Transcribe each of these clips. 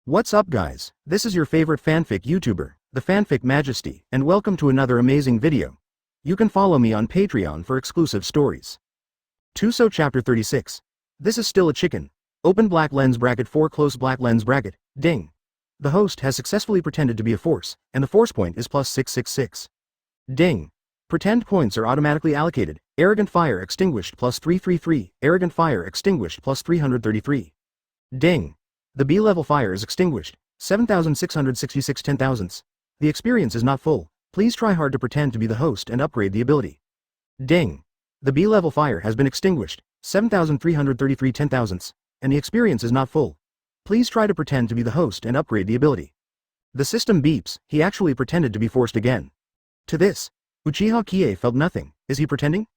What's up guys, this is your favorite fanfic YouTuber, the Fanfic Majesty, and welcome to another amazing video. You can follow me on Patreon for exclusive stories. Tuso Chapter 36. This is still a chicken. Open black lens bracket 4 close black lens bracket, ding. The host has successfully pretended to be a force, and the force point is plus 666. Ding. Pretend points are automatically allocated, arrogant fire extinguished plus 333, arrogant fire extinguished plus 333. Ding. The B-level fire is extinguished, 7,666 ten thousandths. The experience is not full, please try hard to pretend to be the host and upgrade the ability. Ding. The B-level fire has been extinguished, 7,333 ten thousandths, and the experience is not full. Please try to pretend to be the host and upgrade the ability. The system beeps, he actually pretended to be forced again. To this, Uchiha Qiye felt nothing, is he pretending?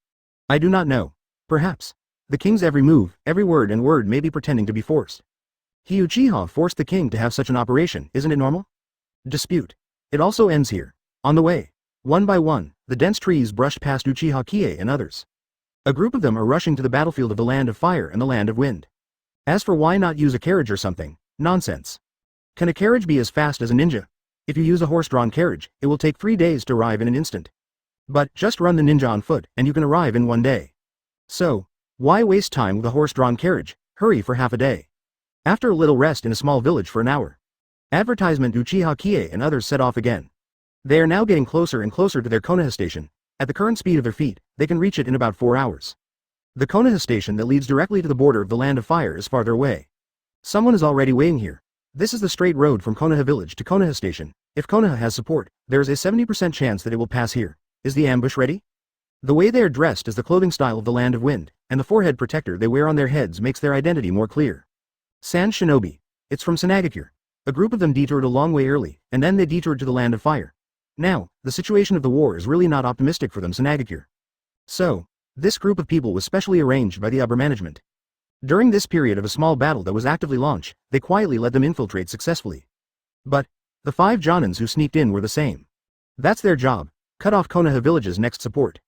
I do not know. Perhaps. The king's every move, every word and word may be pretending to be forced. He Uchiha forced the king to have such an operation, isn't it normal? Dispute. It also ends here. On the way, one by one, the dense trees brushed past Uchiha Qiye and others. A group of them are rushing to the battlefield of the land of fire and the land of wind. As for why not use a carriage or something, nonsense. Can a carriage be as fast as a ninja? If you use a horse-drawn carriage, it will take 3 days to arrive in an instant. But, just run the ninja on foot, and you can arrive in 1 day. So, why waste time with a horse-drawn carriage? Hurry for half a day. After a little rest in a small village for an hour. Advertisement Uchiha Qiye and others set off again. They are now getting closer and closer to their Konoha station. At the current speed of their feet, they can reach it in about 4 hours. The Konoha station that leads directly to the border of the land of fire is farther away. Someone is already waiting here. This is the straight road from Konoha village to Konoha station. If Konoha has support, there is a 70% chance that it will pass here. Is the ambush ready? The way they are dressed is the clothing style of the land of wind, and the forehead protector they wear on their heads makes their identity more clear. Sand Shinobi. It's from Sanagakure. A group of them detoured a long way early, and then they detoured to the land of fire. Now, the situation of the war is really not optimistic for them Sanagakure. So, this group of people was specially arranged by the upper management. During this period of a small battle that was actively launched, they quietly let them infiltrate successfully. But, the 5 Jonins who sneaked in were the same. That's their job, cut off Konoha village's next support.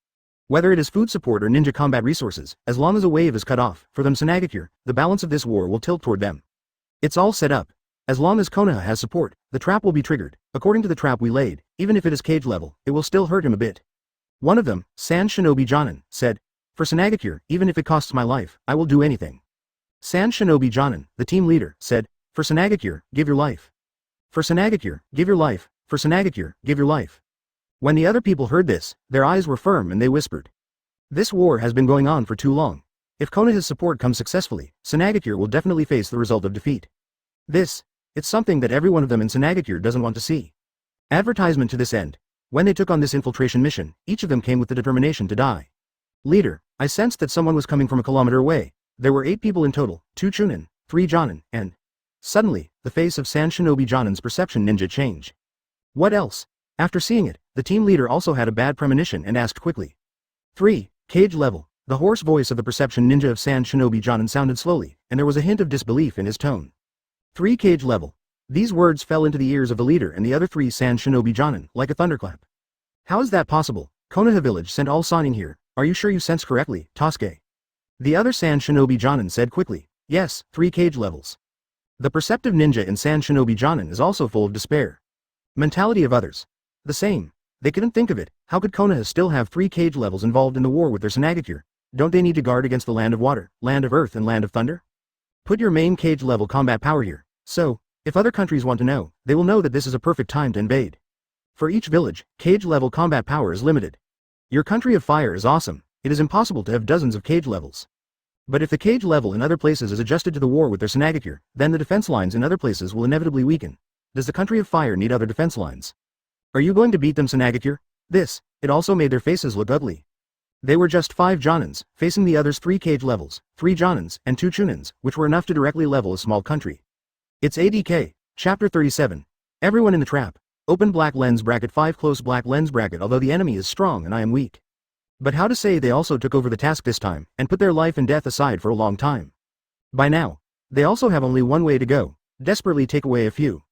Whether it is food support or ninja combat resources, as long as a wave is cut off, for them Sanagakure, the balance of this war will tilt toward them. It's all set up. As long as Konoha has support, the trap will be triggered. According to the trap we laid, even if it is cage level, it will still hurt him a bit. One of them, Sand Shinobi Jonin, said, for Sanagakure, even if it costs my life, I will do anything. Sand Shinobi Jonin, the team leader, said, for Sanagakure, give your life. For Sanagakure, give your life. For Sanagakure, give your life. When the other people heard this, their eyes were firm and they whispered. This war has been going on for too long. If Konoha's support comes successfully, Sanagakure will definitely face the result of defeat. It's something that every one of them in Sanagakure doesn't want to see. Advertisement to this end. When they took on this infiltration mission, each of them came with the determination to die. Leader, I sensed that someone was coming from a kilometer away. There were 8 people in total, 2 Chunin, 3 Jonin, and... Suddenly, the face of Sand Shinobi Jonin's perception ninja changed. What else? After seeing it, the team leader also had a bad premonition and asked quickly. 3. Cage level. The hoarse voice of the perception ninja of Sand Shinobi Jonin sounded slowly, and there was a hint of disbelief in his tone. 3 cage level. These words fell into the ears of the leader and the other 3 Sand Shinobi Jonin, like a thunderclap. How is that possible? Konoha village sent all Sannin here. Are you sure you sensed correctly, Tosuke? The other Sand Shinobi Jonin said quickly. Yes, 3 cage levels. The perceptive ninja in Sand Shinobi Jonin is also full of despair. Mentality of others. The same. They couldn't think of it. How could Konoha still have 3 cage levels involved in the war with their Sanagakure? Don't they need to guard against the land of water, land of earth and land of thunder? Put your main cage level combat power here. So, if other countries want to know, they will know that this is a perfect time to invade. For each village, cage level combat power is limited. Your country of fire is awesome. It is impossible to have dozens of cage levels. But if the cage level in other places is adjusted to the war with their Sanagakure, then the defense lines in other places will inevitably weaken. Does the country of fire need other defense lines? Are you going to beat them Sanagakure? It also made their faces look ugly. They were just 5 Jonins, facing the others 3 cage levels, 3 Jonins, and 2 Chunins, which were enough to directly level a small country. It's ADK, Chapter 37. Everyone in the trap. Open black lens bracket 5 close black lens bracket although the enemy is strong and I am weak. But how to say they also took over the task this time, and put their life and death aside for a long time. By now, they also have only one way to go, desperately take away a few.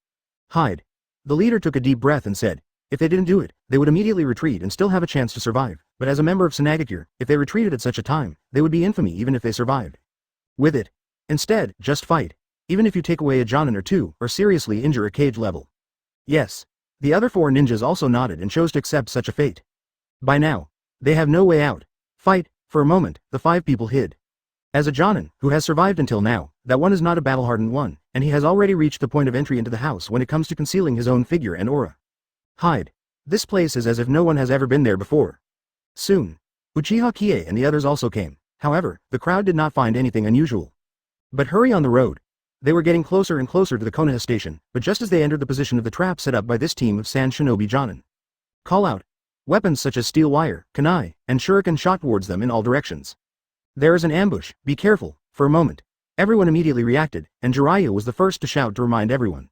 Hide. The leader took a deep breath and said, if they didn't do it, they would immediately retreat and still have a chance to survive, but as a member of Sanagakure, if they retreated at such a time, they would be infamy even if they survived. With it. Instead, just fight. even if you take away a Jonin or two, or seriously injure a cage level. Yes. The other 4 ninjas also nodded and chose to accept such a fate. By now, they have no way out. Fight. For a moment, the 5 people hid. As a Jonin, who has survived until now, that one is not a battle-hardened one, and he has already reached the point of entry into the house when it comes to concealing his own figure and aura. Hide. This place is as if no one has ever been there before. Soon, Uchiha Qiye and the others also came. However, the crowd did not find anything unusual. But hurry on the road. They were getting closer and closer to the Konoha station, but just as they entered the position of the trap set up by this team of Sand Shinobi Jonin. Call out. Weapons such as steel wire, kunai, and shuriken shot towards them in all directions. There is an ambush, be careful. For a moment, everyone immediately reacted, and Jiraiya was the first to shout to remind everyone.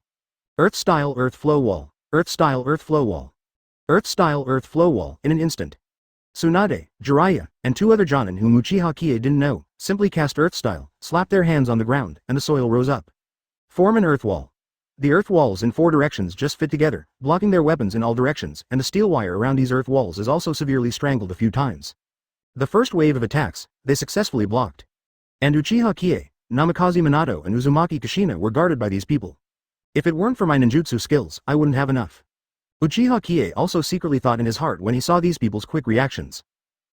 Earth-style earth flow wall, earth-style earth flow wall. Earth-style earth flow wall. In an instant, Tsunade, Jiraiya, and 2 other Jonin whom Uchiha Qiye didn't know, simply cast earth-style, slapped their hands on the ground, and the soil rose up. Form an earth wall. The earth walls in 4 directions just fit together, blocking their weapons in all directions, and the steel wire around these earth walls is also severely strangled a few times. The first wave of attacks, they successfully blocked. And Uchiha Qiye, Namikaze Minato and Uzumaki Kushina were guarded by these people. If it weren't for my ninjutsu skills, I wouldn't have enough. Uchiha Qiye also secretly thought in his heart when he saw these people's quick reactions.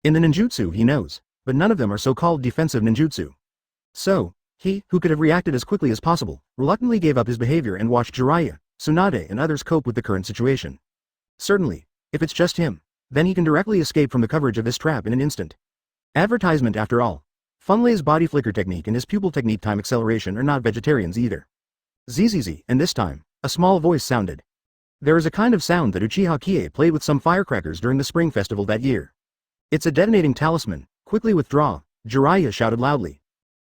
In the ninjutsu he knows, but none of them are so-called defensive ninjutsu. So, he, who could have reacted as quickly as possible, reluctantly gave up his behavior and watched Jiraiya, Tsunade and others cope with the current situation. Certainly, if it's just him, then he can directly escape from the coverage of this trap in an instant. Advertisement after all. Funlei's body flicker technique and his pupil technique time acceleration are not vegetarians either. Zzz, and this time, a small voice sounded. There is a kind of sound that Uchiha Qiye played with some firecrackers during the spring festival that year. It's a detonating talisman, quickly withdraw, Jiraiya shouted loudly.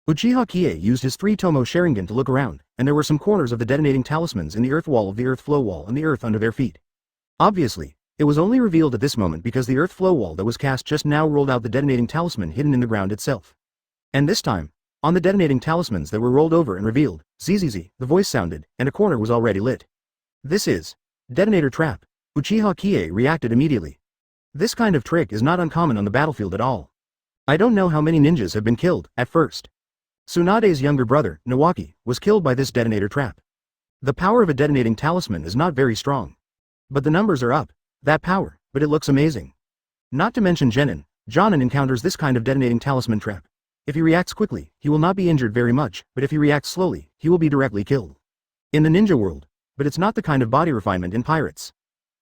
Uchiha Qiye used his 3-tomo Sharingan to look around, and there were some corners of the detonating talismans in the earth wall of the earth flow wall and the earth under their feet. Obviously, it was only revealed at this moment because the earth flow wall that was cast just now rolled out the detonating talisman hidden in the ground itself. And this time, on the detonating talismans that were rolled over and revealed, zzz, the voice sounded, and a corner was already lit. This is detonator trap. Uchiha Qiye reacted immediately. This kind of trick is not uncommon on the battlefield at all. I don't know how many ninjas have been killed, at first. Tsunade's younger brother, Nawaki, was killed by this detonator trap. The power of a detonating talisman is not very strong. But the numbers are up, that power, but it looks amazing. Not to mention Jonin encounters this kind of detonating talisman trap. If he reacts quickly, he will not be injured very much, but if he reacts slowly, he will be directly killed. In the ninja world, but it's not the kind of body refinement in pirates.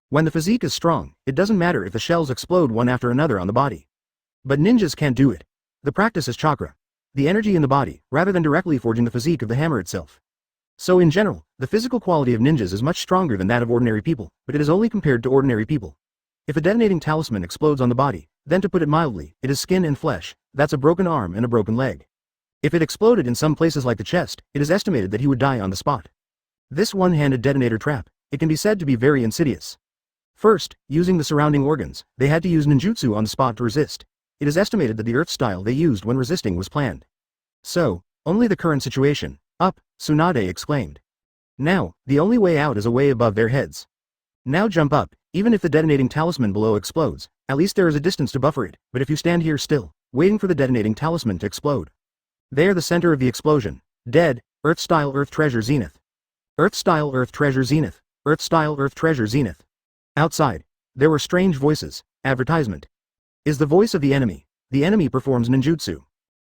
When the physique is strong, it doesn't matter if the shells explode one after another on the body. But ninjas can't do it. The practice is chakra, the energy in the body, rather than directly forging the physique of the hammer itself. So in general, the physical quality of ninjas is much stronger than that of ordinary people, but it is only compared to ordinary people. If a detonating talisman explodes on the body, then to put it mildly, it is skin and flesh, that's a broken arm and a broken leg. If it exploded in some places like the chest, it is estimated that he would die on the spot. This one-handed detonator trap, it can be said to be very insidious. First, using the surrounding organs, they had to use ninjutsu on the spot to resist. It is estimated that the earth style they used when resisting was planned. So, only the current situation. Up, Tsunade exclaimed. Now, the only way out is a way above their heads. Now jump up, even if the detonating talisman below explodes, at least there is a distance to buffer it, but if you stand here still, waiting for the detonating talisman to explode. They are the center of the explosion. Dead, Earth-style Earth treasure zenith. Earth-style Earth treasure zenith. Earth-style Earth treasure zenith. Outside, there were strange voices. Advertisement. Is the voice of the enemy. The enemy performs ninjutsu.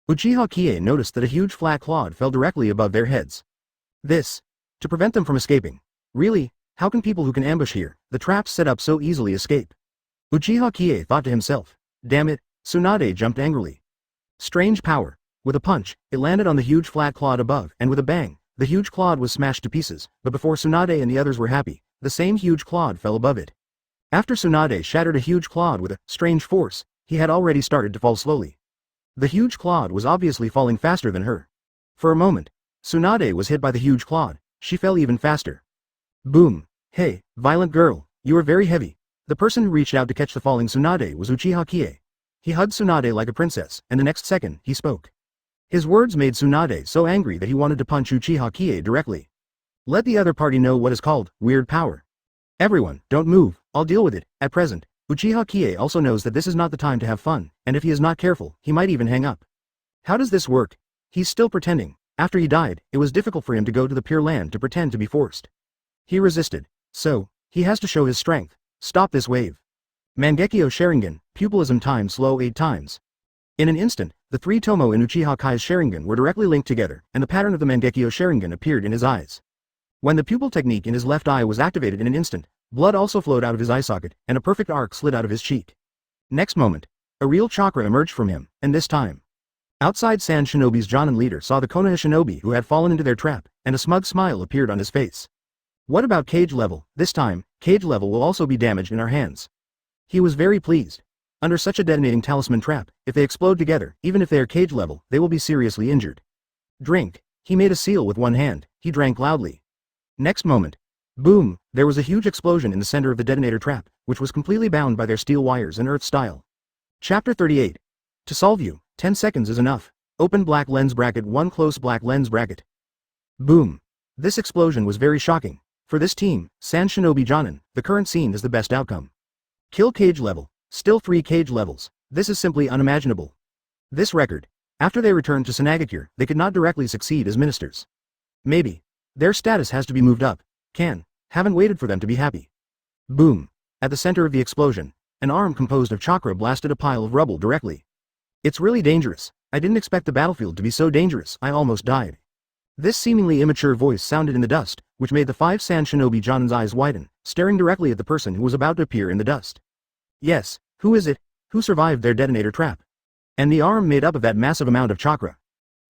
Uchiha Qiye noticed that a huge flat clod fell directly above their heads. This, to prevent them from escaping. Really, how can people who can ambush here, the traps set up so easily escape? Uchiha Qiye thought to himself. Damn it, Tsunade jumped angrily. Strange power. With a punch, it landed on the huge flat clod above, and with a bang, the huge clod was smashed to pieces, but before Tsunade and the others were happy, the same huge clod fell above it. After Tsunade shattered a huge clod with a strange force, he had already started to fall slowly. The huge clod was obviously falling faster than her. For a moment, Tsunade was hit by the huge clod, she fell even faster. Boom. Hey, violent girl, you are very heavy. The person who reached out to catch the falling Tsunade was Uchiha Qiye. He hugged Tsunade like a princess, and the next second, he spoke. His words made Tsunade so angry that he wanted to punch Uchiha Qiye directly. Let the other party know what is called weird power. Everyone, don't move, I'll deal with it. At present, Uchiha Qiye also knows that this is not the time to have fun, and if he is not careful, he might even hang up. How does this work? He's still pretending. After he died, it was difficult for him to go to the Pure Land to pretend to be forced. He resisted. So, he has to show his strength. Stop this wave. Mangekyo Sharingan, Pupilism time slow 8 times. In an instant, the 3 Tomo in Uchiha Kai's Sharingan were directly linked together, and the pattern of the Mangekyo Sharingan appeared in his eyes. When the pupil technique in his left eye was activated in an instant, blood also flowed out of his eye socket, and a perfect arc slid out of his cheek. Next moment, a real chakra emerged from him, and this time. Outside Sand Shinobi's Jonin leader saw the Konoha shinobi who had fallen into their trap, and a smug smile appeared on his face. What about cage level? This time, cage level will also be damaged in our hands. He was very pleased. Under such a detonating talisman trap, if they explode together, even if they are cage level, they will be seriously injured. Drink. He made a seal with one hand. He drank loudly. Next moment. Boom, there was a huge explosion in the center of the detonator trap, which was completely bound by their steel wires in Earth style. Chapter 38. To solve you, 10 seconds is enough. Open black lens bracket 1 close black lens bracket. Boom. This explosion was very shocking. For this team, Sand Shinobi Jonin, the current scene is the best outcome. Kill cage level. Still 3 cage levels. This is simply unimaginable. This record. After they returned to Sanagakure, they could not directly succeed as ministers. Maybe. Their status has to be moved up. Haven't waited for them to be happy. Boom. At the center of the explosion, an arm composed of chakra blasted a pile of rubble directly. It's really dangerous. I didn't expect the battlefield to be so dangerous. I almost died. This seemingly immature voice sounded in the dust, which made the 5 Sand Shinobi Jonin's eyes widen, staring directly at the person who was about to appear in the dust. Yes, who is it? Who survived their detonator trap? And the arm made up of that massive amount of chakra.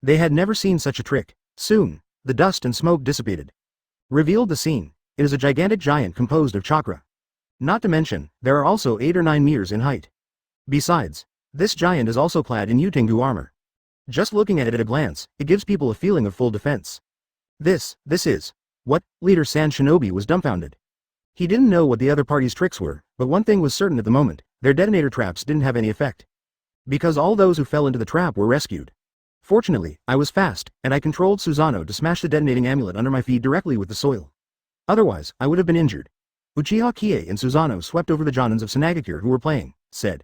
They had never seen such a trick. Soon, the dust and smoke dissipated. Revealed the scene. It is a gigantic giant composed of chakra. Not to mention, there are also 8 or 9 meters in height. Besides, this giant is also clad in Utengu armor. Just looking at it at a glance, it gives people a feeling of full defense. This is. What? Leader Sand Shinobi was dumbfounded. He didn't know what the other party's tricks were, but one thing was certain at the moment, their detonator traps didn't have any effect. Because all those who fell into the trap were rescued. Fortunately, I was fast, and I controlled Susanoo to smash the detonating amulet under my feet directly with the soil. Otherwise, I would have been injured. Uchiha Qiye and Susanoo swept over the Jonins of Sanagakure who were playing, said.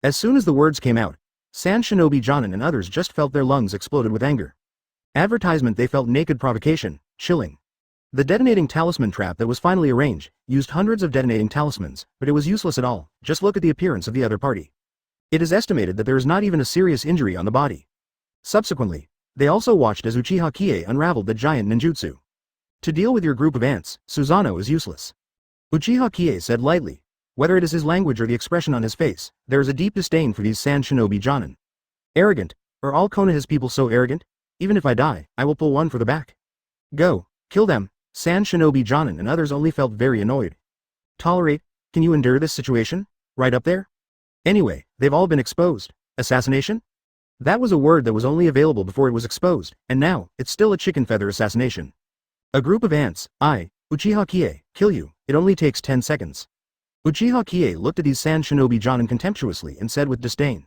As soon as the words came out, Sand Shinobi Jonin and others just felt their lungs exploded with anger. Advertisement they felt naked provocation, chilling. The detonating talisman trap that was finally arranged, used hundreds of detonating talismans, but it was useless at all. Just look at the appearance of the other party. It is estimated that there is not even a serious injury on the body. Subsequently, they also watched as Uchiha Qiye unraveled the giant ninjutsu. To deal with your group of ants, Susanoo is useless. Uchiha Qiye said lightly. Whether it is his language or the expression on his face, there is a deep disdain for these Sand Shinobi Jonin. Arrogant. Are all Konoha's people so arrogant? Even if I die, I will pull one for the back. Go. Kill them. Sand Shinobi Jonin and others only felt very annoyed. Tolerate? Can you endure this situation? Right up there? Anyway, they've all been exposed. Assassination? That was a word that was only available before it was exposed, and now, it's still a chicken feather assassination. A group of ants, Uchiha Qiye, kill you, it only takes 10 seconds. Uchiha Qiye looked at these Sand Shinobi Jonin contemptuously and said with disdain.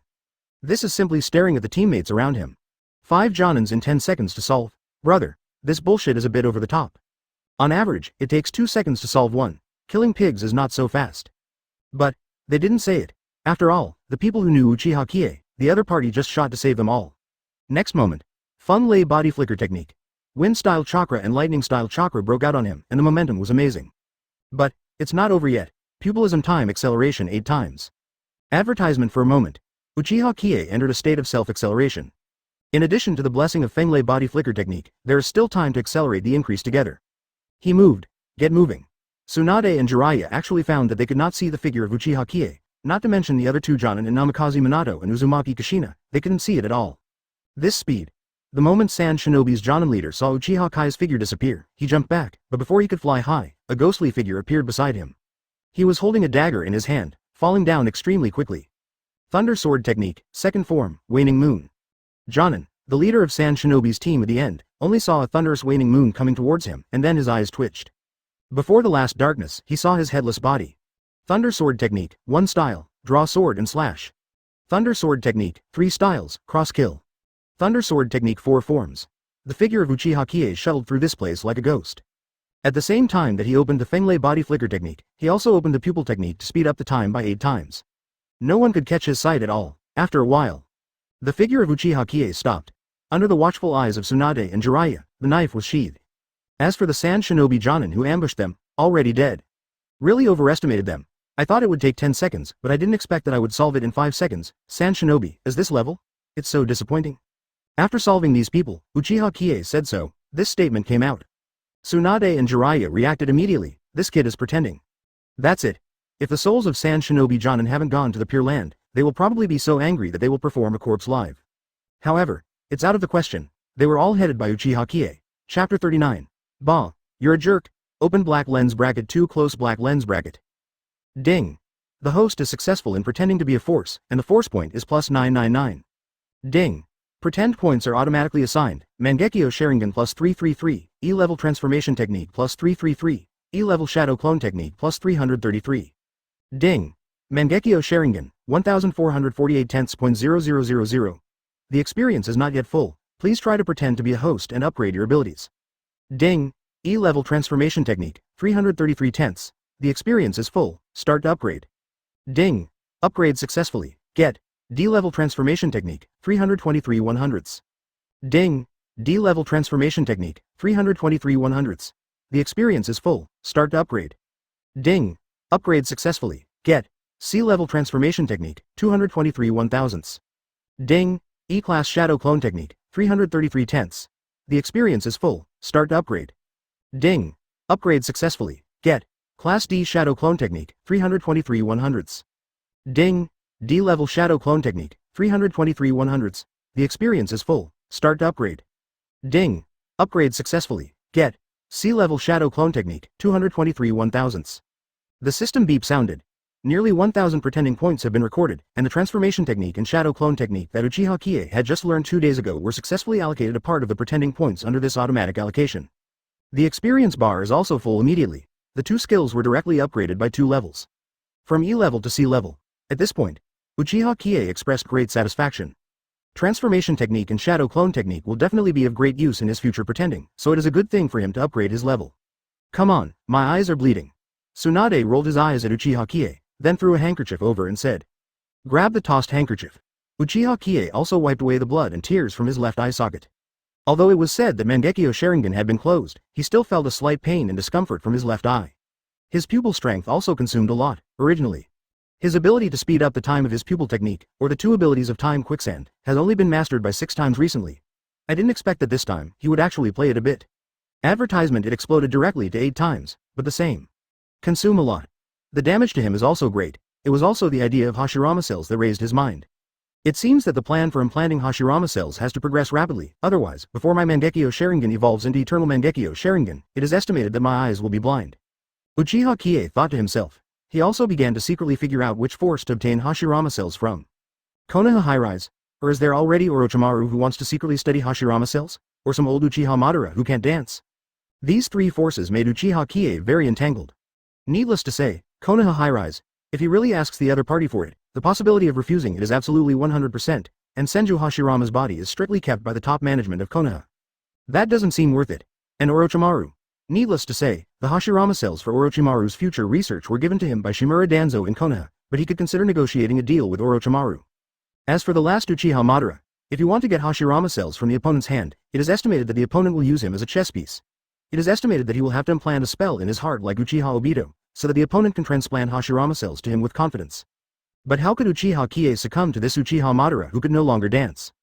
This is simply staring at the teammates around him. 5 Jonins in 10 seconds to solve. Brother, this bullshit is a bit over the top. On average, it takes 2 seconds to solve one. Killing pigs is not so fast. But, they didn't say it. After all, the people who knew Uchiha Qiye, the other party just shot to save them all. Next moment. Fun lay body flicker technique. Wind-style chakra and lightning-style chakra broke out on him, and the momentum was amazing. But, it's not over yet. Pupilism time acceleration 8 times. Advertisement for a moment. Uchiha Qiye entered a state of self-acceleration. In addition to the blessing of Fenglei body flicker technique, there is still time to accelerate the increase together. He moved. Get moving. Tsunade and Jiraiya actually found that they could not see the figure of Uchiha Qiye, not to mention the other 2 Jonin and Namikaze Minato and Uzumaki Kushina, they couldn't see it at all. This speed. The moment Sand Shinobi's Jonin leader saw Uchiha Kai's figure disappear, he jumped back, but before he could fly high, a ghostly figure appeared beside him. He was holding a dagger in his hand, falling down extremely quickly. Thunder Sword Technique, second form, Waning Moon. Jonin, the leader of Sand Shinobi's team at the end, only saw a thunderous waning moon coming towards him, and then his eyes twitched. Before the last darkness, he saw his headless body. Thunder Sword Technique, 1 style, draw sword and slash. Thunder Sword Technique, 3 styles, cross kill. Thunder Sword Technique 4 forms. The figure of Uchiha Qiye shuttled through this place like a ghost. At the same time that he opened the Fenglei body flicker technique, he also opened the pupil technique to speed up the time by 8 times. No one could catch his sight at all. After a while, the figure of Uchiha Qiye stopped. Under the watchful eyes of Tsunade and Jiraiya, the knife was sheathed. As for the Sand Shinobi Jonin who ambushed them, already dead. Really overestimated them. I thought it would take 10 seconds, but I didn't expect that I would solve it in 5 seconds. Sand Shinobi, is this level? It's so disappointing. After solving these people, Uchiha Qiye said so. This statement came out. Tsunade and Jiraiya reacted immediately. This kid is pretending. That's it. If the souls of Sand Shinobi Jonin haven't gone to the Pure Land, they will probably be so angry that they will perform a corpse live. However, it's out of the question. They were all headed by Uchiha Qiye. Chapter 39. Bah, you're a jerk. Open black lens bracket 2 close black lens bracket. Ding. The host is successful in pretending to be a force, and the force point is plus 999. Ding. Pretend points are automatically assigned. Mangekyo Sharingan plus 333, E-level transformation technique plus 333, E-level shadow clone technique plus 333. Ding. Mangekyo Sharingan, 1448.00000. The experience is not yet full. Please try to pretend to be a host and upgrade your abilities. Ding. E-level transformation technique, 333 tenths. The experience is full. Start to upgrade. Ding. Upgrade successfully. Get. D-level transformation technique, 323 100ths. Ding. D-level transformation technique, 323 100ths. The experience is full. Start to upgrade. Ding. Upgrade successfully. Get. C-level transformation technique, 223 1000ths. Ding. E-class shadow clone technique, 333 tenths. The experience is full. Start to upgrade. Ding. Upgrade successfully. Get. Class D shadow clone technique, 323 100ths. Ding. D-level shadow clone technique, 323 100ths. The experience is full. Start to upgrade. Ding. Upgrade successfully. Get. C-level shadow clone technique, 223 1000ths. The system beep sounded. Nearly 1000 pretending points have been recorded, and the transformation technique and shadow clone technique that Uchiha Qiye had just learned 2 days ago were successfully allocated a part of the pretending points under this automatic allocation. The experience bar is also full immediately. The 2 skills were directly upgraded by 2 levels. From E level to C level. At this point, Uchiha Qiye expressed great satisfaction. Transformation technique and shadow clone technique will definitely be of great use in his future pretending, so it is a good thing for him to upgrade his level. Come on, my eyes are bleeding. Tsunade rolled his eyes at Uchiha Qiye, then threw a handkerchief over and said, "Grab the tossed handkerchief." Uchiha Qiye also wiped away the blood and tears from his left eye socket. Although it was said that Mangekyo Sharingan had been closed, he still felt a slight pain and discomfort from his left eye. His pupil strength also consumed a lot, originally. His ability to speed up the time of his pupil technique, or the 2 abilities of time quicksand, has only been mastered by 6 times recently. I didn't expect that this time, he would actually play it a bit. Advertisement it exploded directly to 8 times, but the same. Consume a lot. The damage to him is also great. It was also the idea of Hashirama cells that raised his mind. It seems that the plan for implanting Hashirama cells has to progress rapidly, otherwise, before my Mangekyo Sharingan evolves into Eternal Mangekyo Sharingan, it is estimated that my eyes will be blind. Uchiha Qiye thought to himself. He also began to secretly figure out which force to obtain Hashirama cells from. Konoha High-Rise? Or is there already Orochimaru who wants to secretly study Hashirama cells? Or some old Uchiha Madara who can't dance? These 3 forces made Uchiha Qiye very entangled. Needless to say, Konoha High-Rise, if he really asks the other party for it, the possibility of refusing it is absolutely 100%, and Senju Hashirama's body is strictly kept by the top management of Konoha. That doesn't seem worth it. And Orochimaru? Needless to say, the Hashirama cells for Orochimaru's future research were given to him by Shimura Danzo in Konoha, but he could consider negotiating a deal with Orochimaru. As for the last Uchiha Madara, if you want to get Hashirama cells from the opponent's hand, it is estimated that the opponent will use him as a chess piece. It is estimated that he will have to implant a spell in his heart like Uchiha Obito, so that the opponent can transplant Hashirama cells to him with confidence. But how could Uchiha Qiye succumb to this Uchiha Madara who could no longer dance?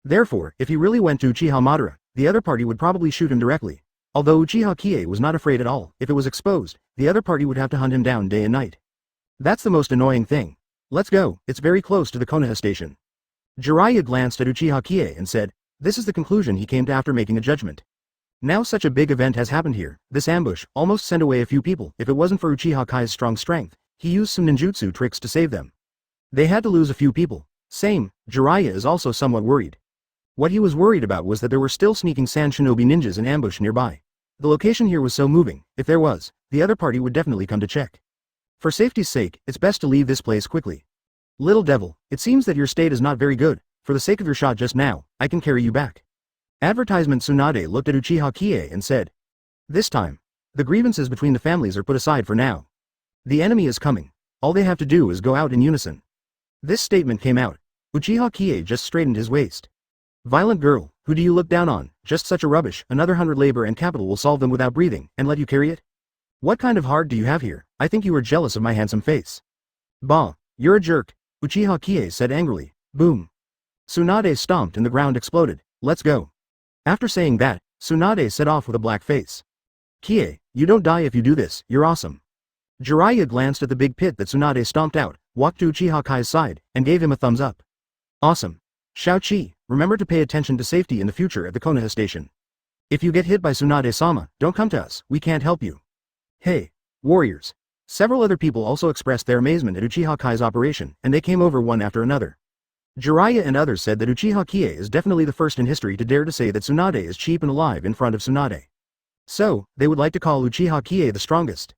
Therefore, if he really went to Uchiha Madara, the other party would probably shoot him directly. Although Uchiha Qiye was not afraid at all, if it was exposed, the other party would have to hunt him down day and night. That's the most annoying thing. Let's go, it's very close to the Konoha station. Jiraiya glanced at Uchiha Qiye and said, this is the conclusion he came to after making a judgment. Now such a big event has happened here, this ambush almost sent away a few people. If it wasn't for Uchiha Kai's strong strength, he used some ninjutsu tricks to save them. They had to lose a few people. Same, Jiraiya is also somewhat worried. What he was worried about was that there were still sneaking Sand Shinobi ninjas in ambush nearby. The location here was so moving, if there was, the other party would definitely come to check. For safety's sake, it's best to leave this place quickly. Little devil, it seems that your state is not very good. For the sake of your shot just now, I can carry you back. Advertisement Tsunade looked at Uchiha Qiye and said, this time, the grievances between the families are put aside for now. The enemy is coming. All they have to do is go out in unison. This statement came out. Uchiha Qiye just straightened his waist. Violent girl, who do you look down on? Just such a rubbish, another 100 labor and capital will solve them without breathing, and let you carry it? What kind of heart do you have here? I think you are jealous of my handsome face. Bah, you're a jerk, Uchiha Qiye said angrily. Boom. Tsunade stomped and the ground exploded. Let's go. After saying that, Tsunade set off with a black face. Qiye, you don't die if you do this, you're awesome. Jiraiya glanced at the big pit that Tsunade stomped out, walked to Uchiha Kai's side, and gave him a thumbs up. Awesome. Shao-Chi, remember to pay attention to safety in the future at the Konoha station. If you get hit by Tsunade-sama, don't come to us, we can't help you. Hey, warriors. Several other people also expressed their amazement at Uchiha Kai's operation, and they came over one after another. Jiraiya and others said that Uchiha Qiye is definitely the first in history to dare to say that Tsunade is cheap and alive in front of Tsunade. So, they would like to call Uchiha Qiye the strongest.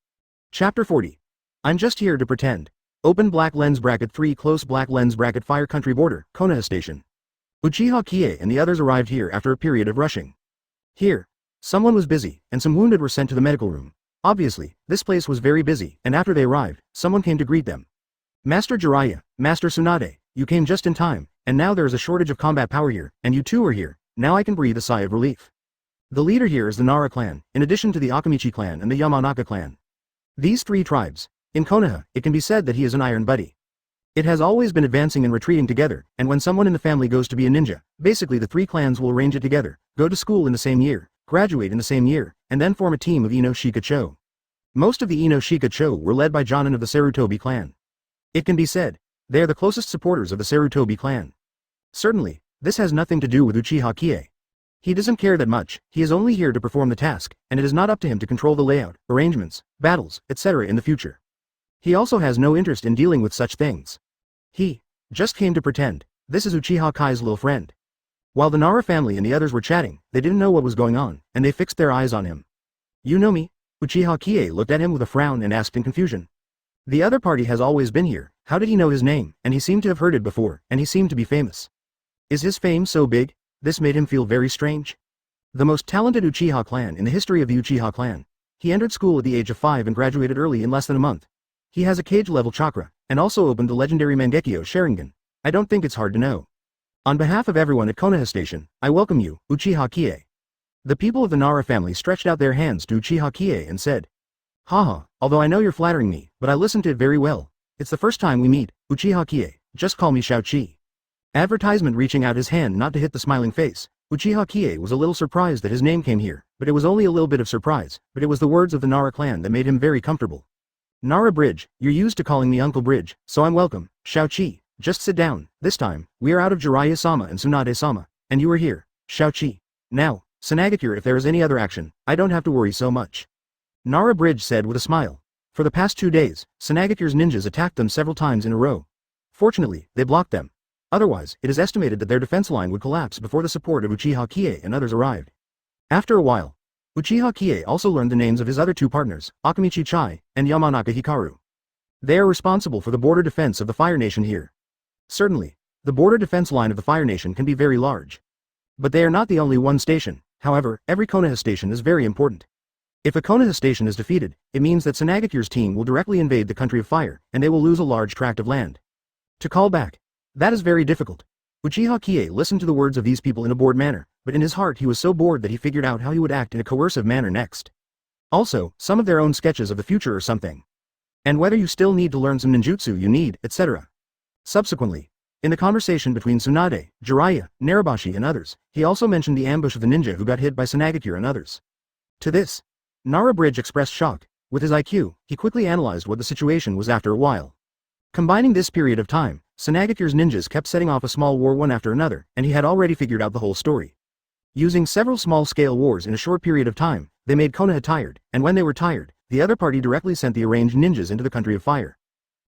Chapter 40. I'm just here to pretend. Open black lens bracket 3 close black lens bracket Fire Country Border, Konoha Station. Uchiha Qiye and the others arrived here after a period of rushing. Here. Someone was busy, and some wounded were sent to the medical room. Obviously, this place was very busy, and after they arrived, someone came to greet them. Master Jiraiya, Master Tsunade, you came just in time, and now there is a shortage of combat power here, and you too are here, now I can breathe a sigh of relief. The leader here is the Nara clan, in addition to the Akamichi clan and the Yamanaka clan. These three tribes. In Konoha, it can be said that he is an iron buddy. It has always been advancing and retreating together, and when someone in the family goes to be a ninja, basically the three clans will arrange it together, go to school in the same year, graduate in the same year, and then form a team of Ino Shika Cho. Most of the Ino Shika Cho were led by Jonin of the Sarutobi clan. It can be said, they are the closest supporters of the Sarutobi clan. Certainly, this has nothing to do with Uchiha Qiye. He doesn't care that much, he is only here to perform the task, and it is not up to him to control the layout, arrangements, battles, etc. in the future. He also has no interest in dealing with such things. He just came to pretend. This is Uchiha Kai's little friend. While the Nara family and the others were chatting, they didn't know what was going on, and they fixed their eyes on him. You know me? Uchiha Qiye looked at him with a frown and asked in confusion. The other party has always been here, how did he know his name? And he seemed to have heard it before, and he seemed to be famous. Is his fame so big? This made him feel very strange. The most talented Uchiha clan in the history of the Uchiha clan. He entered school at the age of 5 and graduated early in less than a month. He has a cage-level chakra, and also opened the legendary Mangekyo Sharingan. I don't think it's hard to know. On behalf of everyone at Konoha Station, I welcome you, Uchiha Qiye. The people of the Nara family stretched out their hands to Uchiha Qiye and said, Haha, although I know you're flattering me, but I listened to it very well. It's the first time we meet, Uchiha Qiye, just call me Shao-Chi. Advertisement reaching out his hand not to hit the smiling face, Uchiha Qiye was a little surprised that his name came here, but it was only a little bit of surprise, but it was the words of the Nara clan that made him very comfortable. Nara Bridge, you're used to calling me Uncle Bridge, so I'm welcome, Shao-Chi, just sit down, this time, we are out of Jiraiya-sama and Tsunade-sama, and you are here, Shao-Chi. Now, Sanagakure if there is any other action, I don't have to worry so much. Nara Bridge said with a smile. For the past 2 days, Sanagakure's ninjas attacked them several times in a row. Fortunately, they blocked them. Otherwise, it is estimated that their defense line would collapse before the support of Uchiha Qiye and others arrived. After a while, Uchiha Qiye also learned the names of his other two partners, Akamichi Chai and Yamanaka Hikaru. They are responsible for the border defense of the Fire Nation here. Certainly, the border defense line of the Fire Nation can be very large. But they are not the only one station, however, every Konoha station is very important. If a Konoha station is defeated, it means that Sanagakure's team will directly invade the country of fire, and they will lose a large tract of land. To call back. That is very difficult. Uchiha Qiye listened to the words of these people in a bored manner, but in his heart he was so bored that he figured out how he would act in a coercive manner next. Also, some of their own sketches of the future or something. And whether you still need to learn some ninjutsu you need, etc. Subsequently, in the conversation between Tsunade, Jiraiya, Narabashi and others, he also mentioned the ambush of the ninja who got hit by Sanagakure and others. To this, Nara Bridge expressed shock. With his IQ, he quickly analyzed what the situation was after a while. Combining this period of time, Sanagakure's ninjas kept setting off a small war one after another, and he had already figured out the whole story. Using several small-scale wars in a short period of time, they made Konoha tired, and when they were tired, the other party directly sent the arranged ninjas into the country of fire.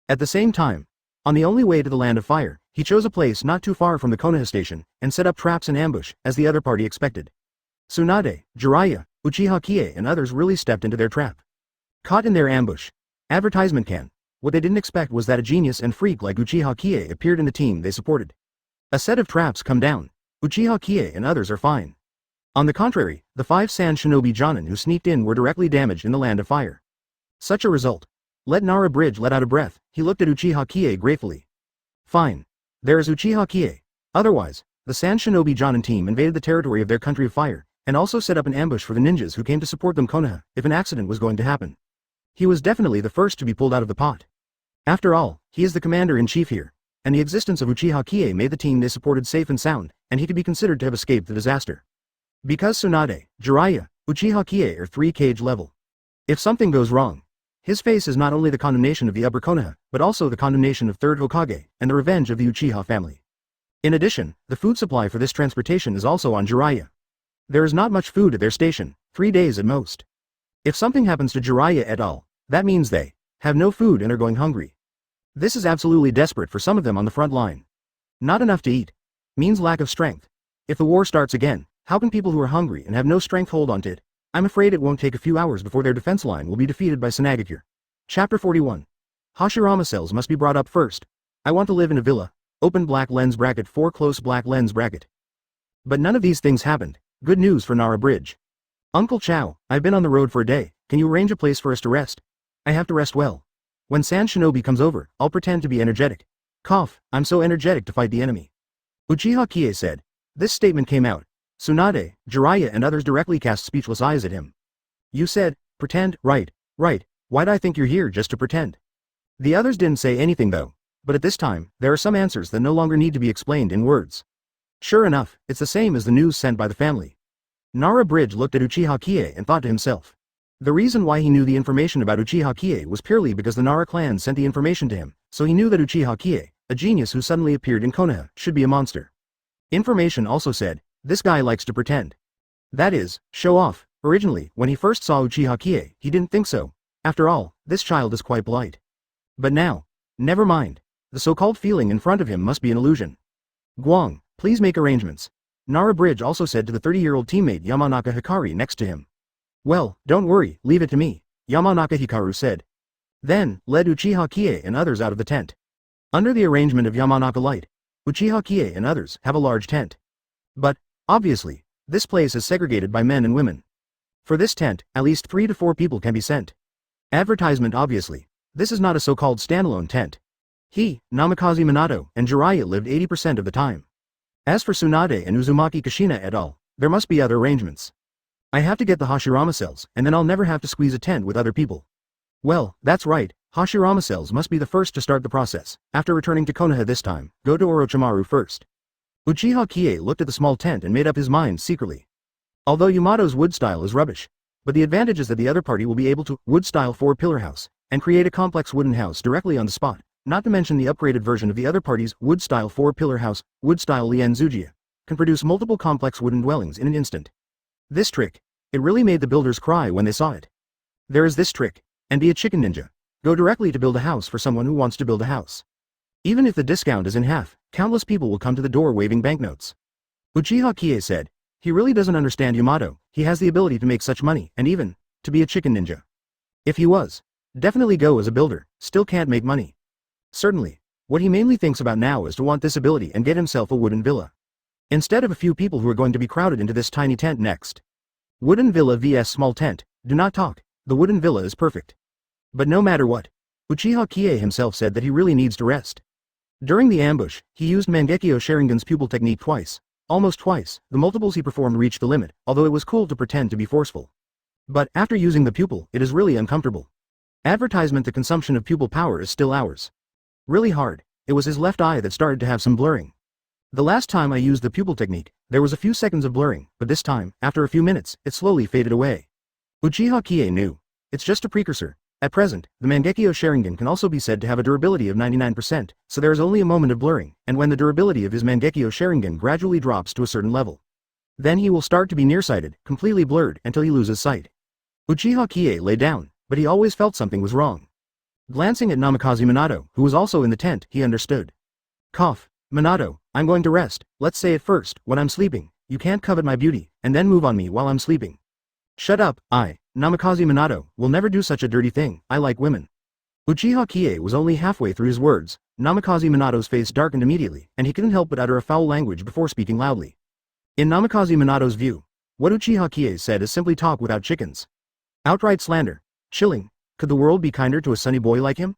At the same time, on the only way to the land of fire, he chose a place not too far from the Konoha station, and set up traps and ambush, as the other party expected. Tsunade, Jiraiya, Uchiha Qiye and others really stepped into their trap. Caught in their ambush. Advertisement can. What they didn't expect was that a genius and freak like Uchiha Qiye appeared in the team they supported. A set of traps come down. Uchiha Qiye and others are fine. On the contrary, the 5 Sand Shinobi Jonin who sneaked in were directly damaged in the land of fire. Such a result. Let Nara Bridge let out a breath, he looked at Uchiha Qiye gratefully. Fine. There is Uchiha Qiye. Otherwise, the Sand Shinobi Jonin team invaded the territory of their country of fire, and also set up an ambush for the ninjas who came to support them Konoha, if an accident was going to happen. He was definitely the first to be pulled out of the pot. After all, he is the commander-in-chief here, and the existence of Uchiha Qiye made the team they supported safe and sound, and he could be considered to have escaped the disaster. Because Tsunade, Jiraiya, Uchiha Qiye are 3-cage level. If something goes wrong, his face is not only the condemnation of the upper Konoha, but also the condemnation of 3rd Hokage, and the revenge of the Uchiha family. In addition, the food supply for this transportation is also on Jiraiya. There is not much food at their station, 3 days at most. If something happens to Jiraiya et al., that means they have no food and are going hungry. This is absolutely desperate for some of them on the front line. Not enough to eat means lack of strength. If the war starts again, how can people who are hungry and have no strength hold on to it? I'm afraid it won't take a few hours before their defense line will be defeated by Tsunade. Chapter 41. Hashirama cells must be brought up first. I want to live in a villa. Open black lens bracket 4 close black lens bracket. But none of these things happened. Good news for Nara Bridge. Uncle Chow, I've been on the road for a day. Can you arrange a place for us to rest? I have to rest well. When Sand Shinobi comes over, I'll pretend to be energetic. Cough, I'm so energetic to fight the enemy. Uchiha Qiye said. This statement came out. Tsunade, Jiraiya and others directly cast speechless eyes at him. You said, pretend, right. Why'd I think you're here just to pretend? The others didn't say anything though. But at this time, there are some answers that no longer need to be explained in words. Sure enough, it's the same as the news sent by the family. Nara Bridge looked at Uchiha Qiye and thought to himself. The reason why he knew the information about Uchiha Qiye was purely because the Nara clan sent the information to him, so he knew that Uchiha Qiye, a genius who suddenly appeared in Konoha, should be a monster. Information also said, this guy likes to pretend. That is, show off. Originally, when he first saw Uchiha Qiye, he didn't think so. After all, this child is quite polite. But now, never mind. The so-called feeling in front of him must be an illusion. Guang, please make arrangements. Nara Bridge also said to the 30-year-old teammate Yamanaka Hikari next to him. Well, don't worry, leave it to me, Yamanaka Hikaru said. Then, led Uchiha Qiye and others out of the tent. Under the arrangement of Yamanaka Light, Uchiha Qiye and others have a large tent. But, obviously, this place is segregated by men and women. For this tent, at least 3 to 4 people can be sent. Advertisement obviously. This is not a so-called standalone tent. He, Namikaze Minato, and Jiraiya lived 80% of the time. As for Tsunade and Uzumaki Kushina et al., there must be other arrangements. I have to get the Hashirama cells, and then I'll never have to squeeze a tent with other people. Well, that's right, Hashirama cells must be the first to start the process. After returning to Konoha this time, go to Orochimaru first. Uchiha Qiye looked at the small tent and made up his mind secretly. Although Yamato's wood style is rubbish, but the advantage is that the other party will be able to wood style 4-pillar house, and create a complex wooden house directly on the spot, not to mention the upgraded version of the other party's wood style 4-pillar house, wood style Lien Zujia, can produce multiple complex wooden dwellings in an instant. This trick, it really made the builders cry when they saw it. There is this trick, and be a chicken ninja. Go directly to build a house for someone who wants to build a house. Even if the discount is in half, countless people will come to the door waving banknotes. Uchiha Qiye said, he really doesn't understand Yamato, he has the ability to make such money, and even, to be a chicken ninja. If he was, definitely go as a builder, still can't make money. Certainly, what he mainly thinks about now is to want this ability and get himself a wooden villa. Instead of a few people who are going to be crowded into this tiny tent next. Wooden villa vs small tent, do not talk, the wooden villa is perfect. But no matter what, Uchiha Qiye himself said that he really needs to rest. During the ambush, he used Mangekyo Sharingan's pupil technique twice. Almost twice, the multiples he performed reached the limit, although it was cool to pretend to be forceful. But, after using the pupil, it is really uncomfortable. Advertisement: the consumption of pupil power is still ours. Really hard, it was his left eye that started to have some blurring. The last time I used the pupil technique, there was a few seconds of blurring, but this time, after a few minutes, it slowly faded away. Uchiha Qiye knew. It's just a precursor. At present, the Mangekyo Sharingan can also be said to have a durability of 99%, so there is only a moment of blurring, and when the durability of his Mangekyo Sharingan gradually drops to a certain level, then he will start to be nearsighted, completely blurred, until he loses sight. Uchiha Qiye lay down, but he always felt something was wrong. Glancing at Namikaze Minato, who was also in the tent, he understood. Cough. Minato, I'm going to rest, let's say it first, when I'm sleeping, you can't covet my beauty, and then move on me while I'm sleeping. Shut up, Namikaze Minato, will never do such a dirty thing, I like women. Uchiha Qiye was only halfway through his words, Namikaze Minato's face darkened immediately, and he couldn't help but utter a foul language before speaking loudly. In Namikaze Minato's view, what Uchiha Qiye said is simply talk without chickens. Outright slander. Chilling. Could the world be kinder to a sunny boy like him?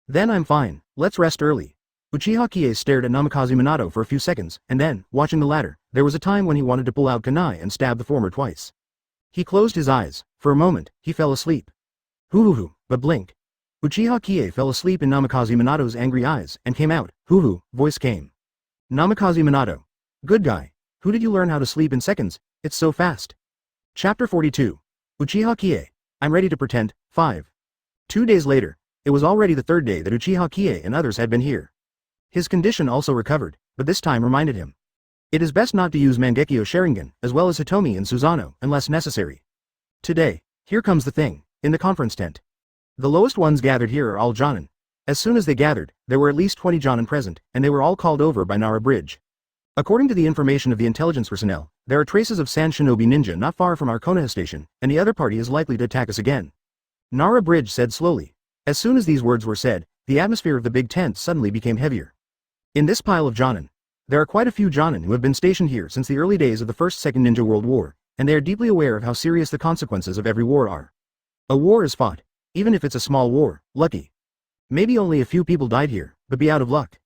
Then I'm fine, let's rest early. Uchiha Qiye stared at Namikaze Minato for a few seconds, and then, watching the latter, there was a time when he wanted to pull out kunai and stab the former twice. He closed his eyes. For a moment, he fell asleep. Hoo-hoo-hoo, but blink. Uchiha Qiye fell asleep in Namikaze Minato's angry eyes, and came out. Hoo-hoo, voice came. Namikaze Minato. Good guy. Who did you learn how to sleep in seconds? It's so fast. Chapter 42. Uchiha Qiye. I'm ready to pretend. 5. 2 days later. It was already the third day that Uchiha Qiye and others had been here. His condition also recovered, but this time reminded him. It is best not to use Mangekyo Sharingan, as well as Hitomi and Susanoo, unless necessary. Today, here comes the thing, in the conference tent. The lowest ones gathered here are all Jonin. As soon as they gathered, there were at least 20 Jonin present, and they were all called over by Nara Bridge. According to the information of the intelligence personnel, there are traces of Sand Shinobi Ninja not far from our Konoha station, and the other party is likely to attack us again. Nara Bridge said slowly. As soon as these words were said, the atmosphere of the big tent suddenly became heavier. In this pile of Jonin, there are quite a few Jonin who have been stationed here since the early days of the First-Second Ninja World War, and they are deeply aware of how serious the consequences of every war are. A war is fought, even if it's a small war, lucky. Maybe only a few people died here, but be out of luck.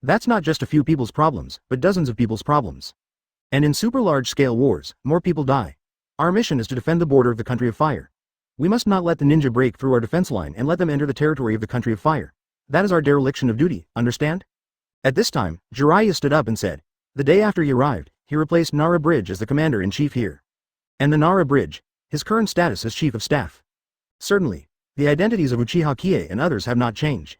That's not just a few people's problems, but dozens of people's problems. And in super large-scale wars, more people die. Our mission is to defend the border of the Country of Fire. We must not let the ninja break through our defense line and let them enter the territory of the Country of Fire. That is our dereliction of duty, understand? At this time, Jiraiya stood up and said, the day after he arrived, he replaced Nara Bridge as the commander-in-chief here. And the Nara Bridge, his current status as chief of staff. Certainly, the identities of Uchiha Qiye and others have not changed.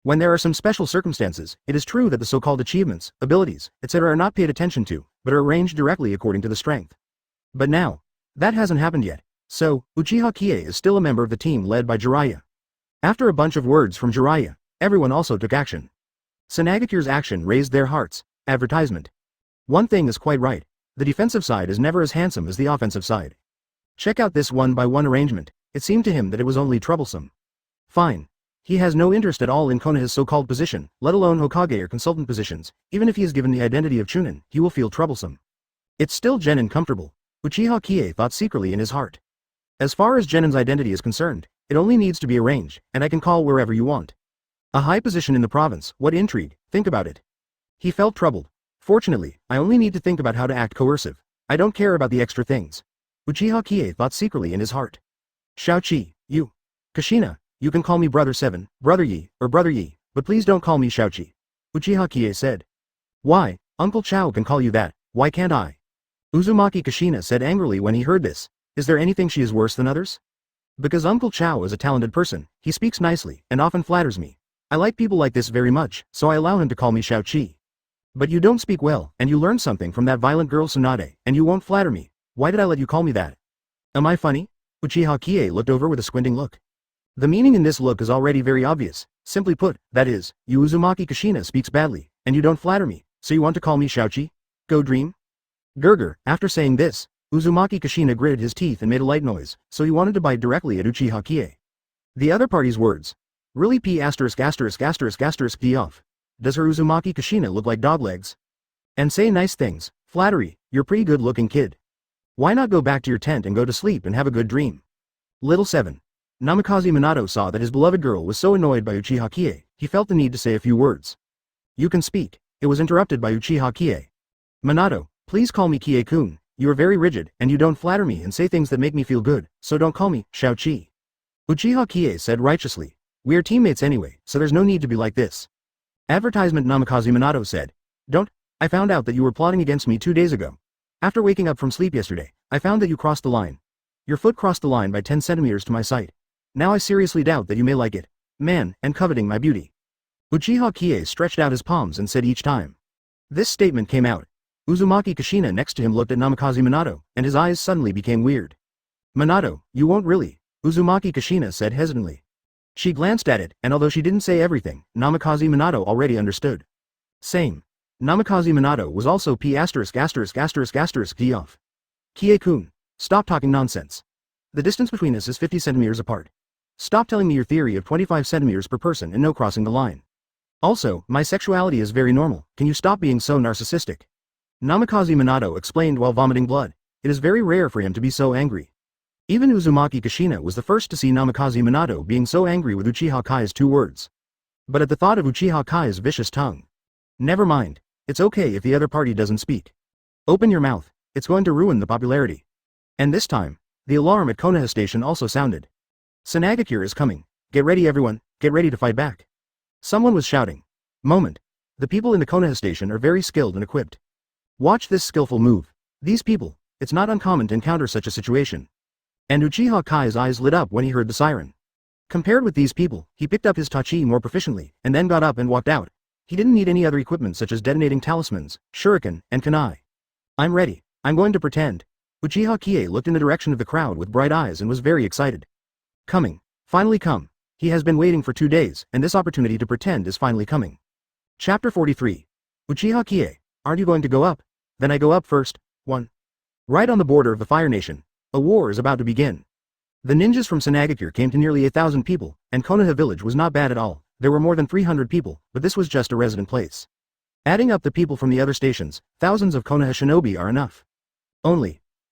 When there are some special circumstances, it is true that the so-called achievements, abilities, etc. are not paid attention to, but are arranged directly according to the strength. But now, that hasn't happened yet, so, Uchiha Qiye is still a member of the team led by Jiraiya. After a bunch of words from Jiraiya, everyone also took action. Sanagakure's action raised their hearts. Advertisement. One thing is quite right. The defensive side is never as handsome as the offensive side. Check out this one-by-one arrangement. It seemed to him that it was only troublesome. Fine. He has no interest at all in Konoha's so-called position, let alone Hokage or consultant positions. Even if he is given the identity of Chunin, he will feel troublesome. It's still Genin comfortable. Uchiha Qiye thought secretly in his heart. As far as Genin's identity is concerned, it only needs to be arranged, and I can call wherever you want. A high position in the province, what intrigue, think about it. He felt troubled. Fortunately, I only need to think about how to act coercive. I don't care about the extra things. Uchiha Qiye thought secretly in his heart. Shaoqi, you. Kushina, you can call me Brother Seven, Brother Yi, or Brother Yi, but please don't call me Shaoqi. Uchiha Qiye said. Why, Uncle Chao can call you that, why can't I? Uzumaki Kushina said angrily when he heard this. Is there anything she is worse than others? Because Uncle Chao is a talented person, he speaks nicely, and often flatters me. I like people like this very much, so I allow him to call me Shaoqi. But you don't speak well, and you learned something from that violent girl Tsunade, and you won't flatter me. Why did I let you call me that? Am I funny? Uchiha Qiye looked over with a squinting look. The meaning in this look is already very obvious. Simply put, that is, you Uzumaki Kushina speaks badly, and you don't flatter me, so you want to call me Shaoqi? Go dream? Gurgur, after saying this, Uzumaki Kushina gritted his teeth and made a light noise, so he wanted to bite directly at Uchiha Qiye. The other party's words. Really p********* D off. Does her Uzumaki Kushina look like dog legs? And say nice things, flattery, you're pretty good looking kid. Why not go back to your tent and go to sleep and have a good dream? Little 7. Namikaze Minato saw that his beloved girl was so annoyed by Uchiha Qiye, he felt the need to say a few words. You can speak. It was interrupted by Uchiha Qiye. Minato, please call me Kie-kun, you are very rigid, and you don't flatter me and say things that make me feel good, so don't call me Shaoqi. Uchiha Qiye said righteously. We are teammates anyway, so there's no need to be like this. Advertisement Namikaze Minato said. Don't. I found out that you were plotting against me 2 days ago. After waking up from sleep yesterday, I found that you crossed the line. Your foot crossed the line by 10 centimeters to my sight. Now I seriously doubt that you may like it. Man, and coveting my beauty. Uchiha Qiye stretched out his palms and said each time. This statement came out. Uzumaki Kushina next to him looked at Namikaze Minato, and his eyes suddenly became weird. Minato, you won't really, Uzumaki Kushina said hesitantly. She glanced at it, and although she didn't say everything, Namikaze Minato already understood. Same. Namikaze Minato was also p******** D off. Kie-kun, stop talking nonsense. The distance between us is 50 centimeters apart. Stop telling me your theory of 25 centimeters per person and no crossing the line. Also, my sexuality is very normal, can you stop being so narcissistic? Namikaze Minato explained while vomiting blood. It is very rare for him to be so angry. Even Uzumaki Kushina was the first to see Namikaze Minato being so angry with Uchiha Qiye's 2 words. but at the thought of Uchiha Qiye's vicious tongue. Never mind. It's okay if the other party doesn't speak. Open your mouth, it's going to ruin the popularity. And this time, the alarm at Konoha Station also sounded. Sanagakure is coming. Get ready everyone, get ready to fight back. Someone was shouting. Moment. The people in the Konoha Station are very skilled and equipped. Watch this skillful move. These people, it's not uncommon to encounter such a situation. And Uchiha Qiye's eyes lit up when he heard the siren. Compared with these people, he picked up his tachi more proficiently, and then got up and walked out. He didn't need any other equipment such as detonating talismans, shuriken, and kunai. I'm ready. I'm going to pretend. Uchiha Qiye looked in the direction of the crowd with bright eyes and was very excited. Coming. Finally come. He has been waiting for 2 days, and this opportunity to pretend is finally coming. Chapter 43. Uchiha Qiye, aren't you going to go up? Then I go up first. 1. Right on the border of the Fire Nation, a war is about to begin. The ninjas from Sanagakure came to nearly 8,000 people, and Konoha village was not bad at all. There were more than 300 people, but this was just a resident place. Adding up the people from the other stations, thousands of Konoha shinobi are enough.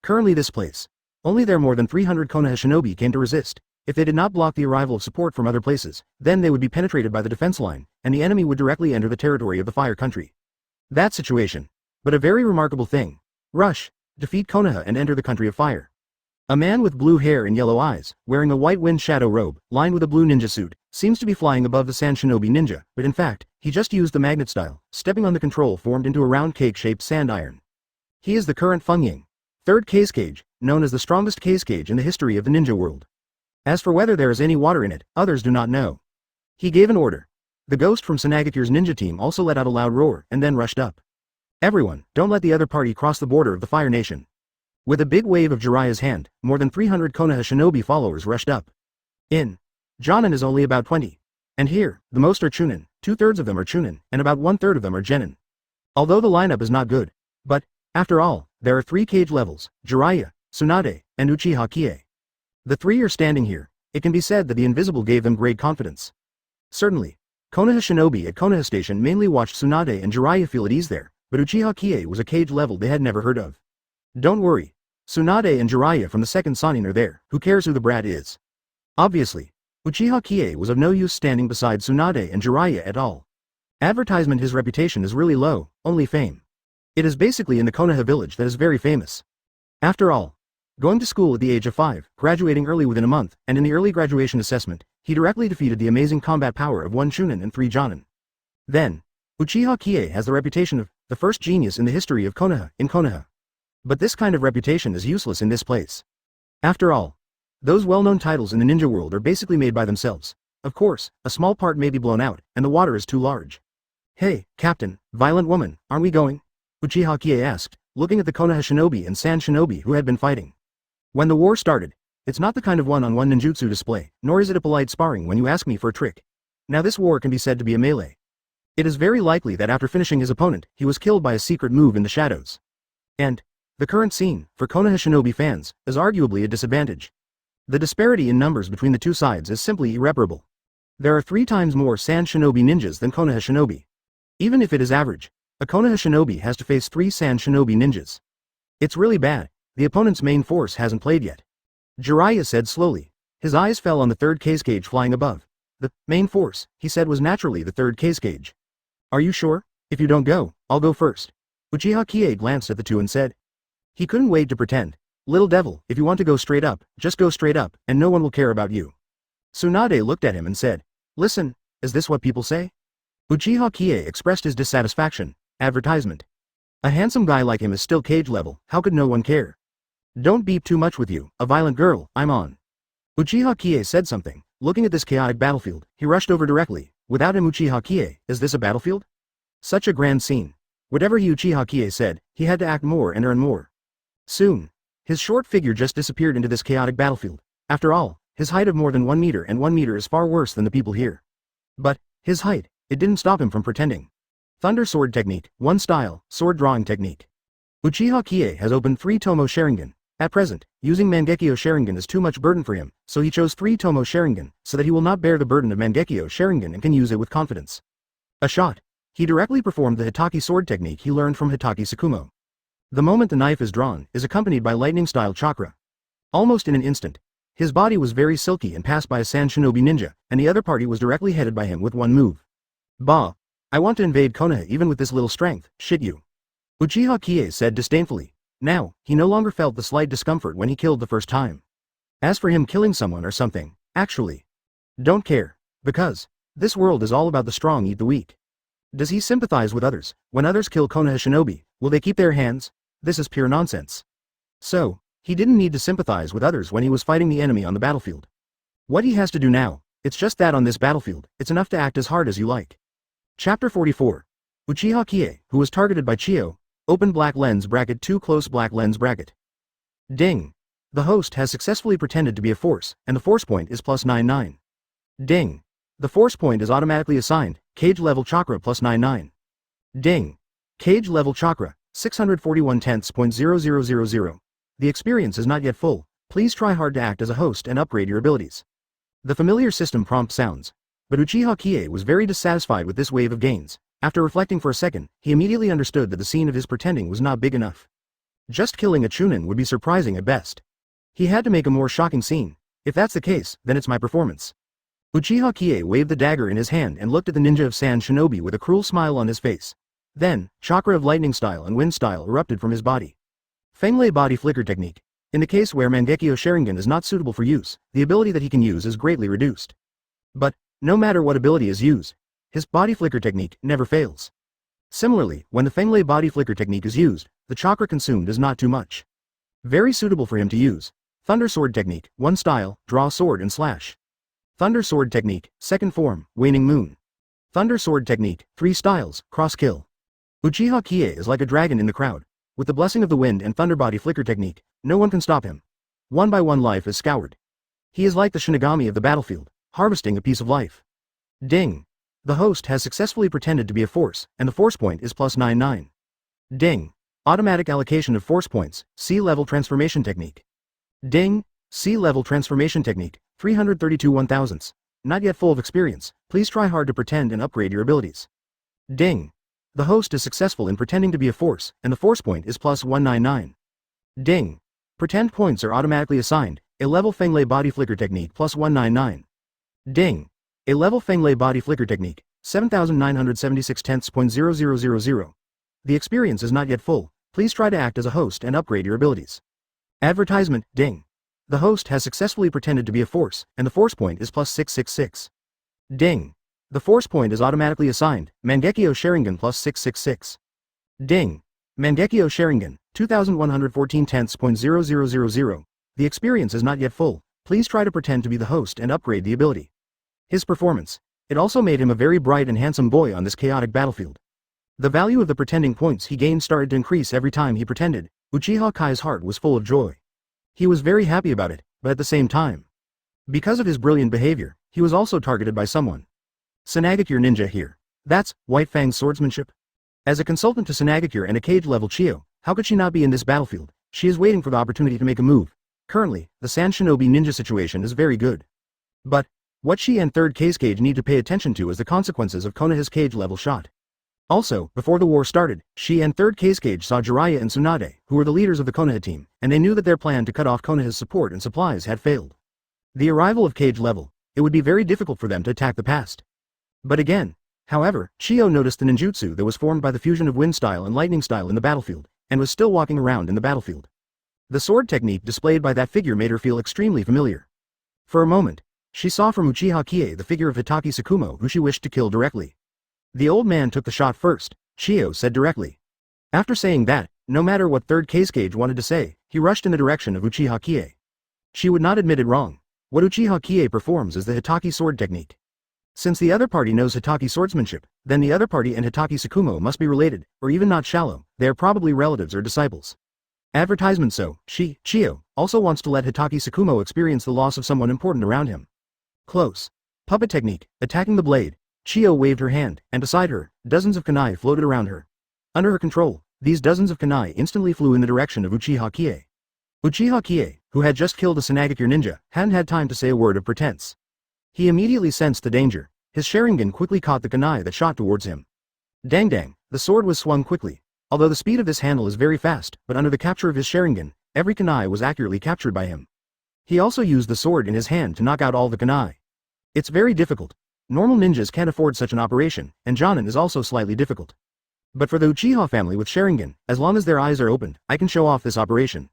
Currently this place. Only there more than 300 Konoha shinobi came to resist. If they did not block the arrival of support from other places, then they would be penetrated by the defense line, and the enemy would directly enter the territory of the Fire Country. That situation. But a very remarkable thing. Rush. Defeat Konoha and enter the country of fire. A man with blue hair and yellow eyes, wearing a white wind shadow robe, lined with a blue ninja suit, seems to be flying above the sand shinobi ninja, but in fact, he just used the magnet style, stepping on the control formed into a round cake-shaped sand iron. He is the current Fengying, third case cage, known as the strongest case cage in the history of the ninja world. As for whether there is any water in it, others do not know. He gave an order. The ghost from Sanagakure's ninja team also let out a loud roar and then rushed up. Everyone, don't let the other party cross the border of the Fire Nation. With a big wave of Jiraiya's hand, more than 300 Konoha shinobi followers rushed up. Jonin is only about 20. And here, the most are Chunin, 2/3 of them are Chunin, and about 1/3 of them are Genin. Although the lineup is not good. But, after all, there are 3 cage levels, Jiraiya, Tsunade, and Uchiha Qiye. The 3 are standing here. It can be said that the invisible gave them great confidence. Certainly, Konoha shinobi at Konoha Station mainly watched Tsunade and Jiraiya feel at ease there, but Uchiha Qiye was a cage level they had never heard of. Don't worry. Tsunade and Jiraiya from the second Sanin are there, who cares who the brat is? Obviously, Uchiha Qiye was of no use standing beside Tsunade and Jiraiya at all. Advertisement his reputation is really low, only fame. It is basically in the Konoha village that is very famous. After all, going to school at the age of 5, graduating early within a month, and in the early graduation assessment, he directly defeated the amazing combat power of 1 Chunin and 3 Jonin. Then, Uchiha Qiye has the reputation of the first genius in the history of Konoha in Konoha. But this kind of reputation is useless in this place. After all, those well-known titles in the ninja world are basically made by themselves. Of course, a small part may be blown out, and the water is too large. Hey, Captain, violent woman, aren't we going? Uchiha Qiye asked, looking at the Konoha shinobi and sand shinobi who had been fighting. When the war started, it's not the kind of one-on-one ninjutsu display, nor is it a polite sparring when you ask me for a trick. Now this war can be said to be a melee. It is very likely that after finishing his opponent, he was killed by a secret move in the shadows. And the current scene, for Konoha shinobi fans, is arguably a disadvantage. The disparity in numbers between the two sides is simply irreparable. There are 3 times more sand shinobi ninjas than Konoha shinobi. Even if it is average, a Konoha shinobi has to face 3 sand shinobi ninjas. It's really bad. The opponent's main force hasn't played yet. Jiraiya said slowly. His eyes fell on the 3rd case cage flying above. The main force, he said, was naturally the 3rd case cage. Are you sure? If you don't go, I'll go first. Uchiha Qiye glanced at the two and said. He couldn't wait to pretend. Little devil, if you want to go straight up, just go straight up, and no one will care about you. Tsunade looked at him and said. Listen, is this what people say? Uchiha Qiye expressed his dissatisfaction. Advertisement. A handsome guy like him is still cage level, how could no one care? Don't beep too much with you, a violent girl, I'm on. Uchiha Qiye said something. Looking at this chaotic battlefield, he rushed over directly. Without him Uchiha Qiye, is this a battlefield? Such a grand scene. Whatever Uchiha Qiye said, he had to act more and earn more. Soon, his short figure just disappeared into this chaotic battlefield. After all, his height of more than 1 meter and 1 meter is far worse than the people here. But, his height, it didn't stop him from pretending. Thunder sword technique, 1 style, sword drawing technique. Uchiha Qiye has opened 3 Tomo Sharingan. At present, using Mangekyo Sharingan is too much burden for him, so he chose 3 Tomo Sharingan, so that he will not bear the burden of Mangekyo Sharingan and can use it with confidence. A shot. He directly performed the Hitaki sword technique he learned from Hitaki Tsukumo. The moment the knife is drawn, is accompanied by lightning-style chakra. Almost in an instant, his body was very silky and passed by a sand shinobi ninja, and the other party was directly headed by him with 1 move. Bah! I want to invade Konoha even with this little strength, shit you. Uchiha Qiye said disdainfully. Now, he no longer felt the slight discomfort when he killed the first time. As for him killing someone or something, actually, don't care. Because this world is all about the strong eat the weak. Does he sympathize with others? When others kill Konoha shinobi, will they keep their hands? This is pure nonsense. So, he didn't need to sympathize with others when he was fighting the enemy on the battlefield. What he has to do now, it's just that on this battlefield, it's enough to act as hard as you like. Chapter 44. Uchiha Qiye, who was targeted by Chiyo, open black lens bracket 2 close black lens bracket. Ding. The host has successfully pretended to be a force, and the force point is +99. Ding. The force point is automatically assigned, cage level chakra +99. Ding. Cage level chakra, 641/10.0000. The experience is not yet full, please try hard to act as a host and upgrade your abilities. The familiar system prompt sounds. But Uchiha Qiye was very dissatisfied with this wave of gains. After reflecting for a second, he immediately understood that the scene of his pretending was not big enough. Just killing a Chunin would be surprising at best. He had to make a more shocking scene. If that's the case, then it's my performance. Uchiha Qiye waved the dagger in his hand and looked at the ninja of Sand Shinobi with a cruel smile on his face. Then, chakra of lightning style and wind style erupted from his body. Fenglei body flicker technique. In the case where Mangekyo Sharingan is not suitable for use, the ability that he can use is greatly reduced. But, no matter what ability is used, his body flicker technique never fails. Similarly, when the Fenglei body flicker technique is used, the chakra consumed is not too much. Very suitable for him to use. Thunder sword technique, 1 style, draw sword and slash. Thunder sword technique, 2nd form, waning moon. Thunder sword technique, 3 styles, cross kill. Uchiha Qiye is like a dragon in the crowd. With the blessing of the wind and thunder body flicker technique, no one can stop him. One by one life is scoured. He is like the Shinigami of the battlefield, harvesting a piece of life. Ding. The host has successfully pretended to be a force, and the force point is +99. Ding. Automatic allocation of force points, C-level transformation technique. Ding. C-level transformation technique, 332 1,000ths. Not yet full of experience, please try hard to pretend and upgrade your abilities. Ding. The host is successful in pretending to be a force, and the force point is +199. Ding. Pretend points are automatically assigned, a level Fenglei body flicker technique +199. Ding. A level Fenglei body flicker technique, 7,976/10.0000. The experience is not yet full, please try to act as a host and upgrade your abilities. Advertisement, ding. The host has successfully pretended to be a force, and the force point is +666. Ding. The force point is automatically assigned, Mangekyo Sharingan +666. Ding. Mangekyo Sharingan, 2,114/10.0000. The experience is not yet full, please try to pretend to be the host and upgrade the ability. His performance. It also made him a very bright and handsome boy on this chaotic battlefield. The value of the pretending points he gained started to increase every time he pretended. Uchiha Kai's heart was full of joy. He was very happy about it, but at the same time, because of his brilliant behavior, he was also targeted by someone. Sanagakure ninja here. That's White Fang's swordsmanship. As a consultant to Sanagakure and a cage-level Chiyo, how could she not be in this battlefield? She is waiting for the opportunity to make a move. Currently, the Sand Shinobi ninja situation is very good. But what she and third cage need to pay attention to is the consequences of Konoha's cage-level shot. Also, before the war started, she and third cage saw Jiraiya and Tsunade, who were the leaders of the Konoha team, and they knew that their plan to cut off Konoha's support and supplies had failed. The arrival of cage level, it would be very difficult for them to attack the past. But again, however, Chiyo noticed the ninjutsu that was formed by the fusion of wind style and lightning style in the battlefield, and was still walking around in the battlefield. The sword technique displayed by that figure made her feel extremely familiar. For a moment, she saw from Uchiha Qiye the figure of Hitaki Tsukumo who she wished to kill directly. The old man took the shot first, Chiyo said directly. After saying that, no matter what third cage wanted to say, he rushed in the direction of Uchiha Qiye. She would not admit it wrong. What Uchiha Qiye performs is the Hitaki sword technique. Since the other party knows Hitaki swordsmanship, then the other party and Hitaki Tsukumo must be related, or even not shallow, they are probably relatives or disciples. Advertisement. So, Chiyo, also wants to let Hitaki Tsukumo experience the loss of someone important around him. Close. Puppet technique, attacking the blade. Chiyo waved her hand, and beside her, dozens of kunai floated around her. Under her control, these dozens of kunai instantly flew in the direction of Uchiha Qiye. Uchiha Qiye, who had just killed a Sanagakure ninja, hadn't had time to say a word of pretense. He immediately sensed the danger. His Sharingan quickly caught the kunai that shot towards him. Dang dang, the sword was swung quickly. Although the speed of this handle is very fast, but under the capture of his Sharingan, every kunai was accurately captured by him. He also used the sword in his hand to knock out all the kunai. It's very difficult. Normal ninjas can't afford such an operation, and Jonin is also slightly difficult. But for the Uchiha family with Sharingan, as long as their eyes are opened, I can show off this operation.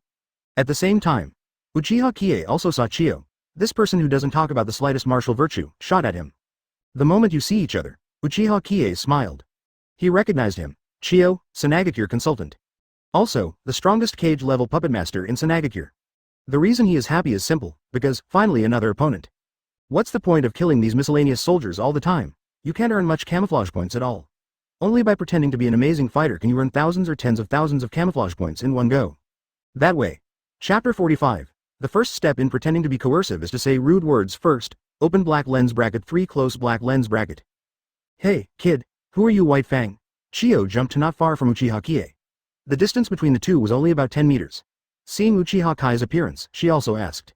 At the same time, Uchiha Qiye also saw Chiyo. This person who doesn't talk about the slightest martial virtue, shot at him. The moment you see each other, Uchiha Qiye smiled. He recognized him. Chiyo, Sanagakure consultant. Also, the strongest cage-level puppet master in Sanagakure. The reason he is happy is simple, because, finally another opponent. What's the point of killing these miscellaneous soldiers all the time? You can't earn much camouflage points at all. Only by pretending to be an amazing fighter can you earn thousands or tens of thousands of camouflage points in one go. That way. Chapter 45. The first step in pretending to be coercive is to say rude words first. Open black lens bracket 3 close black lens bracket. Hey, kid, who are you, White Fang? Chiyo jumped not far from Uchiha Qiye. The distance between the two was only about 10 meters. Seeing Uchiha Kai's appearance, she also asked.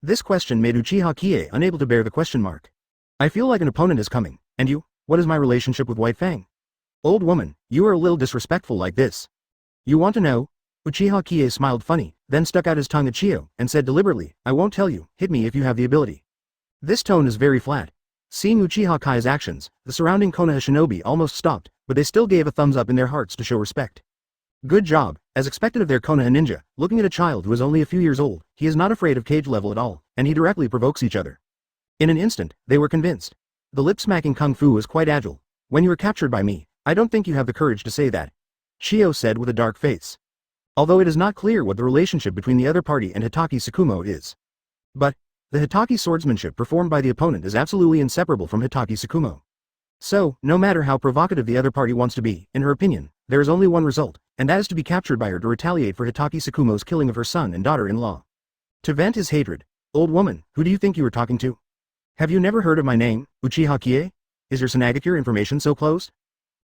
This question made Uchiha Qiye unable to bear the question mark. I feel like an opponent is coming, and you, what is my relationship with White Fang? Old woman, you are a little disrespectful like this. You want to know? Uchiha Qiye smiled funny, then stuck out his tongue at Chiyo, and said deliberately, I won't tell you, hit me if you have the ability. This tone is very flat. Seeing Uchiha Kai's actions, the surrounding Konoha shinobi almost stopped, but they still gave a thumbs up in their hearts to show respect. Good job, as expected of their Konoha ninja, looking at a child who is only a few years old, he is not afraid of cage level at all, and he directly provokes each other. In an instant, they were convinced. The lip-smacking kung fu is quite agile. When you were captured by me, I don't think you have the courage to say that. Chiyo said with a dark face. Although it is not clear what the relationship between the other party and Hitaki Tsukumo is. But, the Hitaki swordsmanship performed by the opponent is absolutely inseparable from Hitaki Tsukumo. So, no matter how provocative the other party wants to be, in her opinion, there is only one result, and that is to be captured by her to retaliate for Hitaki Tsukumo's killing of her son and daughter-in-law. To vent his hatred. Old woman, who do you think you are talking to? Have you never heard of my name, Uchiha Qiye? Is your Sanagakure information so closed?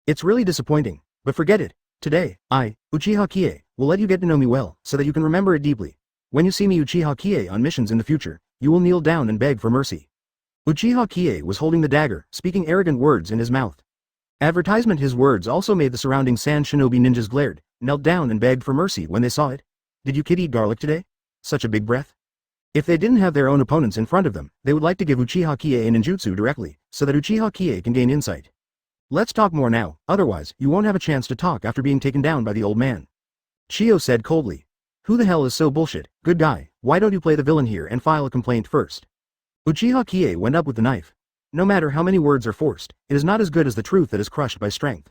It's really disappointing, but forget it. Today, I, Uchiha Qiye, will let you get to know me well, so that you can remember it deeply. When you see me Uchiha Qiye on missions in the future, you will kneel down and beg for mercy. Uchiha Qiye was holding the dagger, speaking arrogant words in his mouth. Advertisement. His words also made the surrounding sand shinobi ninjas glared, knelt down and begged for mercy when they saw it. Did you kid eat garlic today? Such a big breath? If they didn't have their own opponents in front of them, they would like to give Uchiha Qiye a ninjutsu directly, so that Uchiha Qiye can gain insight. Let's talk more now, otherwise, you won't have a chance to talk after being taken down by the old man. Chiyo said coldly. Who the hell is so bullshit? Good guy, why don't you play the villain here and file a complaint first? Uchiha Qiye went up with the knife. No matter how many words are forced, it is not as good as the truth that is crushed by strength.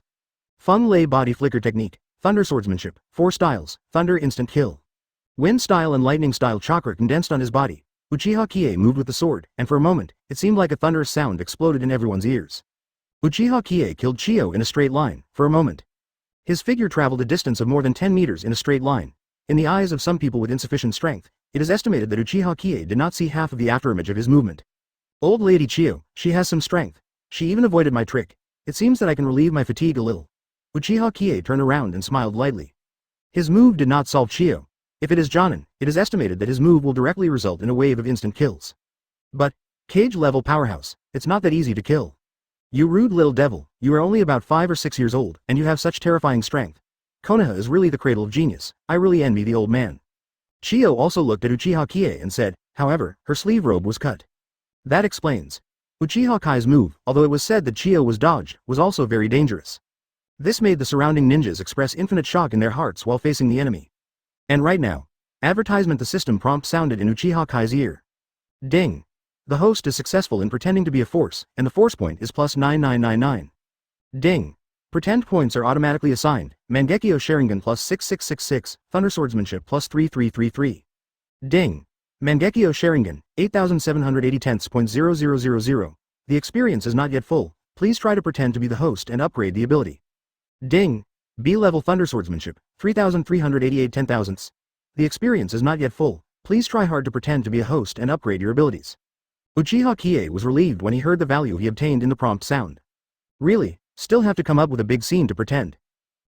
Feng Lei body flicker technique, thunder swordsmanship, 4 styles, thunder instant kill. Wind style and lightning style chakra condensed on his body. Uchiha Qiye moved with the sword, and for a moment, it seemed like a thunderous sound exploded in everyone's ears. Uchiha Qiye killed Chiyo in a straight line, for a moment. His figure traveled a distance of more than 10 meters in a straight line. In the eyes of some people with insufficient strength, it is estimated that Uchiha Qiye did not see half of the afterimage of his movement. Old lady Chiyo, she has some strength. She even avoided my trick. It seems that I can relieve my fatigue a little. Uchiha Qiye turned around and smiled lightly. His move did not solve Chiyo. If it is Jonin, it is estimated that his move will directly result in a wave of instant kills. But, cage-level powerhouse, it's not that easy to kill. You rude little devil, you are only about 5 or 6 years old, and you have such terrifying strength. Konoha is really the cradle of genius. I really envy the old man. Chiyo also looked at Uchiha Qiye and said, however, her sleeve robe was cut. That explains. Uchiha Kai's move, although it was said that Chiyo was dodged, was also very dangerous. This made the surrounding ninjas express infinite shock in their hearts while facing the enemy. And right now, advertisement. The system prompt sounded in Uchiha Kai's ear. Ding. The host is successful in pretending to be a force, and the force point is plus 9999. Ding. Pretend points are automatically assigned. Mangekyo Sharingan plus 6666, Thunder Swordsmanship plus 3333. Ding. Mangekyo Sharingan, 8780.0000. The experience is not yet full. Please try to pretend to be the host and upgrade the ability. Ding. B-level Thunder Swordsmanship, 3388 10,000ths. The experience is not yet full. Please try hard to pretend to be a host and upgrade your abilities. Uchiha Qiye was relieved when he heard the value he obtained in the prompt sound. Really? Still have to come up with a big scene to pretend.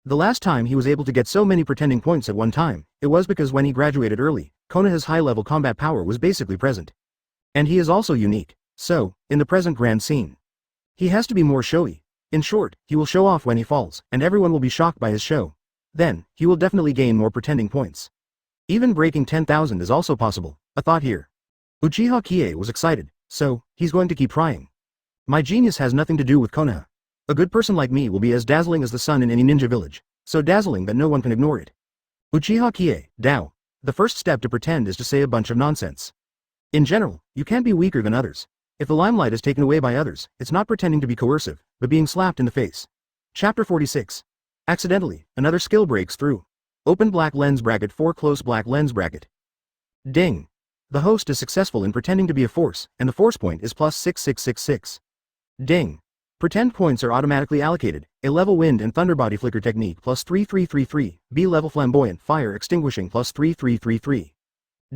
The last time he was able to get so many pretending points at one time, it was because when he graduated early, Konoha's high-level combat power was basically present. And he is also unique, so, in the present grand scene, he has to be more showy. In short, he will show off when he falls, and everyone will be shocked by his show. Then, he will definitely gain more pretending points. Even breaking 10,000 is also possible, a thought here. Uchiha Qiye was excited, so, he's going to keep trying. My genius has nothing to do with Konoha. A good person like me will be as dazzling as the sun in any ninja village, so dazzling that no one can ignore it. Uchiha Qiye, Dao. The first step to pretend is to say a bunch of nonsense. In general, you can't be weaker than others. If the limelight is taken away by others, it's not pretending to be coercive, but being slapped in the face. Chapter 46. Accidentally, another skill breaks through. Open black lens bracket 4 close black lens bracket. Ding. The host is successful in pretending to be a force, and the force point is plus 6666. Ding. Pretend points are automatically allocated. A level wind and thunder body flicker technique plus 3333. B level flamboyant fire extinguishing plus 3333.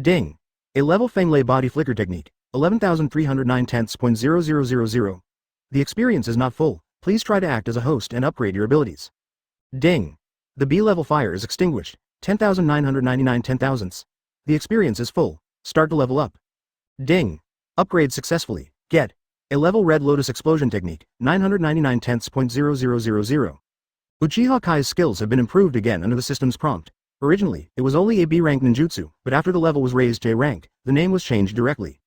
Ding. A level Fenglei body flicker technique, 11,309/10.0000. The experience is not full, please try to act as a host and upgrade your abilities. Ding. The B level fire is extinguished, 10,999/10,000. The experience is full, start to level up. Ding. Upgrade successfully, get. A level red lotus explosion technique, 999/10.0000. Uchiha Kai's skills have been improved again under the system's prompt. Originally, it was only a B rank ninjutsu, but after the level was raised to A rank, the name was changed directly.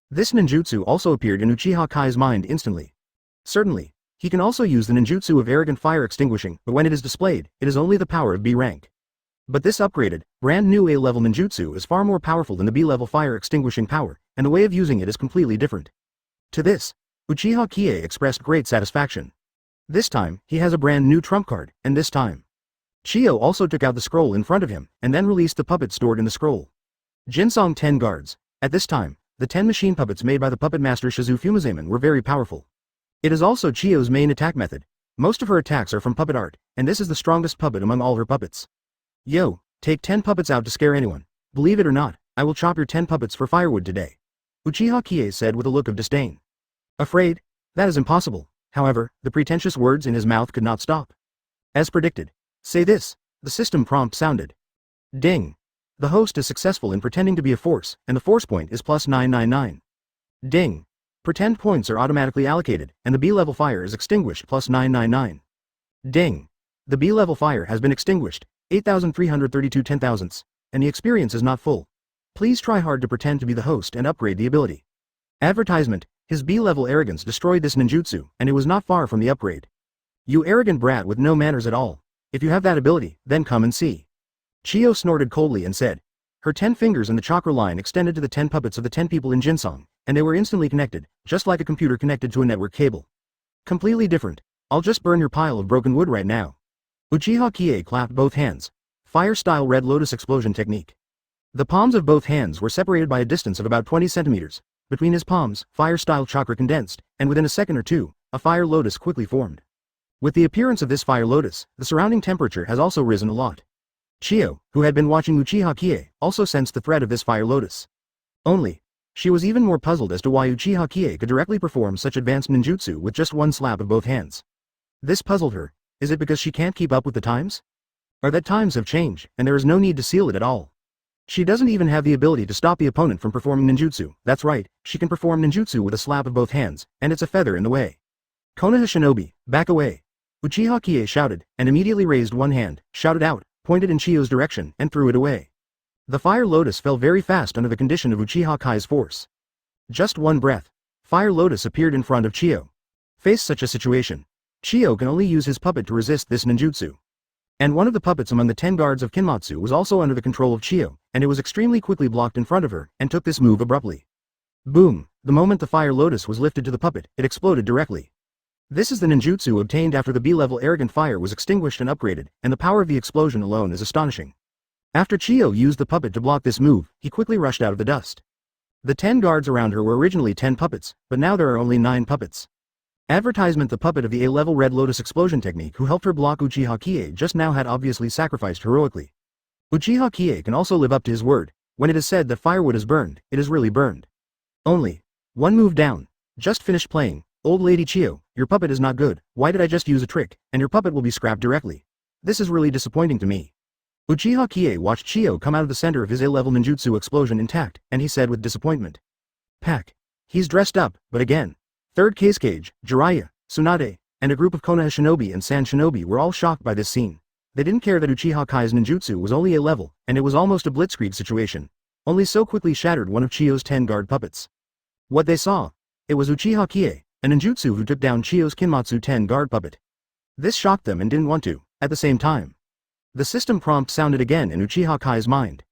This ninjutsu also appeared in Uchiha Kai's mind instantly. Certainly, he can also use the ninjutsu of arrogant fire extinguishing, but when it is displayed, it is only the power of B rank. But this upgraded, brand new A level ninjutsu is far more powerful than the B level fire extinguishing power, and the way of using it is completely different. To this, Uchiha Qiye expressed great satisfaction. This time, he has a brand new trump card, and this time. Chiyo also took out the scroll in front of him, and then released the puppet stored in the scroll. Jinsong 10 guards. At this time, the 10 machine puppets made by the puppet master Shizu Fumizaemon were very powerful. It is also Chiyo's main attack method. Most of her attacks are from puppet art, and this is the strongest puppet among all her puppets. Yo, take 10 puppets out to scare anyone. Believe it or not, I will chop your 10 puppets for firewood today. Uchiha Qiye said with a look of disdain. Afraid? That is impossible. However, the pretentious words in his mouth could not stop. As predicted. Say this, the system prompt sounded. Ding. The host is successful in pretending to be a force, and the force point is plus 999. Ding. Pretend points are automatically allocated, and the B level fire is extinguished plus 999. Ding. The B level fire has been extinguished, 8,332/10,000, and the experience is not full. Please try hard to pretend to be the host and upgrade the ability. Advertisement, his B level arrogance destroyed this ninjutsu, and it was not far from the upgrade. You arrogant brat with no manners at all. If you have that ability, then come and see. Chiyo snorted coldly and said. Her 10 fingers in the chakra line extended to the 10 puppets of the 10 people in Jinsong, and they were instantly connected, just like a computer connected to a network cable. Completely different. I'll just burn your pile of broken wood right now. Uchiha Qiye clapped both hands. Fire-style red lotus explosion technique. The palms of both hands were separated by a distance of about 20 centimeters. Between his palms, fire-style chakra condensed, and within a second or two, a fire lotus quickly formed. With the appearance of this fire lotus, the surrounding temperature has also risen a lot. Chiyo, who had been watching Uchiha Qiye, also sensed the threat of this fire lotus. Only, she was even more puzzled as to why Uchiha Qiye could directly perform such advanced ninjutsu with just one slap of both hands. This puzzled her. Is it because she can't keep up with the times? Or that times have changed, and there is no need to seal it at all? She doesn't even have the ability to stop the opponent from performing ninjutsu. That's right, she can perform ninjutsu with a slap of both hands, and it's a feather in the way. Konoha shinobi, back away. Uchiha Qiye shouted, and immediately raised one hand, shouted out, pointed in Chiyo's direction, and threw it away. The fire lotus fell very fast under the condition of Uchiha Kai's force. Just one breath. Fire lotus appeared in front of Chiyo. Face such a situation. Chiyo can only use his puppet to resist this ninjutsu. And one of the puppets among the 10 guards of Kinmatsu was also under the control of Chiyo, and it was extremely quickly blocked in front of her, and took this move abruptly. Boom! The moment the fire lotus was lifted to the puppet, it exploded directly. This is the ninjutsu obtained after the B-level arrogant fire was extinguished and upgraded, and the power of the explosion alone is astonishing. After Chiyo used the puppet to block this move, he quickly rushed out of the dust. The 10 guards around her were originally 10 puppets, but now there are only 9 puppets. Advertisement: the puppet of the A-level red lotus explosion technique who helped her block Uchiha Qiye just now had obviously sacrificed heroically. Uchiha Qiye can also live up to his word. When it is said that firewood is burned, it is really burned. Only one move down. Just finished playing. Old lady Chiyo, your puppet is not good. Why did I just use a trick, and your puppet will be scrapped directly? This is really disappointing to me. Uchiha Qiye watched Chiyo come out of the center of his A-level ninjutsu explosion intact, and he said with disappointment. Pack. He's dressed up, but again. Third Cage, Jiraiya, Tsunade, and a group of Konoha shinobi and San shinobi were all shocked by this scene. They didn't care that Uchiha Kai's ninjutsu was only A-level, and it was almost a blitzkrieg situation. Only so quickly shattered one of Chiyo's 10 guard puppets. What they saw. It was Uchiha Qiye, a ninjutsu who took down Chiyo's Kinmatsu 10 guard puppet. This shocked them and didn't want to, at the same time. The system prompt sounded again in Uchiha Kai's mind.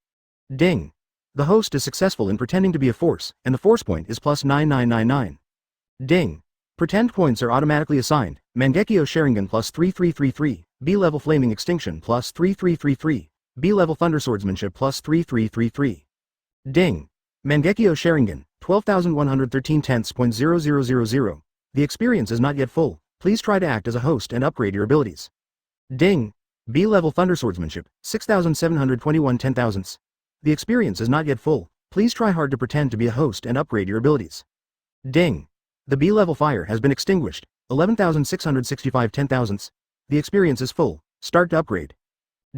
Ding. The host is successful in pretending to be a force, and the force point is plus 9999. Ding. Pretend points are automatically assigned, Mangekyo Sharingan plus 3333, B-level Flaming Extinction plus 3333, B-level Thunder Swordsmanship plus 3333. Ding. Mangekyo Sharingan, 12,113.0000. The experience is not yet full, please try to act as a host and upgrade your abilities. Ding. B-level Thunder Swordsmanship, 6,721 10,000ths. The experience is not yet full, please try hard to pretend to be a host and upgrade your abilities. Ding. The B-level fire has been extinguished, 11,665 10,000ths. The experience is full, start to upgrade.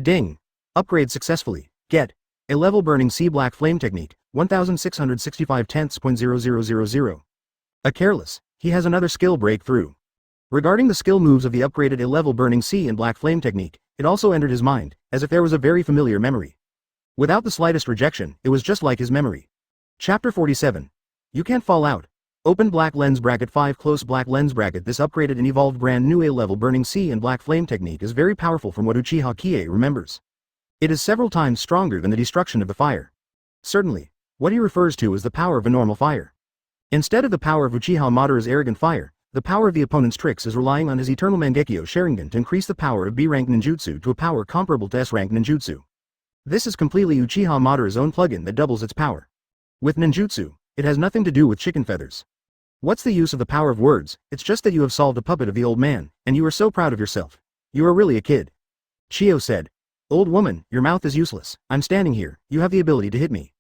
Ding. Upgrade successfully, get a level burning sea black flame technique, 1,665 10,000. A careless, he has another skill breakthrough. Regarding the skill moves of the upgraded a level burning sea and black flame technique, it also entered his mind, as if there was a very familiar memory. Without the slightest rejection, it was just like his memory. Chapter 47. You can't fall out. Open black lens bracket 5 close black lens bracket. This upgraded and evolved brand new A-level burning sea and black flame technique is very powerful from what Uchiha Qiye remembers. It is several times stronger than the destruction of the fire. Certainly, what he refers to is the power of a normal fire. Instead of the power of Uchiha Madara's arrogant fire, the power of the opponent's tricks is relying on his eternal Mangekyo Sharingan to increase the power of B-rank ninjutsu to a power comparable to S-rank ninjutsu. This is completely Uchiha Madara's own plugin that doubles its power. With ninjutsu, it has nothing to do with chicken feathers. What's the use of the power of words? It's just that you have solved a puppet of the old man, and you are so proud of yourself. You are really a kid. Chiyo said. Old woman, your mouth is useless. I'm standing here, you have the ability to hit me.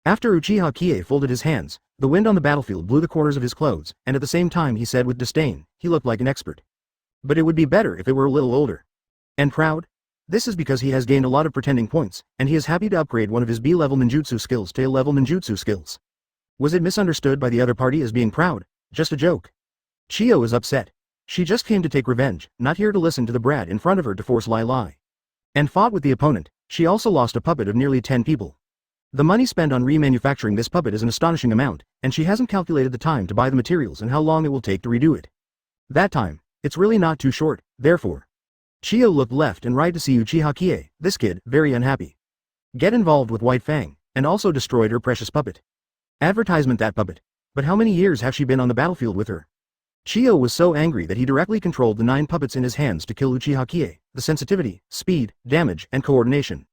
After Uchiha Qiye folded his hands, the wind on the battlefield blew the corners of his clothes, and at the same time he said with disdain, he looked like an expert. But it would be better if it were a little older. And proud? This is because he has gained a lot of pretending points, and he is happy to upgrade one of his B-level ninjutsu skills to A-level ninjutsu skills. Was it misunderstood by the other party as being proud? Just a joke. Chiyo is upset. She just came to take revenge, not here to listen to the brat in front of her to force lie. And fought with the opponent. She also lost a puppet of nearly 10 people. The money spent on remanufacturing this puppet is an astonishing amount, and she hasn't calculated the time to buy the materials and how long it will take to redo it. That time, it's really not too short, therefore. Chiyo looked left and right to see Uchiha Qiye, this kid, very unhappy. Get involved with White Fang, and also destroyed her precious puppet. Advertisement that puppet. But how many years have she been on the battlefield with her? Chiyo was so angry that he directly controlled the 9 puppets in his hands to kill Uchiha Qiye, the sensitivity, speed, damage, and coordination.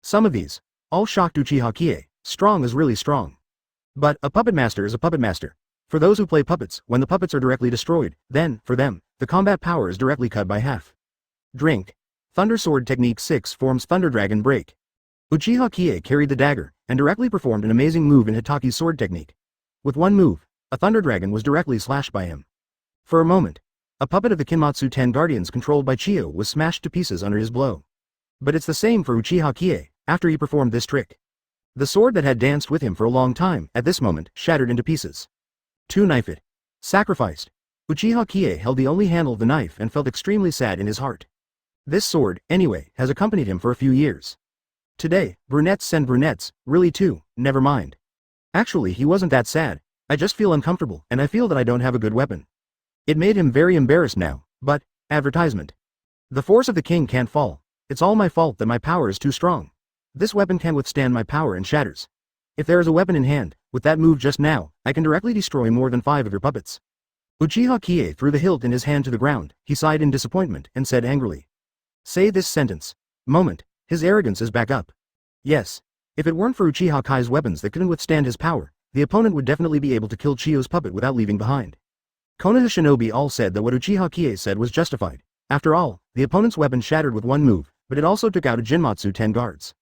Some of these, all shocked Uchiha Qiye. Strong is really strong. But a puppet master is a puppet master. For those who play puppets, when the puppets are directly destroyed, then, for them, the combat power is directly cut by half. Drink. Thunder Sword Technique 6 forms Thunder Dragon Break. Uchiha Qiye carried the dagger, and directly performed an amazing move in Hitaki's sword technique. With one move, a Thunder Dragon was directly slashed by him. For a moment, a puppet of the Kinmatsu 10 Guardians controlled by Chiyo was smashed to pieces under his blow. But it's the same for Uchiha Qiye, after he performed this trick. The sword that had danced with him for a long time, at this moment, shattered into pieces. To knife it. Sacrificed. Uchiha Qiye held the only handle of the knife and felt extremely sad in his heart. This sword, anyway, has accompanied him for a few years. Today, brunettes send brunettes, really too, never mind. Actually he wasn't that sad, I just feel uncomfortable and I feel that I don't have a good weapon. It made him very embarrassed now, but, advertisement. The force of the king can't fall. It's all my fault that my power is too strong. This weapon can withstand my power and shatters. If there is a weapon in hand, with that move just now, I can directly destroy more than 5 of your puppets. Uchiha Qiye threw the hilt in his hand to the ground, he sighed in disappointment and said angrily. Say this sentence. Moment, his arrogance is back up. Yes. If it weren't for Uchiha Kai's weapons that couldn't withstand his power, the opponent would definitely be able to kill Chiyo's puppet without leaving behind. Konoha shinobi all said that what Uchiha Qiye said was justified. After all, the opponent's weapon shattered with one move, but it also took out a Jinmatsu 10 guards.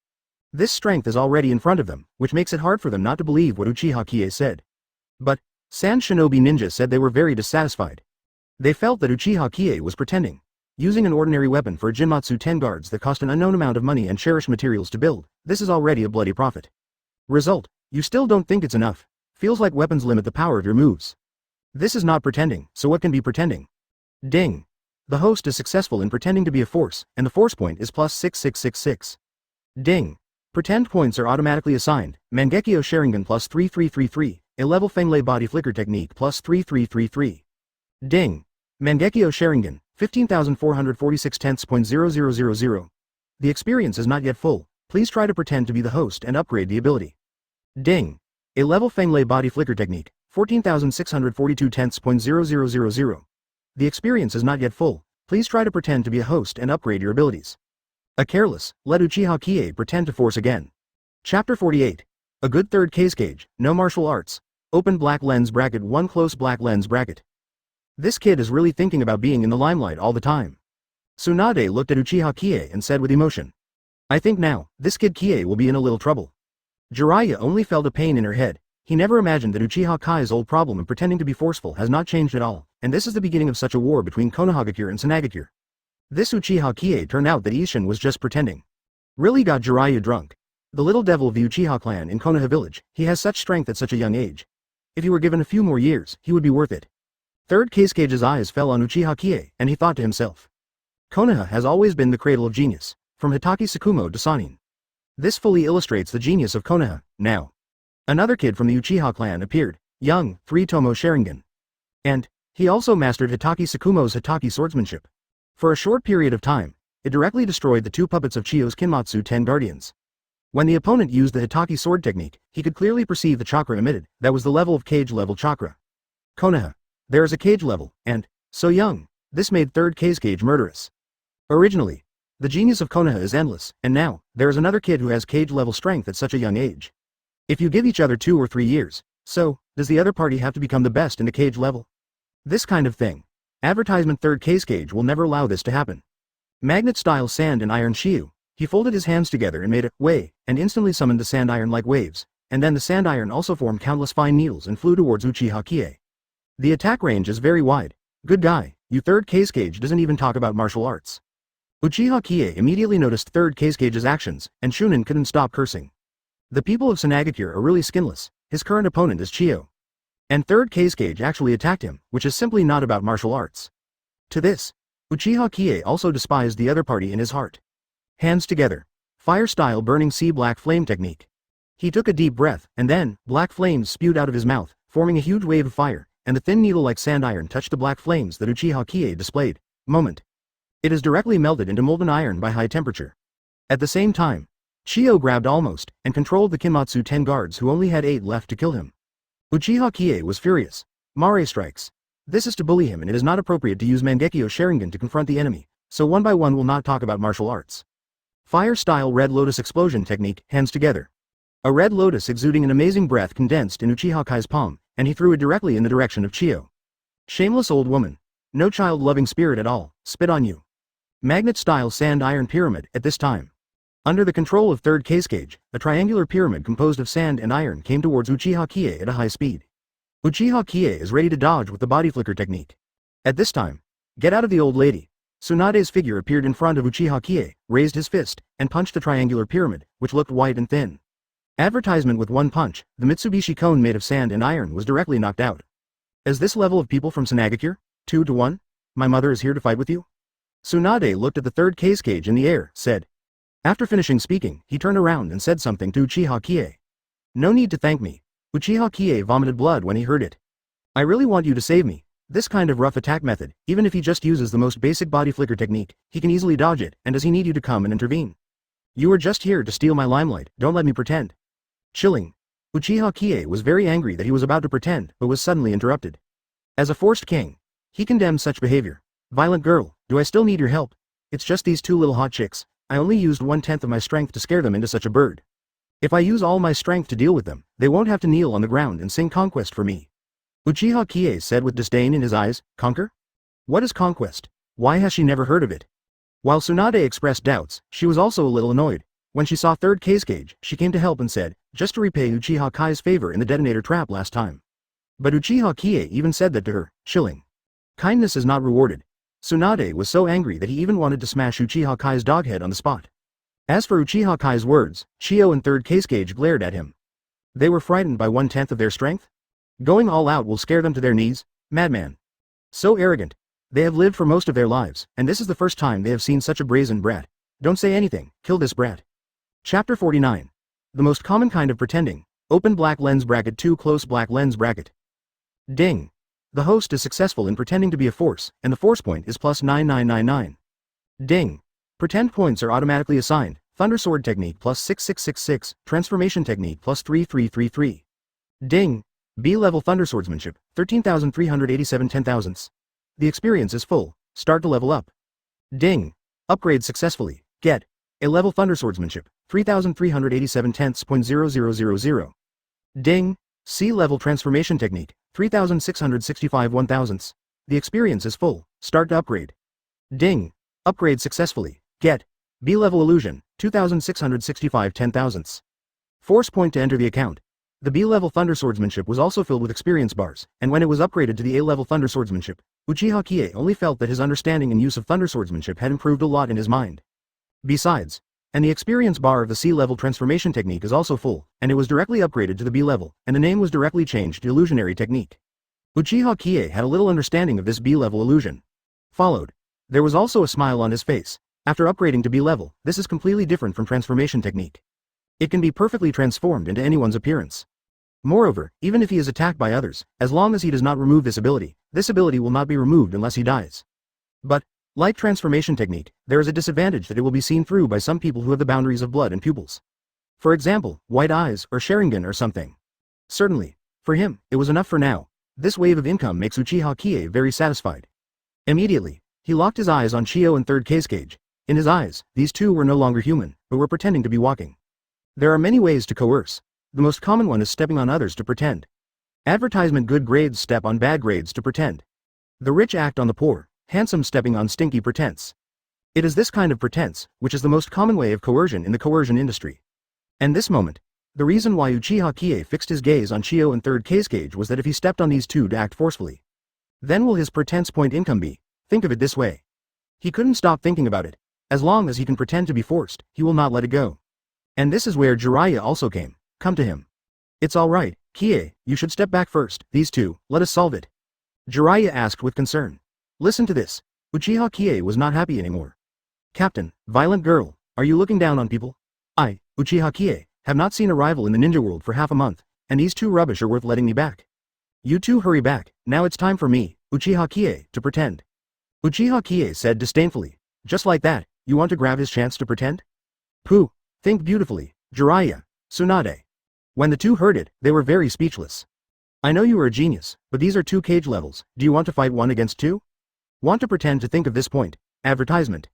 This strength is already in front of them, which makes it hard for them not to believe what Uchiha Qiye said. But, Sand Shinobi Ninja said they were very dissatisfied. They felt that Uchiha Qiye was pretending. Using an ordinary weapon for a Jinmatsu 10 guards that cost an unknown amount of money and cherished materials to build, this is already a bloody profit. Result, you still don't think it's enough. Feels like weapons limit the power of your moves. This is not pretending, so what can be pretending? Ding. The host is successful in pretending to be a force, and the force point is plus 6666. Ding. Pretend points are automatically assigned, Mangekyo Sharingan plus 3333, a level Fenglei body flicker technique plus 3333. Ding. Mangekyo Sharingan, 15,446 tenths.0000. The experience is not yet full. Please try to pretend to be the host and upgrade the ability. Ding. A level Fenglei body flicker technique, 14,642 tenths.0000. The experience is not yet full. Please try to pretend to be a host and upgrade your abilities. A careless, let Uchiha Qiye pretend to force again. Chapter 48. A good third case gauge, no martial arts. Open black lens bracket 1 close black lens bracket. This kid is really thinking about being in the limelight all the time. Tsunade looked at Uchiha Qiye and said with emotion. I think now, this kid Qiye will be in a little trouble. Jiraiya only felt a pain in her head. He never imagined that Uchiha Kai's old problem of pretending to be forceful has not changed at all, and this is the beginning of such a war between Konohagakure and Tsunagakure. This Uchiha Qiye turned out that Ishin was just pretending. Really got Jiraiya drunk. The little devil of the Uchiha clan in Konoha village, he has such strength at such a young age. If he were given a few more years, he would be worth it. Third Kage's eyes fell on Uchiha Qiye, and he thought to himself. Konoha has always been the cradle of genius, from Hitaki Tsukumo to Sanin. This fully illustrates the genius of Konoha, now. Another kid from the Uchiha clan appeared, young, 3 Tomo Sharingan. And, he also mastered Hitaki Tsukumo's Hitaki swordsmanship. For a short period of time, it directly destroyed the 2 puppets of Chiyo's Kinmatsu 10 guardians. When the opponent used the Hitaki sword technique, he could clearly perceive the chakra emitted, that was the level of cage level chakra. Konoha. There is a cage level, and, so young, this made third Kage murderous. Originally, the genius of Konoha is endless, and now, there is another kid who has cage level strength at such a young age. If you give each other 2 or 3 years, so, does the other party have to become the best in the cage level? This kind of thing. Advertisement third Kage will never allow this to happen. Magnet-style sand and iron Shiyu. He folded his hands together and made a way, and instantly summoned the sand iron like waves, and then the sand iron also formed countless fine needles and flew towards Uchiha Qiye. The attack range is very wide. Good guy, you third Kage doesn't even talk about martial arts. Uchiha Qiye immediately noticed third Kage's actions, and Shunin couldn't stop cursing. The people of Tsunagakure are really skinless. His current opponent is Chiyo. And third Kage actually attacked him, which is simply not about martial arts. To this, Uchiha Qiye also despised the other party in his heart. Hands together. Fire-style burning sea black flame technique. He took a deep breath, and then, black flames spewed out of his mouth, forming a huge wave of fire, and the thin needle-like sand iron touched the black flames that Uchiha Qiye displayed. Moment. It is directly melted into molten iron by high temperature. At the same time, Chiyo grabbed almost, and controlled the Kinmatsu 10 guards who only had 8 left to kill him. Uchiha Qiye was furious. Mare strikes. This is to bully him and it is not appropriate to use Mangekyo Sharingan to confront the enemy, so one by one will not talk about martial arts. Fire-style red lotus explosion technique, hands together. A red lotus exuding an amazing breath condensed in Uchiha Kai's palm, and he threw it directly in the direction of Chiyo. Shameless old woman. No child-loving spirit at all, spit on you. Magnet-style sand iron pyramid at this time. Under the control of third Kage, a triangular pyramid composed of sand and iron came towards Uchiha Qiye at a high speed. Uchiha Qiye is ready to dodge with the body flicker technique. At this time, get out of the old lady. Tsunade's figure appeared in front of Uchiha Qiye, raised his fist, and punched the triangular pyramid, which looked white and thin. Advertisement with one punch, the Mitsubishi cone made of sand and iron was directly knocked out. Is this level of people from Tsunagakure? 2 to 1? My mother is here to fight with you? Tsunade looked at the third Kage in the air, said. After finishing speaking, he turned around and said something to Uchiha Qiye. No need to thank me. Uchiha Qiye vomited blood when he heard it. I really want you to save me. This kind of rough attack method, even if he just uses the most basic body flicker technique, he can easily dodge it, and does he need you to come and intervene? You were just here to steal my limelight, don't let me pretend. Chilling. Uchiha Qiye was very angry that he was about to pretend, but was suddenly interrupted. As a forced king, he condemned such behavior. Violent girl, do I still need your help? It's just these 2 little hot chicks. I only used 1/10 of my strength to scare them into such a bird. If I use all my strength to deal with them, they won't have to kneel on the ground and sing conquest for me. Uchiha Qiye said with disdain in his eyes, conquer? What is conquest? Why has she never heard of it? While Tsunade expressed doubts, she was also a little annoyed. When she saw third Kage, she came to help and said, just to repay Uchiha Kai's favor in the detonator trap last time. But Uchiha Qiye even said that to her, chilling. Kindness is not rewarded. Tsunade was so angry that he even wanted to smash Uchiha Kai's dog head on the spot. As for Uchiha Kai's words, Chiyo and third Kage glared at him. They were frightened by 1/10 of their strength? Going all out will scare them to their knees? Madman. So arrogant. They have lived for most of their lives, and this is the first time they have seen such a brazen brat. Don't say anything, kill this brat. Chapter 49. The most common kind of pretending. Open black lens bracket 2 close black lens bracket. Ding. The host is successful in pretending to be a force, and the force point is plus 9999. Ding. Pretend points are automatically assigned. Thunder Sword Technique plus 6666, Transformation Technique plus 3333. Ding. B-level Thunder Swordsmanship, 13,387 10,000ths. The experience is full. Start to level up. Ding. Upgrade successfully. Get a level Thunder Swordsmanship, 3,387 tenths.0000. Ding. C-level Transformation Technique, 3,665 1000ths. The experience is full. Start to upgrade. Ding. Upgrade successfully. Get B-level Illusion, 2,665 10,000ths. Force point to enter the account. The B-level Thunder Swordsmanship was also filled with experience bars, and when it was upgraded to the A-level Thunder Swordsmanship, Uchiha Qiye only felt that his understanding and use of Thunder Swordsmanship had improved a lot in his mind. Besides, and the experience bar of the C-level Transformation Technique is also full, and it was directly upgraded to the B-level, and the name was directly changed to Illusionary Technique. Uchiha Qiye had a little understanding of this B-level illusion. Followed. There was also a smile on his face. After upgrading to B-level, this is completely different from Transformation Technique. It can be perfectly transformed into anyone's appearance. Moreover, even if he is attacked by others, as long as he does not remove this ability will not be removed unless he dies. But, like Transformation Technique, there is a disadvantage that it will be seen through by some people who have the boundaries of blood and pupils. For example, white eyes or Sharingan or something. Certainly, for him, it was enough for now. This wave of income makes Uchiha Qiye very satisfied. Immediately, he locked his eyes on Chio and third Cage. In his eyes, these two were no longer human, but were pretending to be walking. There are many ways to coerce. The most common one is stepping on others to pretend. Advertisement: good grades step on bad grades to pretend. The rich act on the poor, handsome stepping on stinky pretense. It is this kind of pretense, which is the most common way of coercion in the coercion industry. And this moment, the reason why Uchiha Qiye fixed his gaze on Chio and third Cage was that if he stepped on these two to act forcefully, then will his pretense point income be? Think of it this way. He couldn't stop thinking about it. As long as he can pretend to be forced, he will not let it go. And this is where Jiraiya also came. Come to him. It's alright, Qiye, you should step back first. These two, let us solve it. Jiraiya asked with concern. Listen to this. Uchiha Qiye was not happy anymore. Captain, violent girl, are you looking down on people? I, Uchiha Qiye, have not seen a rival in the ninja world for half a month, and these two rubbish are worth letting me back. You two hurry back, now it's time for me, Uchiha Qiye, to pretend. Uchiha Qiye said disdainfully. Just like that, you want to grab his chance to pretend? Pooh, think beautifully, Jiraiya, Tsunade. When the two heard it, they were very speechless. I know you are a genius, but these are 2 cage levels. Do you want to fight 1 against 2? Want to pretend to think of this point. Advertisement.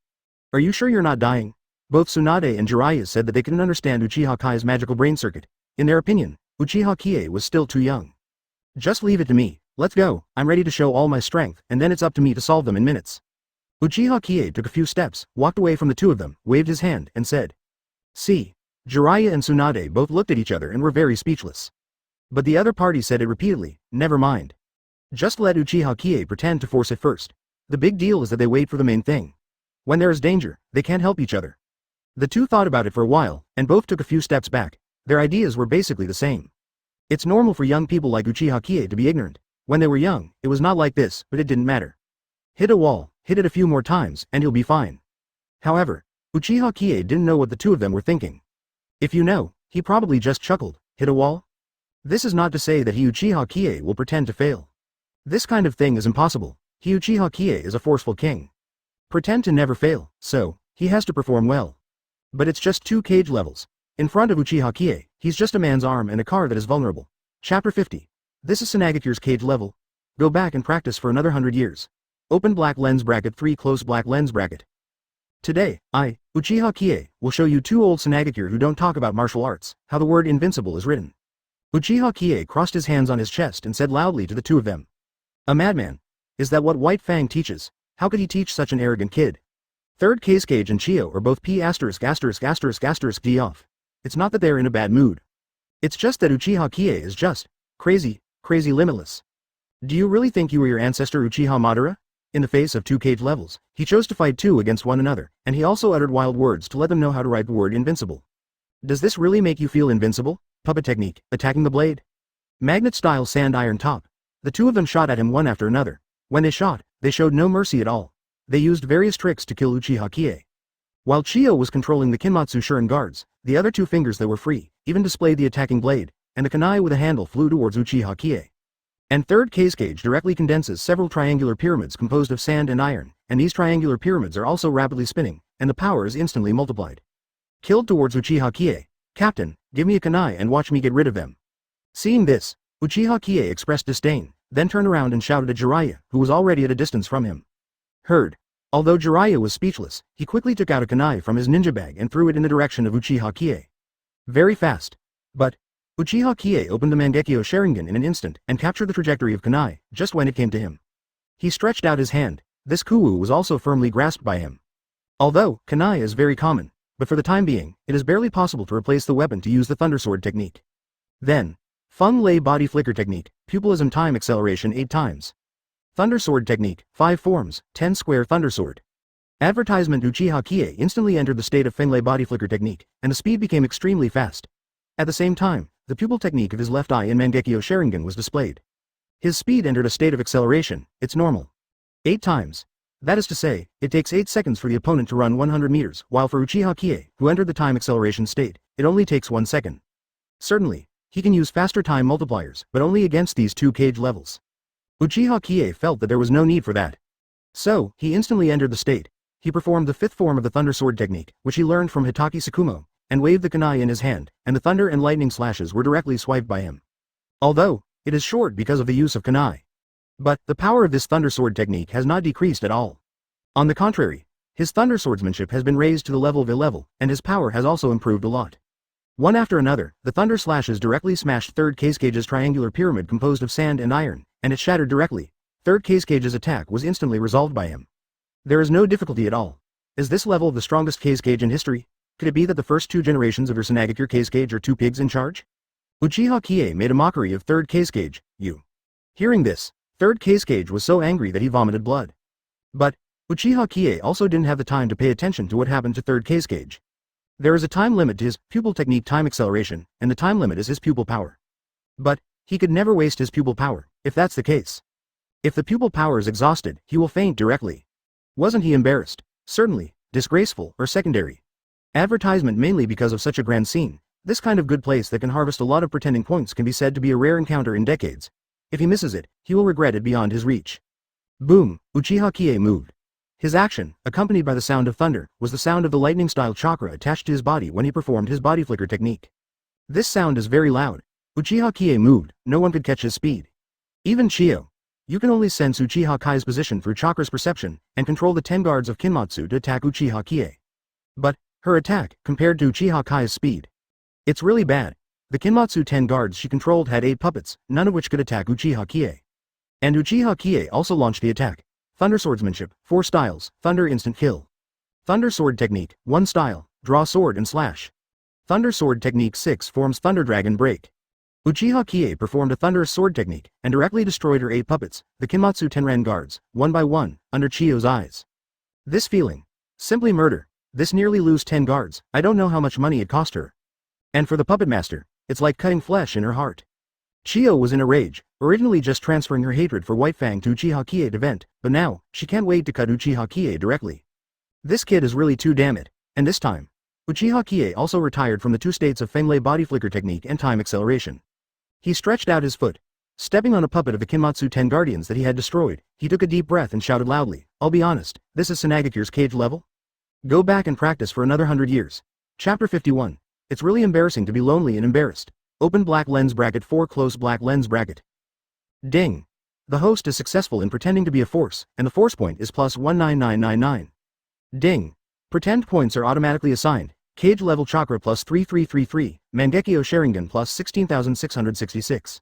Are you sure you're not dying? Both Tsunade and Jiraiya said that they couldn't understand Uchiha Kai's magical brain circuit. In their opinion, Uchiha Qiye was still too young. Just leave it to me. Let's go. I'm ready to show all my strength, and then it's up to me to solve them in minutes. Uchiha Qiye took a few steps, walked away from the two of them, waved his hand, and said, See. Jiraiya and Tsunade both looked at each other and were very speechless. But the other party said it repeatedly, never mind. Just let Uchiha Qiye pretend to force it first. The big deal is that they wait for the main thing. When there is danger, they can't help each other. The two thought about it for a while, and both took a few steps back. Their ideas were basically the same. It's normal for young people like Uchiha Qiye to be ignorant. When they were young, it was not like this, but it didn't matter. Hit a wall, hit it a few more times, and you'll be fine. However, Uchiha Qiye didn't know what the two of them were thinking. If you know, he probably just chuckled. Hit a wall? This is not to say that he Uchiha Qiye will pretend to fail. This kind of thing is impossible. He Uchiha Qiye is a forceful king. Pretend to never fail, so, he has to perform well. But it's just 2 cage levels. In front of Uchiha Qiye, he's just a man's arm and a car that is vulnerable. Chapter 50. This is Tsunagekyu's cage level. Go back and practice for another 100 years. Open black lens bracket 3 close black lens bracket. Today, I, Uchiha Qiye, will show you 2 old Tsunagekure who don't talk about martial arts, how the word invincible is written. Uchiha Qiye crossed his hands on his chest and said loudly to the two of them. A madman. Is that what White Fang teaches? How could he teach such an arrogant kid? Third Cage and Chio are both P********* D off. It's not that they're in a bad mood. It's just that Uchiha Qiye is just crazy limitless. Do you really think you were your ancestor Uchiha Madara? In the face of 2 cage levels, he chose to fight 2 against one another, and he also uttered wild words to let them know how to write the word invincible. Does this really make you feel invincible? Puppet technique, attacking the blade. Magnet-style sand iron top. The two of them shot at him one after another. When they shot, they showed no mercy at all. They used various tricks to kill Uchiha Qiye. While Chio was controlling the Kinmatsu Shurin guards, the other 2 fingers that were free, even displayed the attacking blade, and the kunai with a handle flew towards Uchiha Qiye. And third Kage directly condenses several triangular pyramids composed of sand and iron, and these triangular pyramids are also rapidly spinning, and the power is instantly multiplied. Killed towards Uchiha Qiye. Captain, give me a kunai and watch me get rid of them. Seeing this, Uchiha Qiye expressed disdain, then turned around and shouted at Jiraiya, who was already at a distance from him. Heard. Although Jiraiya was speechless, he quickly took out a kunai from his ninja bag and threw it in the direction of Uchiha Qiye. Very fast. But Uchiha Qiye opened the Mangekyo Sharingan in an instant and captured the trajectory of kunai, just when it came to him. He stretched out his hand. This kuwu was also firmly grasped by him. Although kunai is very common, but for the time being, it is barely possible to replace the weapon to use the Thunder Sword technique. Then, Feng Lei Body Flicker Technique, Pupillism Time Acceleration 8 times. Thunder Sword Technique, 5 forms, 10 square Thunder Sword. Advertisement. Uchiha Qiye instantly entered the state of Feng Lei Body Flicker Technique, and the speed became extremely fast. At the same time, the pupil technique of his left eye in Mangekyo Sharingan was displayed. His speed entered a state of acceleration. It's normal. 8 times. That is to say, it takes 8 seconds for the opponent to run 100 meters, while for Uchiha Qiye, who entered the time acceleration state, it only takes 1 second. Certainly, he can use faster time multipliers, but only against these 2 Kage levels. Uchiha Qiye felt that there was no need for that. So, he instantly entered the state. He performed the 5th form of the Thunder Sword technique, which he learned from Hitaki Tsukumo, and waved the kunai in his hand, and the thunder and lightning slashes were directly swiped by him. Although, it is short because of the use of kunai. But, the power of this Thunder Sword technique has not decreased at all. On the contrary, his thunder swordsmanship has been raised to the level of A-level, and his power has also improved a lot. One after another, the thunder slashes directly smashed third Kage's triangular pyramid composed of sand and iron, and it shattered directly. Third Kage's attack was instantly resolved by him. There is no difficulty at all. Is this level of the strongest Kage in history? Could it be that the first 2 generations of your Sanagakure Kage are 2 pigs in charge? Uchiha Qiye made a mockery of third Kage. You. Hearing this, third Kage was so angry that he vomited blood. But Uchiha Qiye also didn't have the time to pay attention to what happened to third Kage. There is a time limit to his pupil technique time acceleration, and the time limit is his pupil power. But he could never waste his pupil power, if that's the case. If the pupil power is exhausted, he will faint directly. Wasn't he embarrassed? Certainly, disgraceful, or secondary. Advertisement mainly because of such a grand scene. This kind of good place that can harvest a lot of pretending points can be said to be a rare encounter in decades. If he misses it, he will regret it beyond his reach. Boom, Uchiha Qiye moved. His action, accompanied by the sound of thunder, was the sound of the lightning-style chakra attached to his body when he performed his body flicker technique. This sound is very loud. Uchiha Qiye moved, no one could catch his speed. Even Chiyo. You can only sense Uchiha Kai's position through chakra's perception, and control the 10 guards of Kinmatsu to attack Uchiha Qiye. But her attack, compared to Uchiha Kai's speed, it's really bad. The Kinmatsu 10 guards she controlled had 8 puppets, none of which could attack Uchiha Qiye. And Uchiha Qiye also launched the attack. Thunder Swordsmanship, 4 styles, Thunder Instant Kill. Thunder Sword Technique, 1 style, Draw Sword and Slash. Thunder Sword Technique 6 forms Thunder Dragon Break. Uchiha Qiye performed a Thunderous Sword Technique, and directly destroyed her 8 puppets, the Kinmatsu Tenran guards, one by one, under Chiyo's eyes. This feeling. Simply murder. This nearly lose 10 guards, I don't know how much money it cost her. And for the puppet master, it's like cutting flesh in her heart. Chiyo was in a rage, originally just transferring her hatred for White Fang to Uchiha Qiye to vent, but now, she can't wait to cut Uchiha Qiye directly. This kid is really too damn it, and this time, Uchiha Qiye also retired from the 2 states of Feng Lei Body Flicker Technique and Time Acceleration. He stretched out his foot. Stepping on a puppet of the Kinmatsu 10 guardians that he had destroyed, he took a deep breath and shouted loudly, I'll be honest, this is Sanagakure's Kage level? Go back and practice for another 100 years. Chapter 51. It's really embarrassing to be lonely and embarrassed. Open black lens bracket 4 close black lens bracket. Ding. The host is successful in pretending to be a force, and the force point is plus 19999. Ding. Pretend points are automatically assigned. Kage level chakra plus 3333, Mangekyo Sharingan plus 16,666.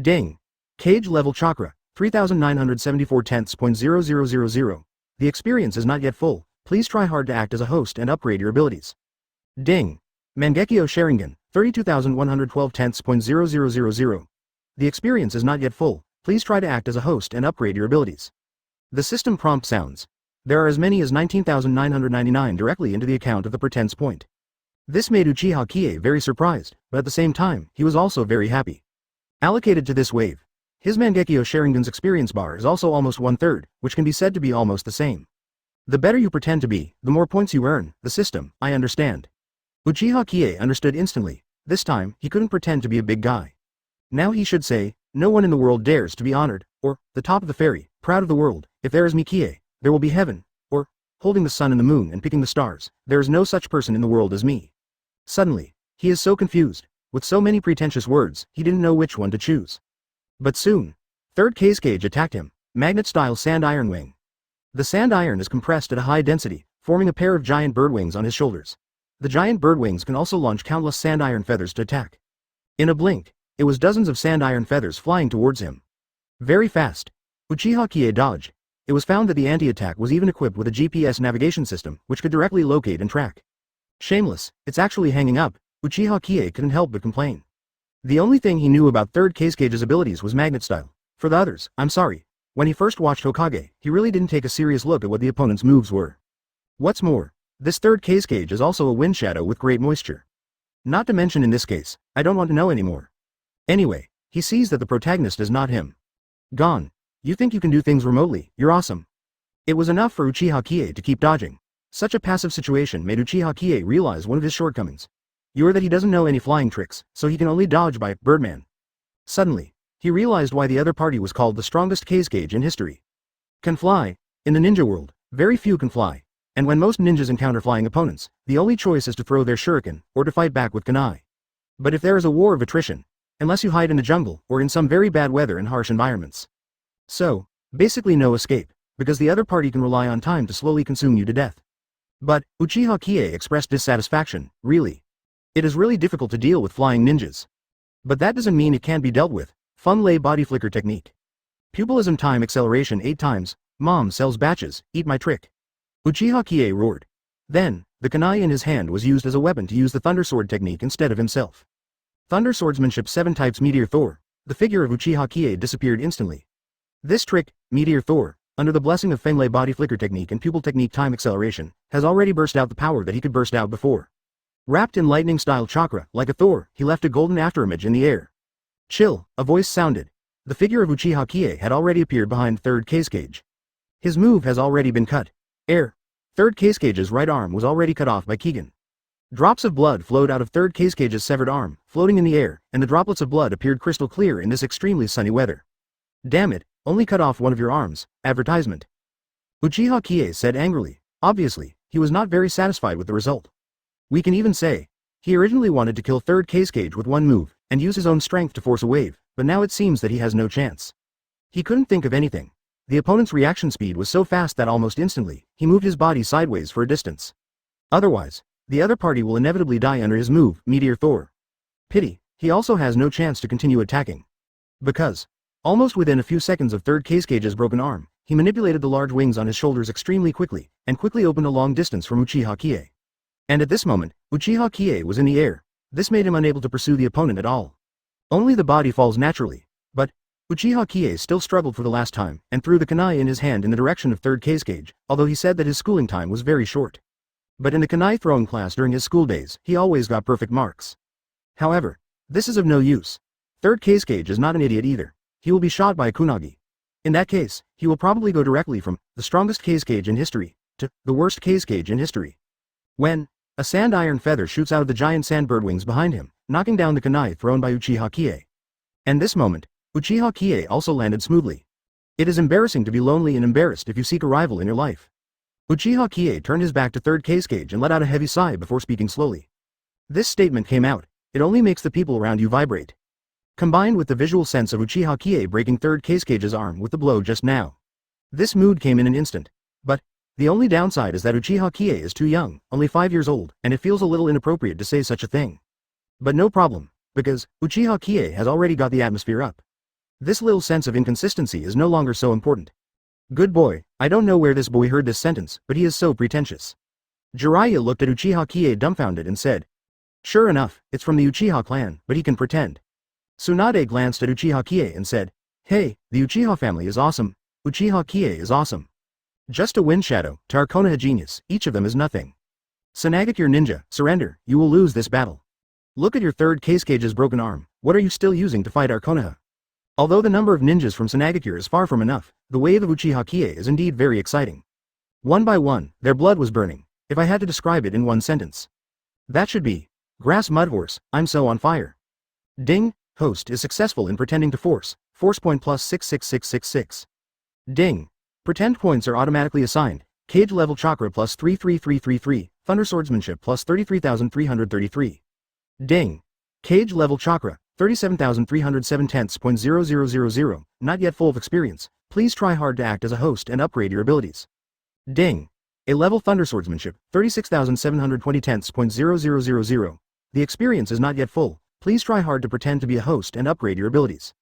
Ding. Kage level chakra, 3,974/10.0000. The experience is not yet full. Please try hard to act as a host and upgrade your abilities. Ding. Mangekyo Sharingan, 32,112/10.0000. The experience is not yet full. Please try to act as a host and upgrade your abilities. The system prompt sounds. There are as many as 19,999 directly into the account of the pretense point. This made Uchiha Qiye very surprised, but at the same time, he was also very happy. Allocated to this wave, his Mangekyo Sharingan's experience bar is also almost 1/3, which can be said to be almost the same. The better you pretend to be, the more points you earn. The system, I understand. Uchiha Qiye understood instantly. This time, he couldn't pretend to be a big guy. Now he should say, No one in the world dares to be honored, or, the top of the fairy, proud of the world, if there is me Qiye, there will be heaven, or, holding the sun and the moon and picking the stars, there is no such person in the world as me. Suddenly, he is so confused, with so many pretentious words, he didn't know which one to choose. But soon, third Kage attacked him, magnet-style sand iron wing. The sand iron is compressed at a high density, forming a pair of giant bird wings on his shoulders. The giant bird wings can also launch countless sand iron feathers to attack. In a blink, it was dozens of sand iron feathers flying towards him. Very fast. Uchiha Qiye dodged. It was found that the anti-attack was even equipped with a GPS navigation system, which could directly locate and track. Shameless, it's actually hanging up, Uchiha Qiye couldn't help but complain. The only thing he knew about third Kage's abilities was magnet style. For the others, I'm sorry. When he first watched Hokage, he really didn't take a serious look at what the opponent's moves were. What's more, this third Kage is also a wind shadow with great moisture. Not to mention in this case, I don't want to know anymore. Anyway, he sees that the protagonist is not him. Gone. You think you can do things remotely, you're awesome. It was enough for Uchiha Qiye to keep dodging. Such a passive situation made Uchiha Qiye realize one of his shortcomings. You're that he doesn't know any flying tricks, so he can only dodge by Birdman. Suddenly, he realized why the other party was called the strongest Kage in history. Can fly. In the ninja world, very few can fly, and when most ninjas encounter flying opponents, the only choice is to throw their shuriken, or to fight back with kunai. But if there is a war of attrition, unless you hide in the jungle, or in some very bad weather and harsh environments. So, basically no escape, because the other party can rely on time to slowly consume you to death. But, Uchiha Qiye expressed dissatisfaction, really. It is really difficult to deal with flying ninjas. But that doesn't mean it can't be dealt with. Fun lay body flicker technique. Pupilism time acceleration 8 times, mom sells batches, eat my trick. Uchiha Qiye roared. Then, the kunai in his hand was used as a weapon to use the thunder sword technique instead of himself. Thunder swordsmanship 7 types Meteor Thor, the figure of Uchiha Qiye disappeared instantly. This trick, Meteor Thor, under the blessing of Fenglay body flicker technique and pupil technique time acceleration, has already burst out the power that he could burst out before. Wrapped in lightning style chakra, like a Thor, he left a golden afterimage in the air. Chill, a voice sounded. The figure of Uchiha Qiye had already appeared behind third Kage. His move has already been cut. Air. Third Kage's right arm was already cut off by Keegan. Drops of blood flowed out of third Kage's severed arm, floating in the air, and the droplets of blood appeared crystal clear in this extremely sunny weather. Damn it, only cut off one of your arms, advertisement. Uchiha Qiye said angrily. Obviously, he was not very satisfied with the result. We can even say, he originally wanted to kill third Kage with one move, and use his own strength to force a wave, but now it seems that he has no chance. He couldn't think of anything. The opponent's reaction speed was so fast that almost instantly, he moved his body sideways for a distance. Otherwise, the other party will inevitably die under his move, Meteor Thor. Pity, he also has no chance to continue attacking. Because, almost within a few seconds of third Kage's broken arm, he manipulated the large wings on his shoulders extremely quickly, and quickly opened a long distance from Uchiha Qiye. And at this moment, Uchiha Qiye was in the air. This made him unable to pursue the opponent at all. Only the body falls naturally, but, Uchiha Qiye still struggled for the last time, and threw the kunai in his hand in the direction of third Kage, although he said that his schooling time was very short. But in the kunai throwing class during his school days, he always got perfect marks. However, this is of no use. Third Kage is not an idiot either. He will be shot by a kunagi. In that case, he will probably go directly from the strongest Kage in history to the worst Kage in history. When a sand iron feather shoots out of the giant sand bird wings behind him, knocking down the kunai thrown by Uchiha Qiye. And this moment, Uchiha Qiye also landed smoothly. It is embarrassing to be lonely and embarrassed if you seek a rival in your life. Uchiha Qiye turned his back to third Kage and let out a heavy sigh before speaking slowly. This statement came out, it only makes the people around you vibrate. Combined with the visual sense of Uchiha Qiye breaking third Kage's arm with the blow just now. This mood came in an instant. But, the only downside is that Uchiha Qiye is too young, only 5 years old, and it feels a little inappropriate to say such a thing. But no problem, because Uchiha Qiye has already got the atmosphere up. This little sense of inconsistency is no longer so important. Good boy, I don't know where this boy heard this sentence, but he is so pretentious. Jiraiya looked at Uchiha Qiye dumbfounded and said, sure enough, it's from the Uchiha clan, but he can pretend. Tsunade glanced at Uchiha Qiye and said, hey, the Uchiha family is awesome. Uchiha Qiye is awesome. Just a wind shadow, to our Konoha genius, each of them is nothing. Sanagakure ninja, surrender, you will lose this battle. Look at your third Kage's broken arm, what are you still using to fight our Konoha? Although the number of ninjas from Sanagakure is far from enough, the wave of Uchiha Qiye is indeed very exciting. One by one, their blood was burning, if I had to describe it in one sentence. That should be, grass mud horse, I'm so on fire. Ding, host is successful in pretending to force Force point plus 66666. Ding. Pretend points are automatically assigned. Cage level chakra plus 33333. Thunder swordsmanship plus 33,333. Ding. Cage level chakra, 37,307.0000. Not yet full of experience. Please try hard to act as a host and upgrade your abilities. Ding. A level thunder swordsmanship, 36,720.0000. The experience is not yet full. Please try hard to pretend to be a host and upgrade your abilities.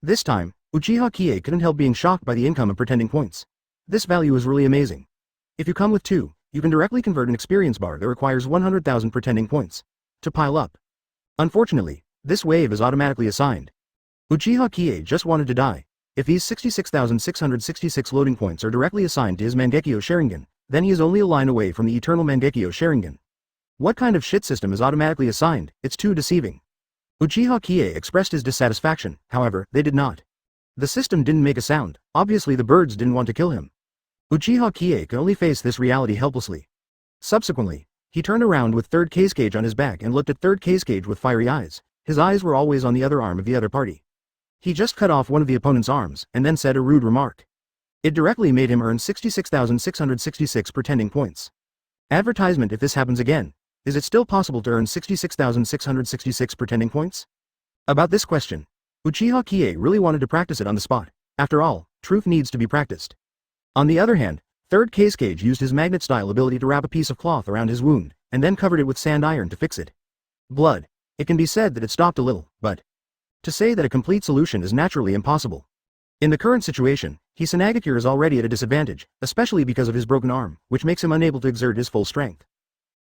This time, Uchiha Qiye couldn't help being shocked by the income of pretending points. This value is really amazing. If you come with 2, you can directly convert an experience bar that requires 100,000 pretending points to pile up. Unfortunately, this wave is automatically assigned. Uchiha Qiye just wanted to die. If these 66,666 loading points are directly assigned to his Mangekyo Sharingan, then he is only a line away from the eternal Mangekyo Sharingan. What kind of shit system is automatically assigned? It's too deceiving. Uchiha Qiye expressed his dissatisfaction, however, they did not. The system didn't make a sound. Obviously the birds didn't want to kill him. Uchiha Qiye could only face this reality helplessly. Subsequently, he turned around with third case cage on his back and looked at third case cage with fiery eyes. His eyes were always on the other arm of the other party. He just cut off one of the opponent's arms, and then said a rude remark. It directly made him earn 66,666 pretending points. Advertisement: if this happens again, is it still possible to earn 66,666 pretending points? About this question, Uchiha Qiye really wanted to practice it on the spot. After all, truth needs to be practiced. On the other hand, third case cage used his magnet-style ability to wrap a piece of cloth around his wound, and then covered it with sand iron to fix it. Blood. It can be said that it stopped a little, but to say that a complete solution is naturally impossible. In the current situation, Hisanagakure is already at a disadvantage, especially because of his broken arm, which makes him unable to exert his full strength.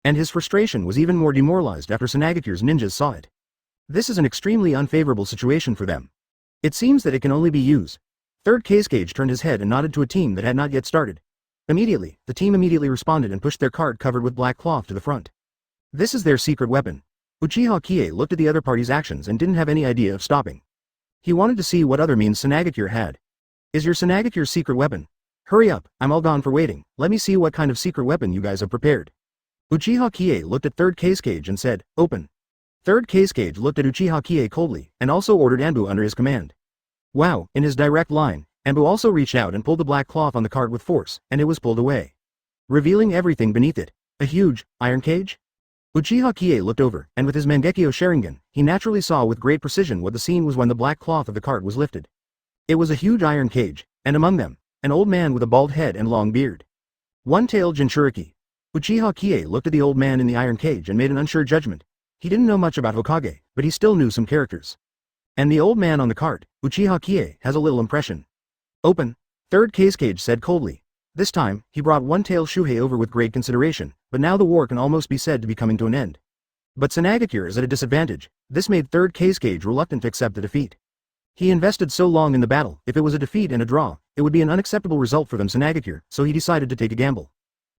And his frustration was even more demoralized after Sanagakure's ninjas saw it. This is an extremely unfavorable situation for them. It seems that it can only be used. Third case cage turned his head and nodded to a team that had not yet started. Immediately, the team immediately responded and pushed their cart covered with black cloth to the front. This is their secret weapon. Uchiha Qiye looked at the other party's actions and didn't have any idea of stopping. He wanted to see what other means Sanagakure had. Is your Sanagakure's secret weapon? Hurry up, I'm all gone for waiting. Let me see what kind of secret weapon you guys have prepared. Uchiha Qiye looked at third case cage and said, open. Third case cage looked at Uchiha Qiye coldly, and also ordered Anbu under his command. Wow, in his direct line, Anbu also reached out and pulled the black cloth on the cart with force, and it was pulled away, revealing everything beneath it. A huge iron cage? Uchiha Qiye looked over, and with his Mangekyo Sharingan, he naturally saw with great precision what the scene was when the black cloth of the cart was lifted. It was a huge iron cage, and among them, an old man with a bald head and long beard. One-tailed Jinchuriki. Uchiha Qiye looked at the old man in the iron cage and made an unsure judgment. He didn't know much about Hokage, but he still knew some characters. And the old man on the cart, Uchiha Qiye, has a little impression. Open. Third case cage said coldly. This time, he brought one-tailed Shuhei over with great consideration, but now the war can almost be said to be coming to an end. But Sanagakure is at a disadvantage. This made third case cage reluctant to accept the defeat. He invested so long in the battle. If it was a defeat and a draw, it would be an unacceptable result for them Sanagakure, so he decided to take a gamble.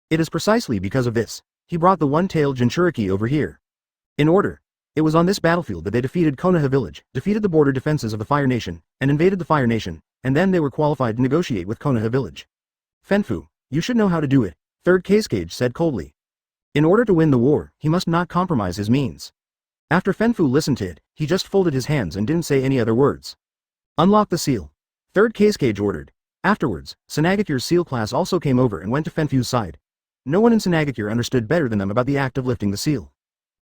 It is precisely because of this, he brought the one-tailed Jinchuriki over here. In order. It was on this battlefield that they defeated Konoha village, defeated the border defenses of the Fire Nation, and invaded the Fire Nation, and then they were qualified to negotiate with Konoha village. Fenfu, you should know how to do it, third case cage said coldly. In order to win the war, he must not compromise his means. After Fenfu listened to it, he just folded his hands and didn't say any other words. Unlock the seal. Third case cage ordered. Afterwards, Sanagakure's seal class also came over and went to Fenfu's side. No one in Sanagakure understood better than them about the act of lifting the seal.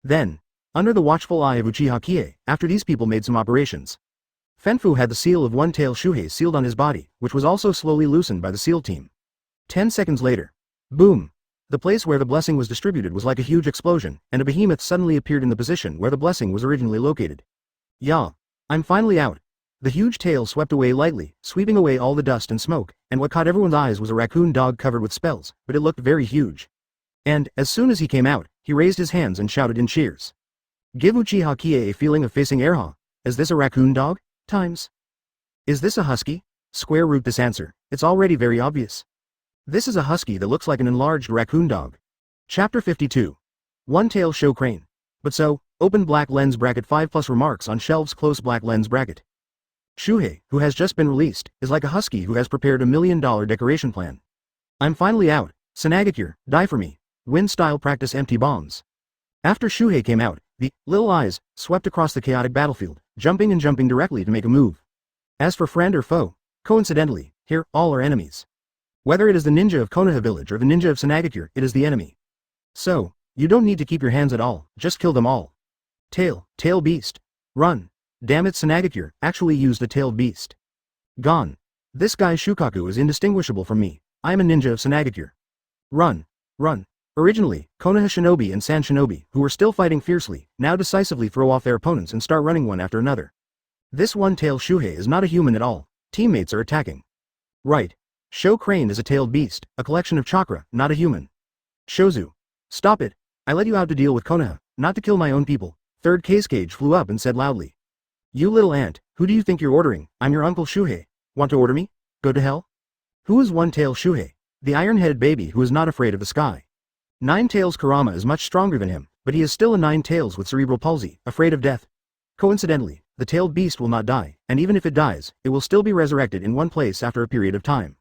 Then, under the watchful eye of Uchiha Qiye, after these people made some operations, Fenfu had the seal of one-tailed Shuhei sealed on his body, which was also slowly loosened by the seal team. 10 seconds later. Boom! The place where the blessing was distributed was like a huge explosion, and a behemoth suddenly appeared in the position where the blessing was originally located. Yeah. I'm finally out. The huge tail swept away lightly, sweeping away all the dust and smoke, and what caught everyone's eyes was a raccoon dog covered with spells, but it looked very huge. And, as soon as he came out, he raised his hands and shouted in cheers. Give Uchiha Qiye a feeling of facing Erha. Is this a raccoon dog? Times. Is this a husky? Square root this answer. It's already very obvious. This is a husky that looks like an enlarged raccoon dog. Chapter 52. One-tail show crane. But so, open black lens bracket 5+ remarks on shelves close black lens bracket. Shuhei, who has just been released, is like a husky who has prepared $1 million decoration plan. I'm finally out. Sanagakure, die for me. Win style practice empty bombs. After Shuhei came out, the little eyes swept across the chaotic battlefield, jumping and jumping directly to make a move. As for friend or foe, coincidentally, here, all are enemies. Whether it is the ninja of Konoha village or the ninja of Sanagakure, it is the enemy. So, you don't need to keep your hands at all, just kill them all. Tail beast. Run. Damn it, Sanagakure actually used a tailed beast. Gone. This guy Shukaku is indistinguishable from me. I am a ninja of Sanagakure. Run. Originally, Konoha shinobi and San shinobi, who were still fighting fiercely, now decisively throw off their opponents and start running one after another. This one-tailed Shuhei is not a human at all. Teammates are attacking. Right. Sho Crane is a tailed beast, a collection of chakra, not a human. Shozu. Stop it. I let you out to deal with Konoha, not to kill my own people. Third case cage flew up and said loudly. You little ant, who do you think you're ordering? I'm your uncle Shuhei. Want to order me? Go to hell? Who is one-tailed Shuhei? The iron-headed baby who is not afraid of the sky. Nine-tails Kurama is much stronger than him, but he is still a nine-tails with cerebral palsy, afraid of death. Coincidentally, the tailed beast will not die, and even if it dies, it will still be resurrected in one place after a period of time.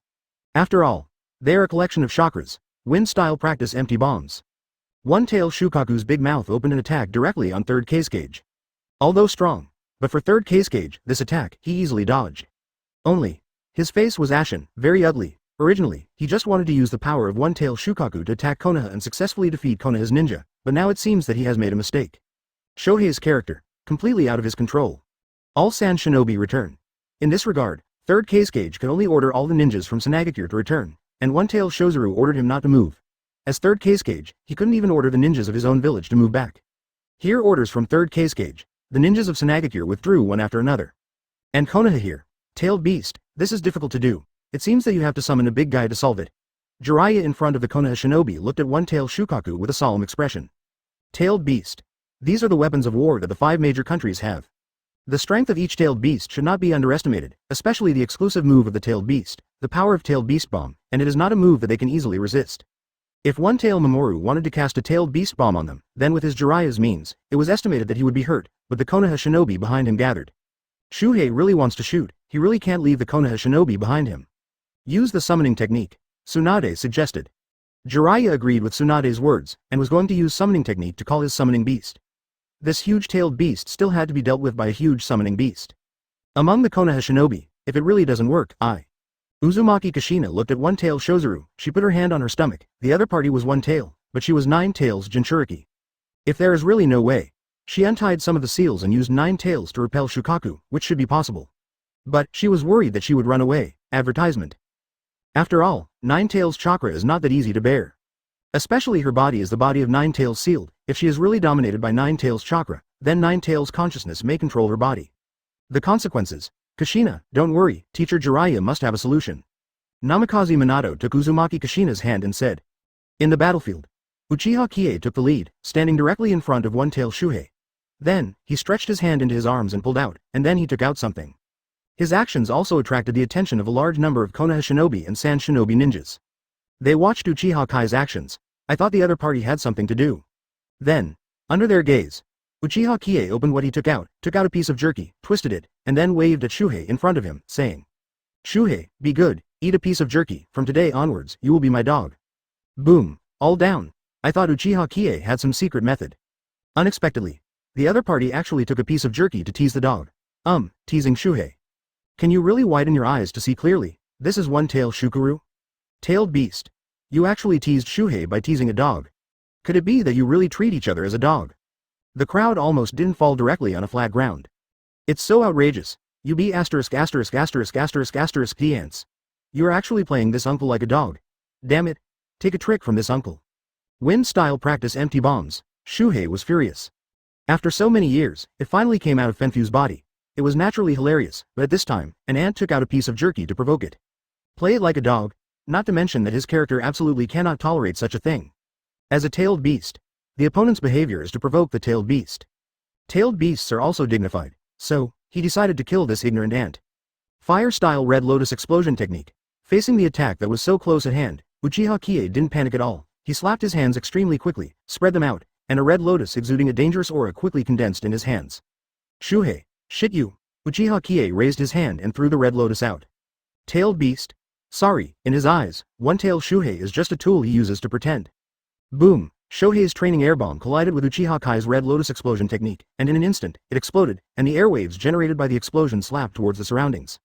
After all, they are a collection of chakras. Wind-style practice empty bombs. One-tailed Shukaku's big mouth opened an attack directly on third case cage. Although strong, but for third case cage, this attack, he easily dodged. Only, his face was ashen, very ugly. Originally, he just wanted to use the power of one-tailed Shukaku to attack Konoha and successfully defeat Konoha's ninja, but now it seems that he has made a mistake. Shohei's character, completely out of his control. All San shinobi return. In this regard, third case cage could only order all the ninjas from Sanagakure to return, and one-tailed Shozuru ordered him not to move. As third case cage, he couldn't even order the ninjas of his own village to move back. Here orders from third case cage, the ninjas of Sanagakure withdrew one after another. And Konoha here. Tailed beast, this is difficult to do. It seems that you have to summon a big guy to solve it. Jiraiya in front of the Konoha shinobi looked at one-tailed Shukaku with a solemn expression. Tailed beast. These are the weapons of war that the 5 major countries have. The strength of each tailed beast should not be underestimated, especially the exclusive move of the tailed beast, the power of tailed beast bomb, and it is not a move that they can easily resist. If one-tailed Mamoru wanted to cast a tailed beast bomb on them, then with his Jiraiya's means, it was estimated that he would be hurt, but the Konoha shinobi behind him gathered. Shuhei really wants to shoot, he really can't leave the Konoha shinobi behind him. Use the summoning technique, Tsunade suggested. Jiraiya agreed with Tsunade's words, and was going to use summoning technique to call his summoning beast. This huge-tailed beast still had to be dealt with by a huge summoning beast. Among the Konoha shinobi, if it really doesn't work, Uzumaki Kushina looked at one-tailed Shozuru, she put her hand on her stomach, the other party was one tail, but she was 9 tails Jinchuriki. If there is really no way, she untied some of the seals and used 9 tails to repel Shukaku, which should be possible. But, she was worried that she would run away, advertisement. After all, 9 tails chakra is not that easy to bear. Especially her body is the body of 9 tails sealed, if she is really dominated by 9 tails chakra, then 9 tails consciousness may control her body. The consequences. Kushina, don't worry, teacher Jiraiya must have a solution. Namikaze Minato took Uzumaki Kushina's hand and said. In the battlefield. Uchiha Qiye took the lead, standing directly in front of one-tailed Shuhei. Then, he stretched his hand into his arms and pulled out, and then he took out something. His actions also attracted the attention of a large number of Konoha shinobi and San shinobi ninjas. They watched Uchiha Kai's actions. I thought the other party had something to do. Then, under their gaze, Uchiha Qiye opened what he took out a piece of jerky, twisted it, and then waved at Shuhei in front of him, saying, Shuhei, be good, eat a piece of jerky, from today onwards, you will be my dog. Boom, all down. I thought Uchiha Qiye had some secret method. Unexpectedly, the other party actually took a piece of jerky to tease the dog. Teasing Shuhei. Can you really widen your eyes to see clearly? This is one-tailed Shukuru? Tailed beast. You actually teased Shuhei by teasing a dog. Could it be that you really treat each other as a dog? The crowd almost didn't fall directly on a flat ground. It's so outrageous. You be asterisk asterisk asterisk asterisk asterisk ants. You're actually playing this uncle like a dog. Damn it. Take a trick from this uncle. Wind-style practice empty bombs. Shuhei was furious. After so many years, it finally came out of Fenfu's body. It was naturally hilarious, but at this time, an ant took out a piece of jerky to provoke it. Play it like a dog, not to mention that his character absolutely cannot tolerate such a thing. As a tailed beast, the opponent's behavior is to provoke the tailed beast. Tailed beasts are also dignified, so, he decided to kill this ignorant ant. Fire-style Red Lotus explosion technique. Facing the attack that was so close at hand, Uchiha Qiye didn't panic at all. He slapped his hands extremely quickly, spread them out, and a red lotus exuding a dangerous aura quickly condensed in his hands. Shuhei, shit you. Uchiha Qiye raised his hand and threw the red lotus out. Tailed beast. Sorry, in his eyes, one-tailed Shuhei is just a tool he uses to pretend. Boom. Shohei's training airbomb collided with Uchiha Kai's Red Lotus explosion technique, and in an instant, it exploded, and the airwaves generated by the explosion slapped towards the surroundings.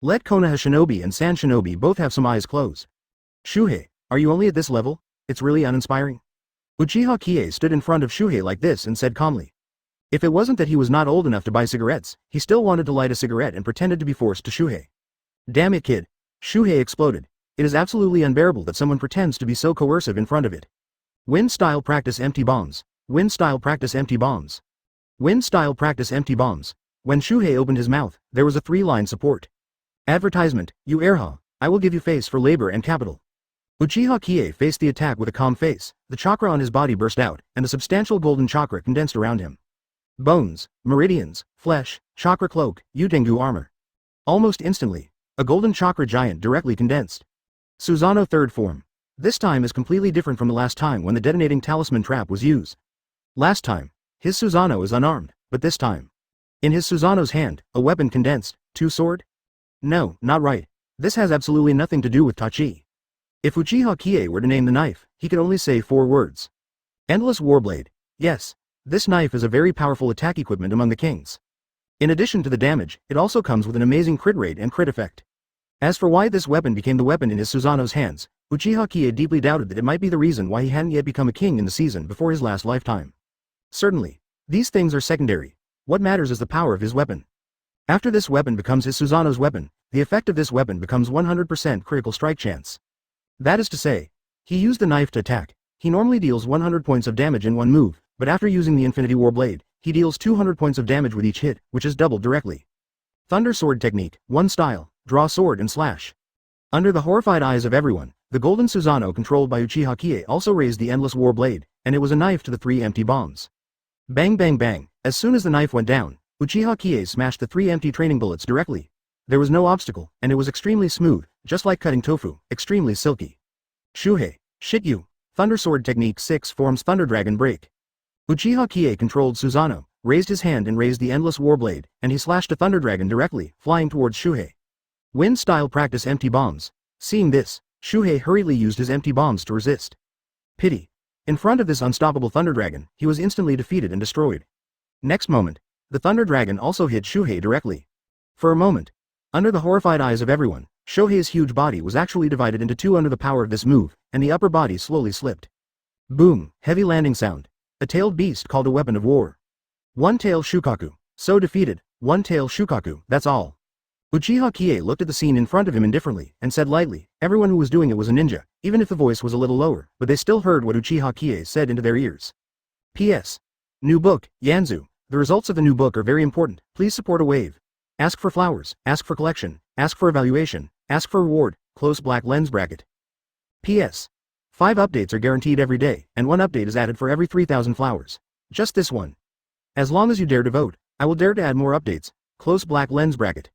Let Konoha Shinobi and San Shinobi both have some eyes closed. Shuhei, are you only at this level? It's really uninspiring. Uchiha Qiye stood in front of Shuhei like this and said calmly. If it wasn't that he was not old enough to buy cigarettes, he still wanted to light a cigarette and pretended to be forced to Shuhei. Damn it, kid. Shuhei exploded. It is absolutely unbearable that someone pretends to be so coercive in front of it. Wind style practice empty bombs. Wind style practice empty bombs. Wind style practice empty bombs. When Shuhei opened his mouth, there was a 3-line support. Advertisement, you airha, I will give you face for labor and capital. Uchiha Qiye faced the attack with a calm face, the chakra on his body burst out, and a substantial golden chakra condensed around him. Bones, meridians, flesh, chakra cloak, Utengu armor. Almost instantly, a golden chakra giant directly condensed. Susanoo third form. This time is completely different from the last time when the detonating talisman trap was used. Last time, his Susanoo is unarmed, but this time. In his Susanoo's hand, a weapon condensed, 2 sword? No, not right. This has absolutely nothing to do with Tachi. If Uchiha Qiye were to name the knife, he could only say 4 words. Endless Warblade. Yes, this knife is a very powerful attack equipment among the kings. In addition to the damage, it also comes with an amazing crit rate and crit effect. As for why this weapon became the weapon in his Susanoo's hands, Uchiha Qiye deeply doubted that it might be the reason why he hadn't yet become a king in the season before his last lifetime. Certainly, these things are secondary. What matters is the power of his weapon. After this weapon becomes his Susanoo's weapon, the effect of this weapon becomes 100% critical strike chance. That is to say, he used the knife to attack. He normally deals 100 points of damage in one move, but after using the Infinity Warblade, he deals 200 points of damage with each hit, which is doubled directly. Thunder Sword Technique, 1 style, draw sword and slash. Under the horrified eyes of everyone, the golden Susanoo controlled by Uchiha Qiye also raised the Endless Warblade, and it was a knife to the 3 empty bombs. Bang bang bang, as soon as the knife went down, Uchiha Qiye smashed the 3 empty training bullets directly. There was no obstacle, and it was extremely smooth, just like cutting tofu, extremely silky. Shuhei, shit you. Thunder Sword Technique 6 forms Thunder Dragon Break. Uchiha Qiye controlled Susanoo, raised his hand and raised the Endless Warblade, and he slashed a Thunder Dragon directly, flying towards Shuhei. Wind style practice empty bombs. Seeing this, Shuhei hurriedly used his empty bombs to resist. Pity. In front of this unstoppable Thunder Dragon, he was instantly defeated and destroyed. Next moment, the Thunder Dragon also hit Shuhei directly. For a moment, under the horrified eyes of everyone, Shuhei's huge body was actually divided into 2 under the power of this move, and the upper body slowly slipped. Boom, heavy landing sound. A tailed beast called a weapon of war. One-tail Shukaku. So defeated, one-tail Shukaku, that's all. Uchiha Qiye looked at the scene in front of him indifferently, and said lightly, everyone who was doing it was a ninja, even if the voice was a little lower, but they still heard what Uchiha Qiye said into their ears. P.S. New book, Yanzu. The results of the new book are very important, please support a wave. Ask for flowers, ask for collection, ask for evaluation, ask for reward, close black lens bracket. P.S. 5 updates are guaranteed every day, and 1 update is added for every 3,000 flowers. Just this one. As long as you dare to vote, I will dare to add more updates, close black lens bracket.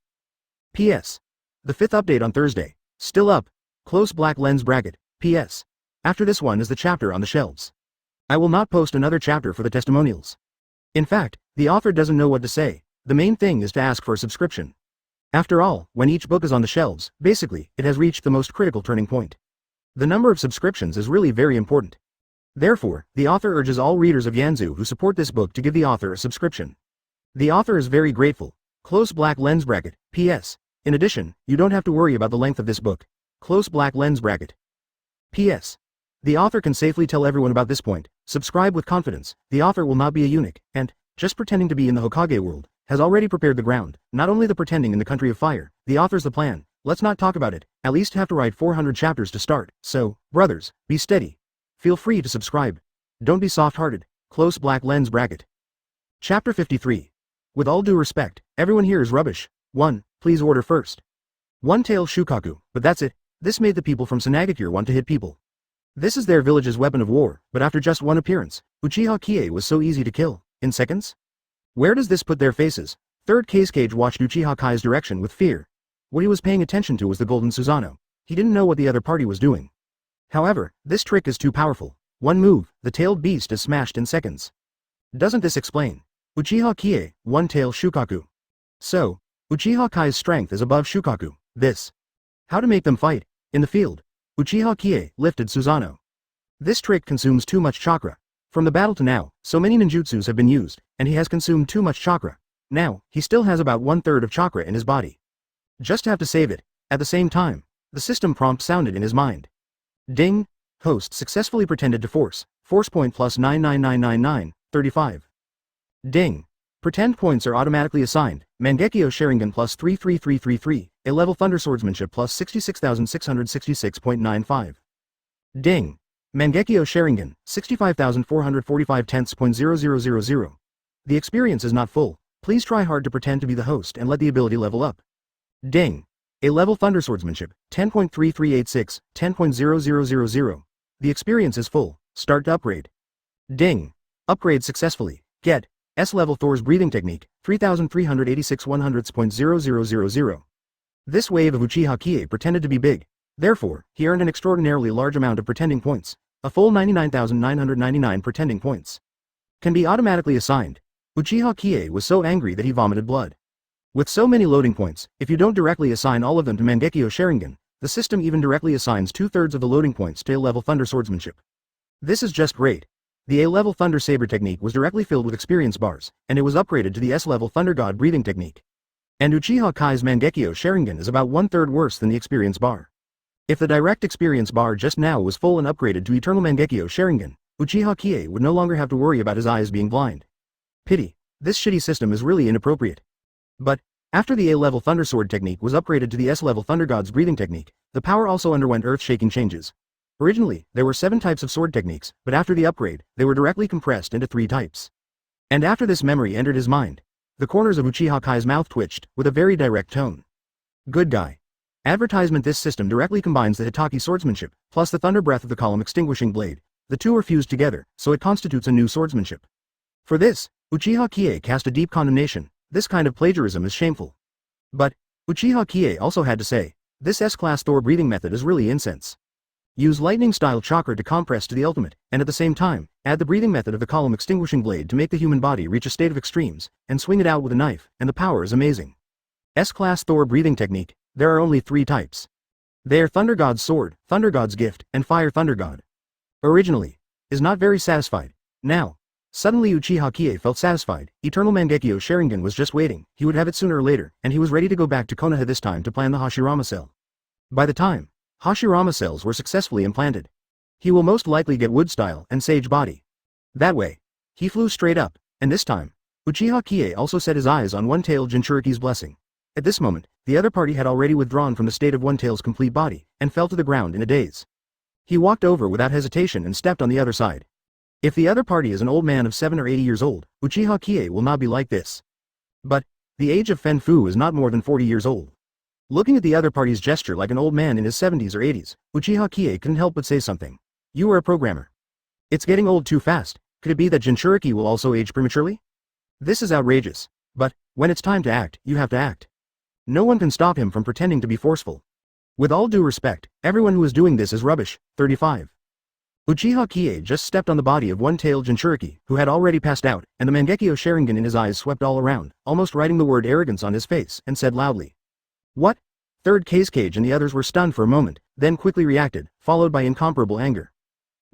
P.S. The 5th update on Thursday. Still up. Close black lens bracket. P.S. After this one is the chapter on the shelves. I will not post another chapter for the testimonials. In fact, the author doesn't know what to say. The main thing is to ask for a subscription. After all, when each book is on the shelves, basically, it has reached the most critical turning point. The number of subscriptions is really very important. Therefore, the author urges all readers of Yanzu who support this book to give the author a subscription. The author is very grateful. Close black lens bracket. P.S. In addition, you don't have to worry about the length of this book. Close black lens bracket. P.S. The author can safely tell everyone about this point. Subscribe with confidence. The author will not be a eunuch, and, just pretending to be in the Hokage world, has already prepared the ground. Not only the pretending in the country of fire, the author's the plan. Let's not talk about it. At least have to write 400 chapters to start. So, brothers, be steady. Feel free to subscribe. Don't be soft-hearted. Close black lens bracket. Chapter 53. With all due respect, everyone here is rubbish. 1. Please order first. One-tail Shukaku, but that's it. This made the people from Sanagakure want to hit people. This is their village's weapon of war, but after just one appearance, Uchiha Qiye was so easy to kill. In seconds? Where does this put their faces? Third Cage watched Uchiha Kai's direction with fear. What he was paying attention to was the golden Susanoo. He didn't know what the other party was doing. However, this trick is too powerful. One move, the tailed beast is smashed in seconds. Doesn't this explain? Uchiha Qiye, one-tail Shukaku. So, Uchiha Kai's strength is above Shukaku. This. How to make them fight? In the field. Uchiha Qiye lifted Susanoo. This trick consumes too much chakra. From the battle to now, so many ninjutsus have been used, and he has consumed too much chakra. Now, he still has about 1/3 of chakra in his body. Just have to save it. At the same time, the system prompt sounded in his mind. Ding! Host successfully pretended to force point plus 99999, 35. Ding! Pretend points are automatically assigned, Mangekyo Sharingan plus 33333, A-level Thunder Swordsmanship plus 66,666.95. Ding! Mangekyo Sharingan, 65,445 tenths.0000. The experience is not full, please try hard to pretend to be the host and let the ability level up. Ding! A-level Thunder Swordsmanship, 10.3386, 10.0000. The experience is full, start to upgrade. Ding! Upgrade successfully, get S-level Thor's breathing technique, 3,386 100ths.0000. This wave of Uchiha Qiye pretended to be big, therefore, he earned an extraordinarily large amount of pretending points, a full 99,999 pretending points. Can be automatically assigned. Uchiha Qiye was so angry that he vomited blood. With so many loading points, if you don't directly assign all of them to Mangekyo Sharingan, the system even directly assigns 2/3 of the loading points to A-level Thunder Swordsmanship. This is just great. The A-level Thunder Saber technique was directly filled with experience bars, and it was upgraded to the S-level Thunder God breathing technique. And Uchiha Kai's Mangekyo Sharingan is about 1/3 worse than the experience bar. If the direct experience bar just now was full and upgraded to Eternal Mangekyo Sharingan, Uchiha Qiye would no longer have to worry about his eyes being blind. Pity, this shitty system is really inappropriate. But, after the A-level Thunder Sword technique was upgraded to the S-level Thunder God's breathing technique, the power also underwent earth-shaking changes. Originally, there were 7 types of sword techniques, but after the upgrade, they were directly compressed into 3 types. And after this memory entered his mind, the corners of Uchiha Kai's mouth twitched, with a very direct tone. Good guy. Advertisement: this system directly combines the Hitaki swordsmanship, plus the thunder breath of the column extinguishing blade. The two are fused together, so it constitutes a new swordsmanship. For this, Uchiha Qiye cast a deep condemnation. This kind of plagiarism is shameful. But, Uchiha Qiye also had to say, this S-class Thor breathing method is really incense. Use lightning-style chakra to compress to the ultimate, and at the same time, add the breathing method of the column extinguishing blade to make the human body reach a state of extremes, and swing it out with a knife, and the power is amazing. S-class Thor breathing technique, there are only 3 types. They are Thunder God's Sword, Thunder God's Gift, and Fire Thunder God. Originally, is not very satisfied. Now, suddenly Uchiha Qiye felt satisfied. Eternal Mangekyo Sharingan was just waiting, he would have it sooner or later, and he was ready to go back to Konoha this time to plan the Hashirama cell. By the time Hashirama cells were successfully implanted, he will most likely get wood style and sage body. That way, he flew straight up, and this time, Uchiha Qiye also set his eyes on One-Tailed Jinchuriki's blessing. At this moment, the other party had already withdrawn from the state of One-Tail's complete body, and fell to the ground in a daze. He walked over without hesitation and stepped on the other side. If the other party is an old man of 7 or 80 years old, Uchiha Qiye will not be like this. But, the age of Fen Fu is not more than 40 years old. Looking at the other party's gesture like an old man in his 70s or 80s, Uchiha Qiye couldn't help but say something. You are a programmer. It's getting old too fast. Could it be that Jinchuriki will also age prematurely? This is outrageous. But, when it's time to act, you have to act. No one can stop him from pretending to be forceful. With all due respect, everyone who is doing this is rubbish. 35. Uchiha Qiye just stepped on the body of One-Tailed Jinchuriki, who had already passed out, and the Mangekyo Sharingan in his eyes swept all around, almost writing the word arrogance on his face, and said loudly. What? Third Cage and the others were stunned for a moment, then quickly reacted, followed by incomparable anger.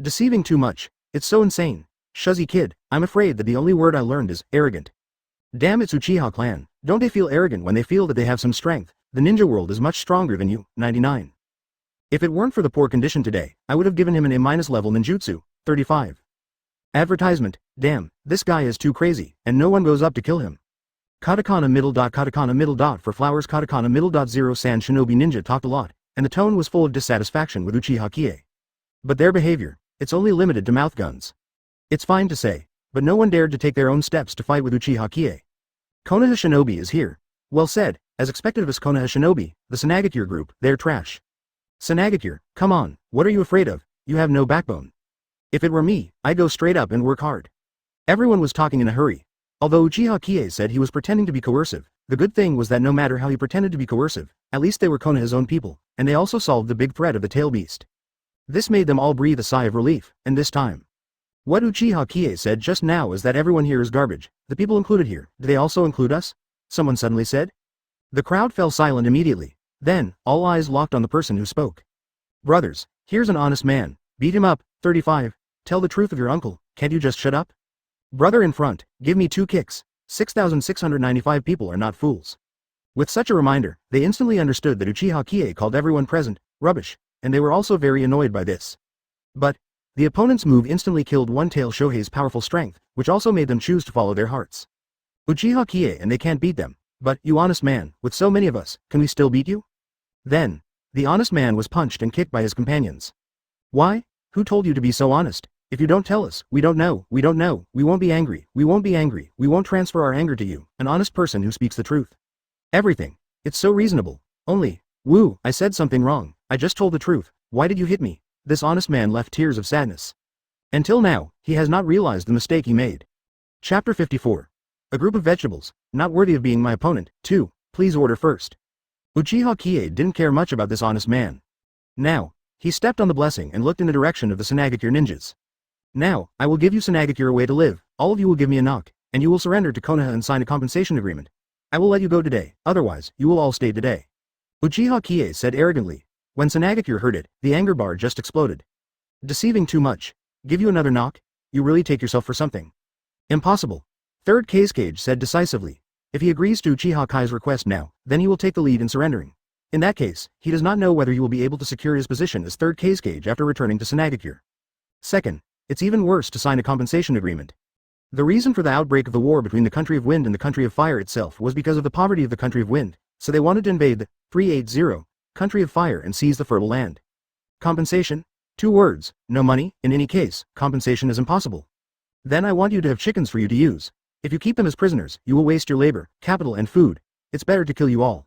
Deceiving too much. It's so insane. Shuzzy kid, I'm afraid that the only word I learned is arrogant. Damn, it's Uchiha clan. Don't they feel arrogant when they feel that they have some strength? The ninja world is much stronger than you. 99. If it weren't for the poor condition today, I would have given him an A- level ninjutsu. 35. Advertisement. Damn, this guy is too crazy, and no one goes up to kill him. Katakana middle dot for flowers. Katakana middle dot 0 San Shinobi Ninja talked a lot, and the tone was full of dissatisfaction with Uchiha Qiye. But their behavior, it's only limited to mouth guns. It's fine to say, but no one dared to take their own steps to fight with Uchiha Qiye. Konoha Shinobi is here. Well said, as expected of us. Konoha Shinobi, the Sanagature group, they're trash. Sanagature, come on, what are you afraid of? You have no backbone. If it were me, I'd go straight up and work hard. Everyone was talking in a hurry. Although Uchiha Qiye said he was pretending to be coercive, the good thing was that no matter how he pretended to be coercive, at least they were Konoha's own people, and they also solved the big threat of the tail beast. This made them all breathe a sigh of relief, and this time. What Uchiha Qiye said just now is that everyone here is garbage, the people included here. Do they also include us? Someone suddenly said. The crowd fell silent immediately. Then, all eyes locked on the person who spoke. Brothers, here's an honest man. Beat him up. 35. Tell the truth of your uncle, can't you just shut up? Brother in front, give me 2 kicks. 6,695 people are not fools. With such a reminder, they instantly understood that Uchiha Qiye called everyone present rubbish, and they were also very annoyed by this. But the opponent's move instantly killed One-Tail Shohei's powerful strength, which also made them choose to follow their hearts. Uchiha Qiye and they can't beat them. But, you honest man, with so many of us, can we still beat you? Then, the honest man was punched and kicked by his companions. Why? Who told you to be so honest? If you don't tell us, we don't know, we won't be angry, we won't transfer our anger to you, an honest person who speaks the truth. Everything. It's so reasonable. Only, woo, I said something wrong, I just told the truth, why did you hit me? This honest man left tears of sadness. Until now, he has not realized the mistake he made. Chapter 54. A group of vegetables, not worthy of being my opponent, 2, please order first. Uchiha Qiye didn't care much about this honest man. Now, he stepped on the blessing and looked in the direction of the Sanagakure ninjas. Now, I will give you Sanagakure a way to live, all of you will give me a knock, and you will surrender to Konoha and sign a compensation agreement. I will let you go today, otherwise, you will all stay today. Uchiha Qiye said arrogantly. When Sanagakure heard it, the anger bar just exploded. Deceiving too much. Give you another knock? You really take yourself for something. Impossible. Third Kage said decisively. If he agrees to Uchiha Kai's request now, then he will take the lead in surrendering. In that case, he does not know whether he will be able to secure his position as third Kage after returning to Sanagakure. Second, it's even worse to sign a compensation agreement. The reason for the outbreak of the war between the country of wind and the country of fire itself was because of the poverty of the country of wind, so they wanted to invade the 380 country of fire and seize the fertile land. Compensation? 2 words, no money, in any case, compensation is impossible. Then I want you to have chickens for you to use. If you keep them as prisoners, you will waste your labor, capital and food. It's better to kill you all.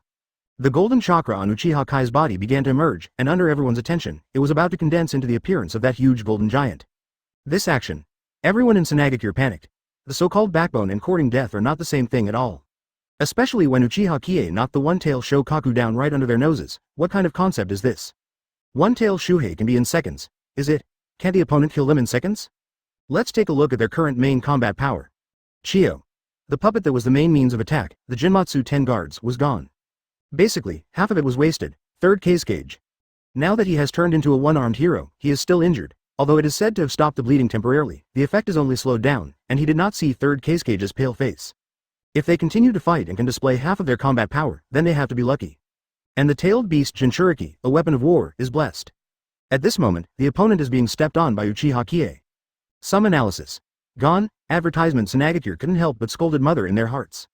The golden chakra on Uchiha Kai's body began to emerge, and under everyone's attention, it was about to condense into the appearance of that huge golden giant. This action. Everyone in Sanagakure panicked. The so-called backbone and courting death are not the same thing at all. Especially when Uchiha Qiye knocked the One-Tail Shokaku down right under their noses. What kind of concept is this? One-Tail Shuhei can be in seconds. Is it? Can the opponent kill them in seconds? Let's take a look at their current main combat power. Chiyo. The puppet that was the main means of attack, the Jinmatsu 10 guards, was gone. Basically, half of it was wasted. Third Kage. Now that he has turned into a one-armed hero, he is still injured. Although it is said to have stopped the bleeding temporarily, the effect is only slowed down, and he did not see third Kage's pale face. If they continue to fight and can display half of their combat power, then they have to be lucky. And the tailed beast Jinchuriki, a weapon of war, is blessed. At this moment, the opponent is being stepped on by Uchiha Qiye. Some analysis. Gone, advertisement Sanagakure couldn't help but scolded mother in their hearts.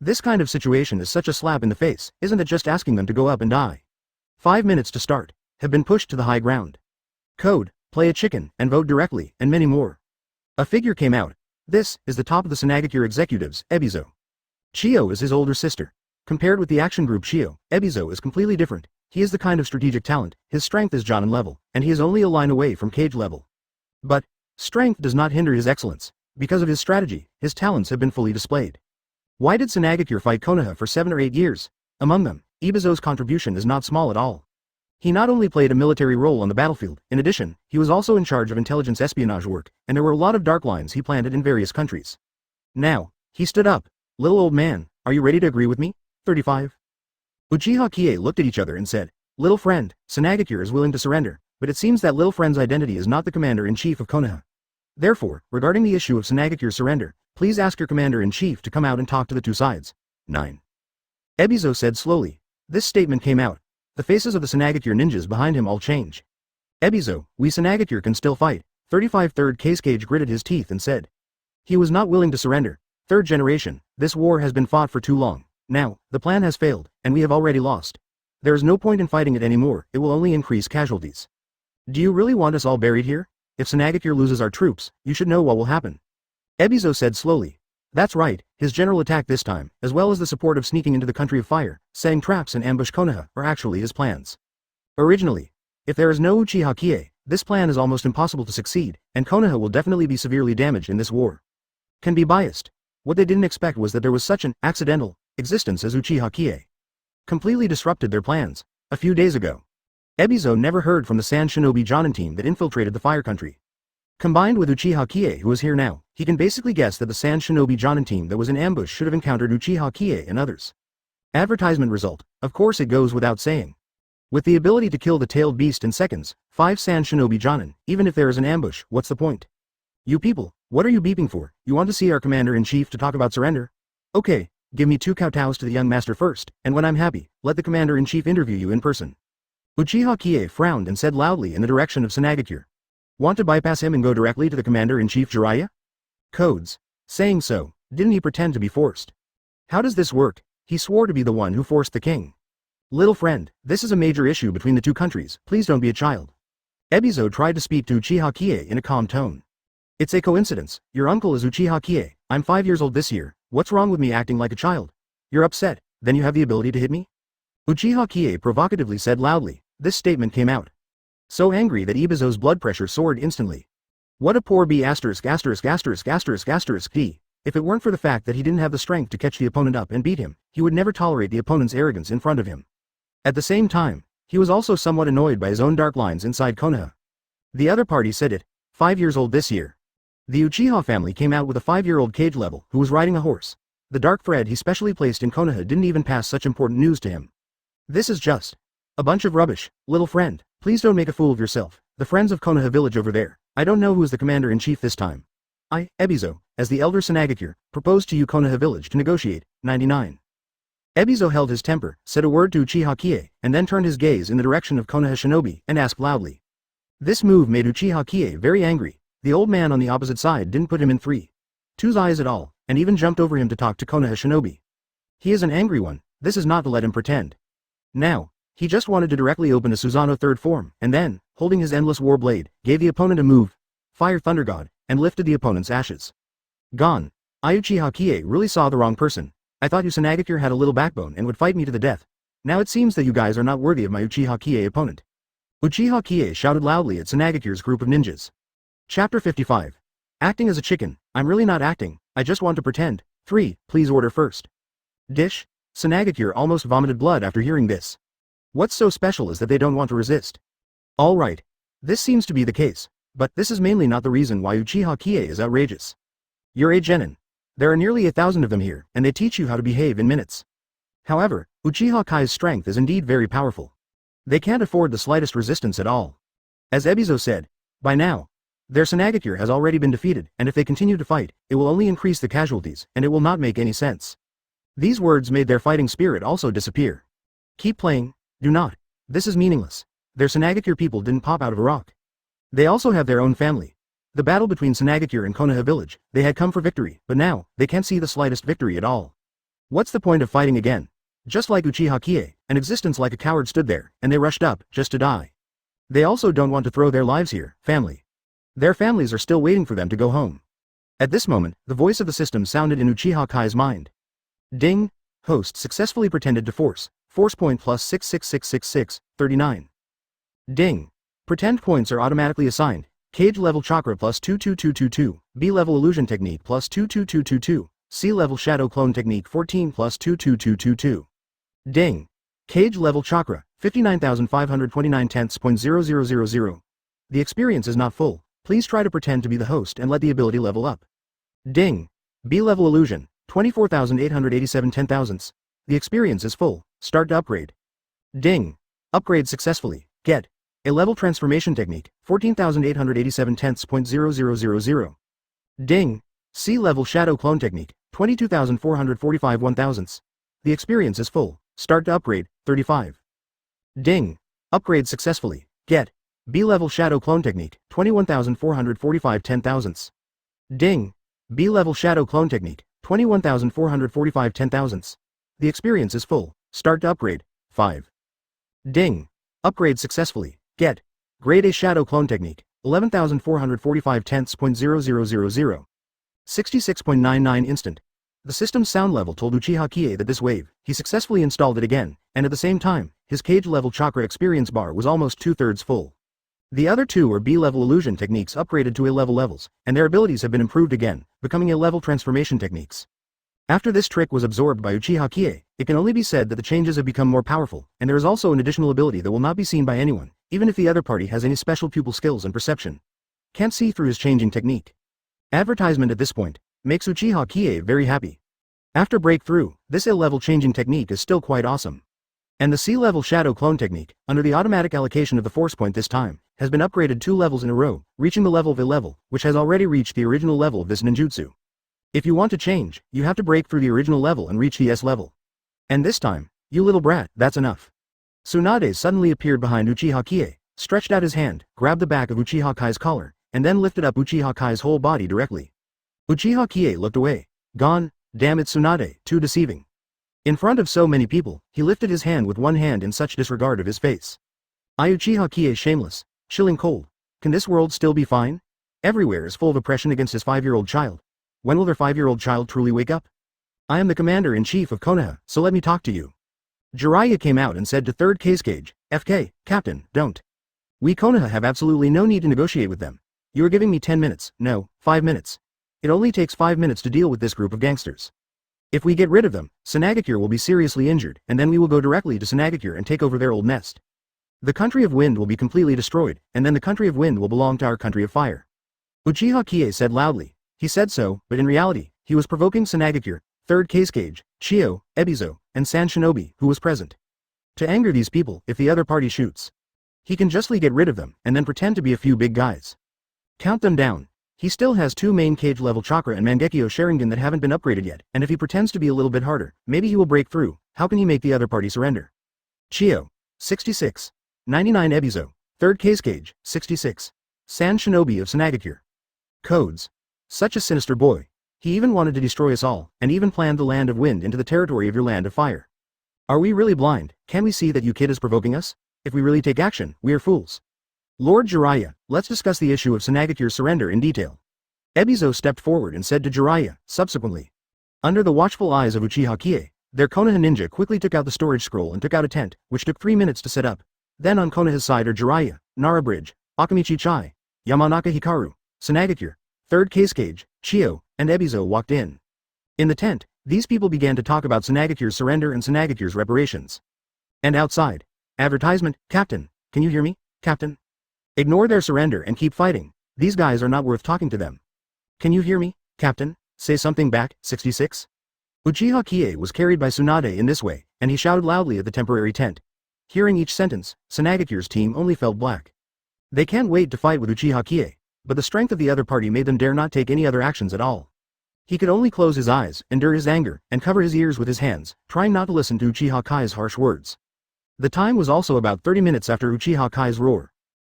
This kind of situation is such a slap in the face, isn't it just asking them to go up and die? 5 minutes to start, have been pushed to the high ground. Code, play a chicken, and vote directly, and many more. A figure came out. This is the top of the Sanagakure executives, Ebizo. Chiyo is his older sister. Compared with the action group Chiyo, Ebizo is completely different. He is the kind of strategic talent, his strength is Jonin level, and he is only a line away from Kage level. But, strength does not hinder his excellence. Because of his strategy, his talents have been fully displayed. Why did Sanagakure fight Konoha for 7 or 8 years? Among them, Ebizo's contribution is not small at all. He not only played a military role on the battlefield, in addition, he was also in charge of intelligence espionage work, and there were a lot of dark lines he planted in various countries. Now, he stood up. Little old man, are you ready to agree with me? 35. Uchiha Qiye looked at each other and said, Little friend, Sanagakure is willing to surrender, but it seems that little friend's identity is not the commander-in-chief of Konoha. Therefore, regarding the issue of Sanagakure's surrender, please ask your commander-in-chief to come out and talk to the two sides. 9. Ebizo said slowly. This statement came out. The faces of the Sanagakure ninjas behind him all change. Ebizo, we Sanagakure can still fight. 35 Third Kage gritted his teeth and said. He was not willing to surrender. Third generation, this war has been fought for too long. Now, the plan has failed, and we have already lost. There is no point in fighting it anymore, it will only increase casualties. Do you really want us all buried here? If Sanagakure loses our troops, you should know what will happen. Ebizo said slowly. That's right, his general attack this time, as well as the support of sneaking into the country of fire, setting traps and ambush Konoha, are actually his plans. Originally, if there is no Uchiha Qiye, this plan is almost impossible to succeed, and Konoha will definitely be severely damaged in this war. Can be biased. What they didn't expect was that there was such an accidental existence as Uchiha Qiye. Completely disrupted their plans. A few days ago, Ebizo never heard from the Sand Shinobi Jonin team that infiltrated the fire country. Combined with Uchiha Qiye who is here now, he can basically guess that the Sand Shinobi Jonin team that was in ambush should have encountered Uchiha Qiye and others. Advertisement result, of course it goes without saying. With the ability to kill the tailed beast in seconds, 5 Sand Shinobi Jonin, even if there is an ambush, what's the point? You people, what are you beeping for? You want to see our commander-in-chief to talk about surrender? Okay, Give me 2 kowtows to the young master first, and when I'm happy, let the commander-in-chief interview you in person. Uchiha Qiye frowned and said loudly in the direction of Tsunagakure. Want to bypass him and go directly to the commander-in-chief Jiraiya? Codes. Saying so, didn't he pretend to be forced? How does this work? He swore to be the one who forced the king. Little friend, this is a major issue between the two countries, please don't be a child. Ebizo tried to speak to Uchiha Qiye in a calm tone. It's a coincidence, your uncle is Uchiha Qiye, I'm 5 years old this year, what's wrong with me acting like a child? You're upset, then you have the ability to hit me? Uchiha Qiye provocatively said loudly. This statement came out so angry that Ebizo's blood pressure soared instantly. What a poor B*****************. If it weren't for the fact that he didn't have the strength to catch the opponent up and beat him, he would never tolerate the opponent's arrogance in front of him. At the same time, he was also somewhat annoyed by his own dark lines inside Konoha. The other party said it, 5 years old this year. The Uchiha family came out with a 5-year-old cage level who was riding a horse. The dark thread he specially placed in Konoha didn't even pass such important news to him. This is just a bunch of rubbish, little friend, please don't make a fool of yourself. The friends of Konoha village over there, I don't know who is the commander-in-chief this time. I, Ebizo, as the elder Tsunagakure, proposed to you Konoha village to negotiate, 99. Ebizo held his temper, said a word to Uchiha Qiye, and then turned his gaze in the direction of Konoha shinobi, and asked loudly. This move made Uchiha Qiye very angry. The old man on the opposite side didn't put him in 3-2's eyes at all, and even jumped over him to talk to Konoha shinobi. He is an angry one, this is not to let him pretend. Now, he just wanted to directly open a Susanoo third form, and then, holding his endless war blade, gave the opponent a move, Fire Thunder God, and lifted the opponent's ashes. Gone. I Uchiha Qiye really saw the wrong person. I thought you Tsunagakure had a little backbone and would fight me to the death. Now it seems that you guys are not worthy of my Uchiha Qiye opponent. Uchiha Qiye shouted loudly at Tsunagakure's group of ninjas. Chapter 55. Acting as a chicken, I'm really not acting, I just want to pretend. 3, please order first. Dish. Tsunagakure almost vomited blood after hearing this. What's so special is that they don't want to resist. Alright. This seems to be the case, but this is mainly not the reason why Uchiha Qiye is outrageous. You're a genin. There are nearly 1,000 of them here, and they teach you how to behave in minutes. However, Uchiha Kai's strength is indeed very powerful. They can't afford the slightest resistance at all. As Ebizo said, by now, their Tsunagakure has already been defeated, and if they continue to fight, it will only increase the casualties, and it will not make any sense. These words made their fighting spirit also disappear. Keep playing, do not. This is meaningless. Their Tsunagakure people didn't pop out of a rock. They also have their own family. The battle between Tsunagakure and Konoha village, they had come for victory, but now, they can't see the slightest victory at all. What's the point of fighting again? Just like Uchiha Qiye, an existence like a coward stood there, and they rushed up, just to die. They also don't want to throw their lives here, family. Their families are still waiting for them to go home. At this moment, the voice of the system sounded in Uchiha Kai's mind. Ding! Host successfully pretended to force point plus 66666, 39. Ding! Pretend points are automatically assigned. Cage level chakra plus 22222, B level illusion technique plus 22222, C level shadow clone technique 14 plus 22222. Ding! Cage level chakra, 59,529.0000. The experience is not full, please try to pretend to be the host and let the ability level up. Ding! B level illusion, 24,887 10,000ths. The experience is full, start to upgrade. Ding! Upgrade successfully, get a level transformation technique, 14,887 10,000. Ding! C level shadow clone technique, 22,445 1000ths. The experience is full, start to upgrade, 35. Ding! Upgrade successfully, get B level shadow clone technique, 21,445 10,000ths. Ding! B level shadow clone technique, 21,445 10,000ths. The experience is full, start to upgrade, 5. Ding! Upgrade successfully, get Grade A shadow clone technique, 11,445 10,000. 66.99 instant. The system's sound level told Uchiha Qiye that this wave, he successfully installed it again, and at the same time, his cage level chakra experience bar was almost 2/3 full. The other two are B level illusion techniques upgraded to A level levels, and their abilities have been improved again, becoming A level transformation techniques. After this trick was absorbed by Uchiha Qiye, it can only be said that the changes have become more powerful, and there is also an additional ability that will not be seen by anyone, even if the other party has any special pupil skills and perception. Can't see through his changing technique. Advertisement at this point makes Uchiha Qiye very happy. After breakthrough, this A-level changing technique is still quite awesome. And the C-level shadow clone technique, under the automatic allocation of the force point this time, has been upgraded 2 levels in a row, reaching the level of A level, which has already reached the original level of this ninjutsu. If you want to change, you have to break through the original level and reach the S level. And this time, you little brat, that's enough. Tsunade suddenly appeared behind Uchiha Qiye, stretched out his hand, grabbed the back of Uchiha Kai's collar, and then lifted up Uchiha Kai's whole body directly. Uchiha Qiye looked away. Gone, damn it Tsunade, too deceiving. In front of so many people, he lifted his hand with one hand in such disregard of his face. Uchiha Qiye shameless, chilling cold. Can this world still be fine? Everywhere is full of oppression against his 5-year-old child. When will their 5-year-old child truly wake up? I am the commander-in-chief of Konoha, so let me talk to you. Jiraiya came out and said to 3rd Cage, FK, Captain, don't. We Konoha have absolutely no need to negotiate with them. You are giving me 10 minutes, no, 5 minutes. It only takes 5 minutes to deal with this group of gangsters. If we get rid of them, Sanagakure will be seriously injured, and then we will go directly to Sanagakure and take over their old nest. The country of wind will be completely destroyed, and then the country of wind will belong to our country of fire. Uchiha Qiye said loudly. He said so, but in reality, he was provoking Sanagakure, 3rd Cage, Chiyo, Ebizo, and San Shinobi, who was present. To anger these people, if the other party shoots, he can justly get rid of them, and then pretend to be a few big guys. Count them down. He still has 2 main cage level chakra and Mangekyo Sharingan that haven't been upgraded yet, and if he pretends to be a little bit harder, maybe he will break through. How can he make the other party surrender? Chiyo, 66. 99 Ebizo, 3rd Cage, 66. San Shinobi of Sanagakure. Codes. Such a sinister boy. He even wanted to destroy us all, and even planned the land of wind into the territory of your land of fire. Are we really blind? Can we see that you kid is provoking us? If we really take action, we are fools. Lord Jiraiya, let's discuss the issue of Sanagakure's surrender in detail. Ebizo stepped forward and said to Jiraiya, subsequently. Under the watchful eyes of Uchiha Qiye, their Konoha ninja quickly took out the storage scroll and took out a tent, which took 3 minutes to set up. Then on Konoha's side are Jiraiya, Nara Bridge, Akamichi Chai, Yamanaka Hikaru, Sanagakure, 3rd Cage, Chiyo, and Ebizo walked in. In the tent, these people began to talk about Sanagakure's surrender and Sanagakure's reparations. And outside. Advertisement, Captain, can you hear me, Captain? Ignore their surrender and keep fighting. These guys are not worth talking to them. Can you hear me, Captain? Say something back, 66? Uchiha Qiye was carried by Tsunade in this way, and he shouted loudly at the temporary tent. Hearing each sentence, Sanagakure's team only felt black. They can't wait to fight with Uchiha Qiye, but the strength of the other party made them dare not take any other actions at all. He could only close his eyes, endure his anger, and cover his ears with his hands, trying not to listen to Uchiha Kai's harsh words. The time was also about 30 minutes after Uchiha Kai's roar.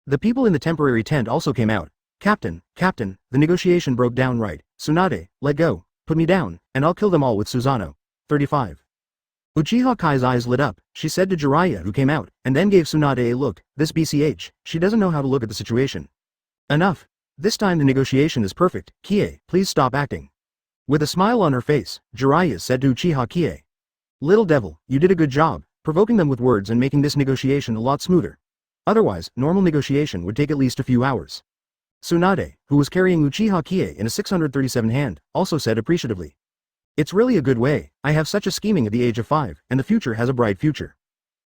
The people in the temporary tent also came out. Captain, Captain, the negotiation broke down right. Tsunade, let go, put me down, and I'll kill them all with Susanoo. 35. Uchiha Kai's eyes lit up, she said to Jiraiya who came out, and then gave Tsunade a look. This BCH, she doesn't know how to look at the situation. Enough. This time the negotiation is perfect. Qiye, please stop acting. With a smile on her face, Jiraiya said to Uchiha Qiye. Little devil, you did a good job, provoking them with words and making this negotiation a lot smoother. Otherwise, normal negotiation would take at least a few hours. Tsunade, who was carrying Uchiha Qiye in a 637 hand, also said appreciatively. It's really a good way. I have such a scheming at the age of 5, and the future has a bright future.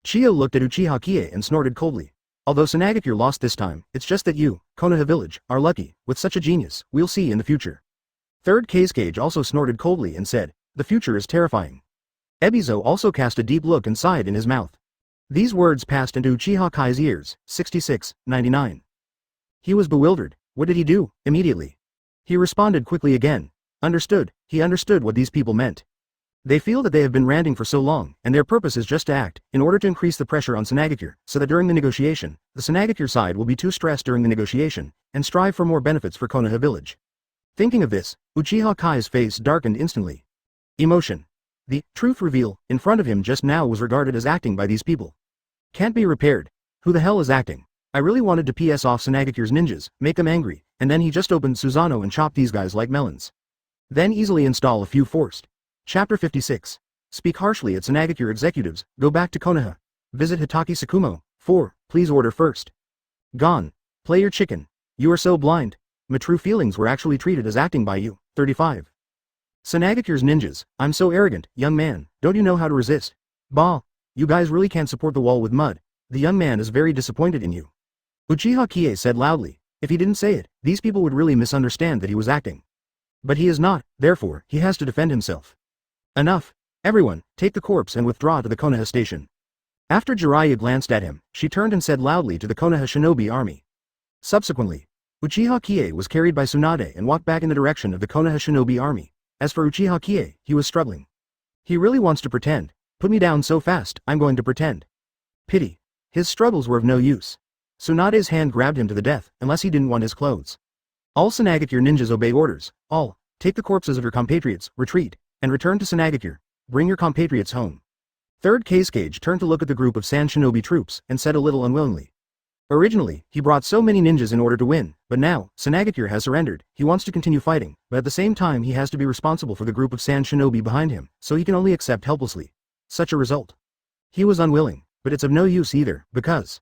Chiyo looked at Uchiha Qiye and snorted coldly. Although Sanagakure lost this time, it's just that you, Konoha village, are lucky. With such a genius, we'll see in the future. 3rd Cage also snorted coldly and said, the future is terrifying. Ebizo also cast a deep look and sighed in his mouth. These words passed into Uchiha Kai's ears. 66, 99. He was bewildered. What did he do? Immediately. He responded quickly again. Understood. He understood what these people meant. They feel that they have been ranting for so long, and their purpose is just to act, in order to increase the pressure on Sanagakure, so that during the negotiation, the Sanagakure side will be too stressed during the negotiation, and strive for more benefits for Konoha village. Thinking of this, Uchiha Kai's face darkened instantly. Emotion. The truth reveal in front of him just now was regarded as acting by these people. Can't be repaired. Who the hell is acting? I really wanted to PS off Sanagakure's ninjas, make them angry, and then he just opened Susanoo and chopped these guys like melons. Then easily install a few forced. Chapter 56. Speak harshly at Sanagakure executives, go back to Konoha. Visit Hitaki Sakumo. 4. Please order first. Gone. Play your chicken. You are so blind. My true feelings were actually treated as acting by you. 35. Sanagakure's ninjas, I'm so arrogant, young man, don't you know how to resist? Bah. You guys really can't support the wall with mud. The young man is very disappointed in you. Uchiha Qiye said loudly. If he didn't say it, these people would really misunderstand that he was acting. But he is not, therefore, he has to defend himself. Enough. Everyone, take the corpse and withdraw to the Konoha station. After Jiraiya glanced at him, she turned and said loudly to the Konoha shinobi army. Subsequently, Uchiha Qiye was carried by Tsunade and walked back in the direction of the Konoha shinobi army. As for Uchiha Qiye, he was struggling. He really wants to pretend. Put me down so fast, I'm going to pretend. Pity. His struggles were of no use. Tsunade's hand grabbed him to the death, unless he didn't want his clothes. All Sanagakure ninjas obey orders. All, take the corpses of your compatriots, retreat, and return to Sanagakure. Bring your compatriots home. Third Kazekage turned to look at the group of Sand Shinobi troops, and said a little unwillingly. Originally, he brought so many ninjas in order to win, but now, Sanagakure has surrendered. He wants to continue fighting, but at the same time he has to be responsible for the group of Sand Shinobi behind him, so he can only accept helplessly such a result. He was unwilling, but it's of no use either, because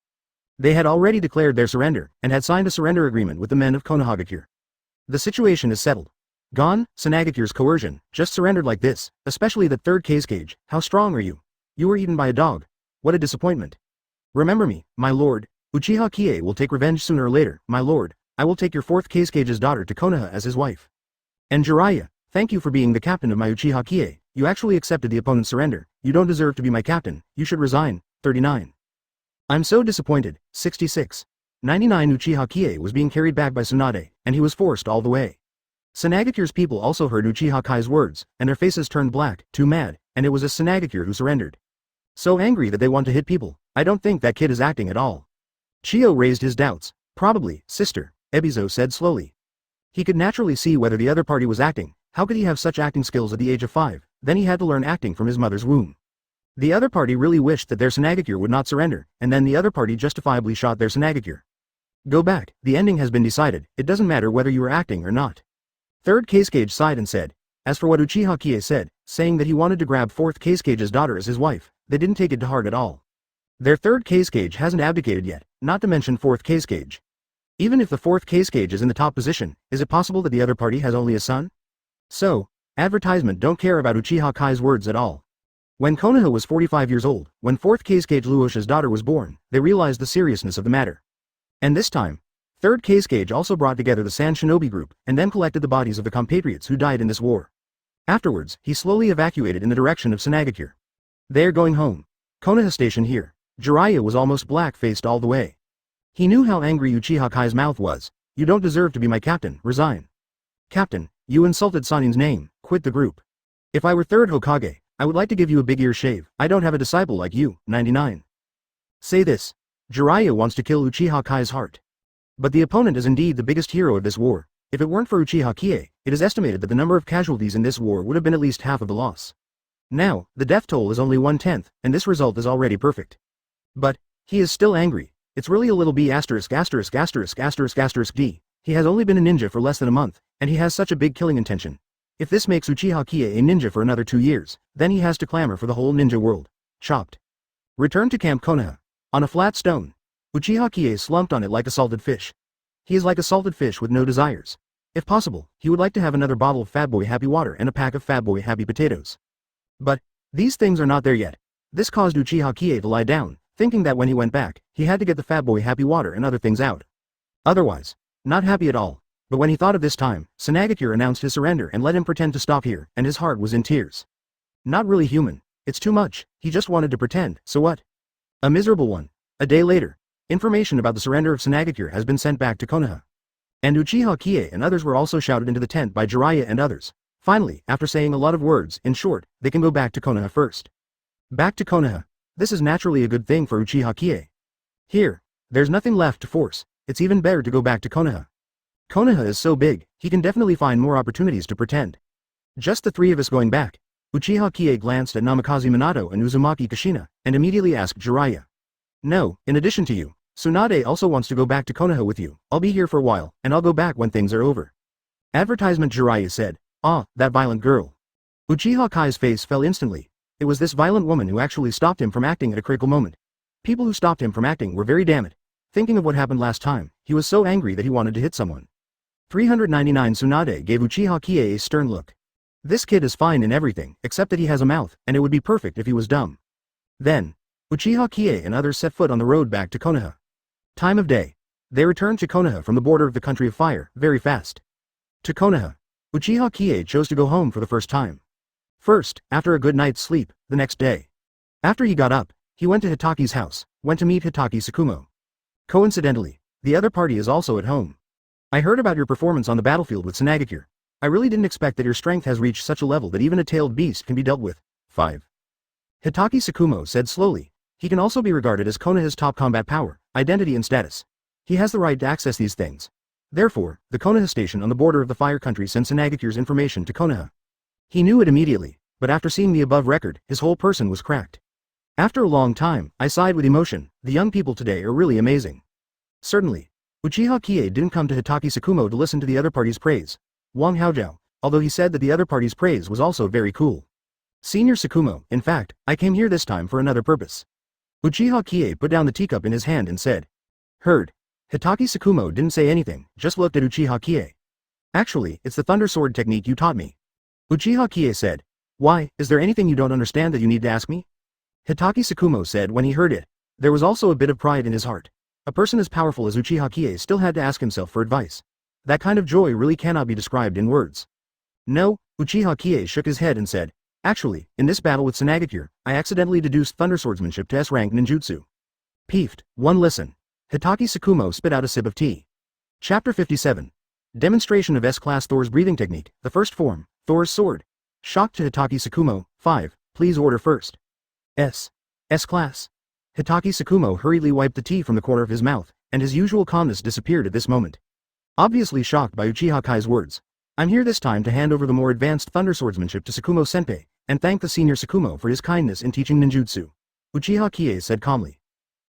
they had already declared their surrender, and had signed a surrender agreement with the men of Konohagakure. The situation is settled. Gone, Sanagakure's coercion, just surrendered like this, especially that third Kazekage. How strong are you? You were eaten by a dog. What a disappointment. Remember me, my lord. Uchiha Qiye will take revenge sooner or later, my lord. I will take your fourth Kazekage's daughter to Konoha as his wife. And Jiraiya, thank you for being the captain of my Uchiha Qiye. You actually accepted the opponent's surrender. You don't deserve to be my captain. You should resign. 39. I'm so disappointed. 66. 99 Uchiha Qiye was being carried back by Tsunade, and he was forced all the way. Sanagakure's people also heard Uchiha Kai's words, and their faces turned black, too mad, and it was a Sanagakure who surrendered. So angry that they want to hit people. I don't think that kid is acting at all. Chio raised his doubts. Probably, sister, Ebizo said slowly. He could naturally see whether the other party was acting. How could he have such acting skills at the age of 5? Then he had to learn acting from his mother's womb. The other party really wished that their Sanagakure would not surrender, and then the other party justifiably shot their Sanagakure. Go back, the ending has been decided, it doesn't matter whether you are acting or not. Third Kazekage sighed and said, as for what Uchiha Qiye said, saying that he wanted to grab fourth Kazekage's daughter as his wife, they didn't take it to heart at all. Their third Kazekage hasn't abdicated yet, not to mention fourth Kazekage. Even if the fourth Kazekage is in the top position, is it possible that the other party has only a son? So, advertisement don't care about Uchiha Kai's words at all. When Konoha was 45 years old, when fourth Kazekage Luosha's daughter was born, they realized the seriousness of the matter. And this time, third Kazekage also brought together the Sand Shinobi group, and then collected the bodies of the compatriots who died in this war. Afterwards, he slowly evacuated in the direction of Sanagakure. They're going home. Konoha station here. Jiraiya was almost black-faced all the way. He knew how angry Uchiha Kai's mouth was. You don't deserve to be my captain, resign. Captain, you insulted Sanin's name, quit the group. If I were third Hokage, I would like to give you a big ear shave. I don't have a disciple like you. 99. Say this. Jiraiya wants to kill Uchiha Kai's heart. But the opponent is indeed the biggest hero of this war. If it weren't for Uchiha Qiye, it is estimated that the number of casualties in this war would have been at least half of the loss. Now, the death toll is only 1/10, and this result is already perfect. But, he is still angry. It's really a little b*****************. D. He has only been a ninja for less than a month, and he has such a big killing intention. If this makes Uchiha Qiye a ninja for another 2 years, then he has to clamor for the whole ninja world. Chopped. Return to Camp Konoha. On a flat stone. Uchiha Qiye slumped on it like a salted fish. He is like a salted fish with no desires. If possible, he would like to have another bottle of Fatboy Happy Water and a pack of Fatboy Happy Potatoes. But, these things are not there yet. This caused Uchiha Qiye to lie down, thinking that when he went back, he had to get the Fatboy Happy Water and other things out. Otherwise, not happy at all. But when he thought of this time, Sanagakure announced his surrender and let him pretend to stop here, and his heart was in tears. Not really human. It's too much. He just wanted to pretend, so what? A miserable one. A day later, information about the surrender of Sanagakure has been sent back to Konoha. And Uchiha Qiye and others were also shouted into the tent by Jiraiya and others. Finally, after saying a lot of words, in short, they can go back to Konoha first. Back to Konoha. This is naturally a good thing for Uchiha Qiye. Here, there's nothing left to force. It's even better to go back to Konoha. Konoha is so big, he can definitely find more opportunities to pretend. Just the 3 of us going back. Uchiha Qiye glanced at Namikaze Minato and Uzumaki Kushina, and immediately asked Jiraiya. No, in addition to you, Tsunade also wants to go back to Konoha with you. I'll be here for a while, and I'll go back when things are over. Advertisement. Jiraiya said. Ah, that violent girl. Uchiha Kai's face fell instantly. It was this violent woman who actually stopped him from acting at a critical moment. People who stopped him from acting were very damned. Thinking of what happened last time, he was so angry that he wanted to hit someone. 399 Tsunade gave Uchiha Qiye a stern look. This kid is fine in everything, except that he has a mouth, and it would be perfect if he was dumb. Then, Uchiha Qiye and others set foot on the road back to Konoha. Time of day. They returned to Konoha from the border of the country of fire, very fast. To Konoha. Uchiha Qiye chose to go home for the first time. First, after a good night's sleep, the next day. After he got up, he went to Hitaki's house, went to meet Hitaki Tsukumo. Coincidentally, the other party is also at home. I heard about your performance on the battlefield with Sanagakure. I really didn't expect that your strength has reached such a level that even a tailed beast can be dealt with. 5. Hitaki Tsukumo said slowly. He can also be regarded as Konoha's top combat power, identity and status. He has the right to access these things. Therefore, the Konoha station on the border of the Fire Country sent Tsunagakure information to Konoha. He knew it immediately, but after seeing the above record, his whole person was cracked. After a long time, I sighed with emotion. The young people today are really amazing. Certainly, Uchiha Qiye didn't come to Hitaki Tsukumo to listen to the other party's praise. Wang Haojiao, although he said that the other party's praise was also very cool. Senior Tsukumo, in fact, I came here this time for another purpose. Uchiha Qiye put down the teacup in his hand and said. Heard. Hitaki Tsukumo didn't say anything, just looked at Uchiha Qiye. Actually, it's the Thunder Sword technique you taught me. Uchiha Qiye said. Why, is there anything you don't understand that you need to ask me? Hitaki Tsukumo said when he heard it. There was also a bit of pride in his heart. A person as powerful as Uchiha Qiye still had to ask himself for advice. That kind of joy really cannot be described in words. No, Uchiha Qiye shook his head and said. Actually, in this battle with Tsunagakure, I accidentally deduced Thunder Swordsmanship to S-rank ninjutsu. Peeved. One listen. Hitaki Tsukumo spit out a sip of tea. Chapter 57. Demonstration of S-Class Thor's breathing technique, the first form, Thor's sword. Shocked to Hitaki Tsukumo. 5. Please order first. S-Class. Hitaki Tsukumo hurriedly wiped the tea from the corner of his mouth, and his usual calmness disappeared at this moment. Obviously shocked by Uchiha Kai's words. I'm here this time to hand over the more advanced Thunder Swordsmanship to Tsukumo Senpai, and thank the senior Tsukumo for his kindness in teaching ninjutsu. Uchiha Qiye said calmly.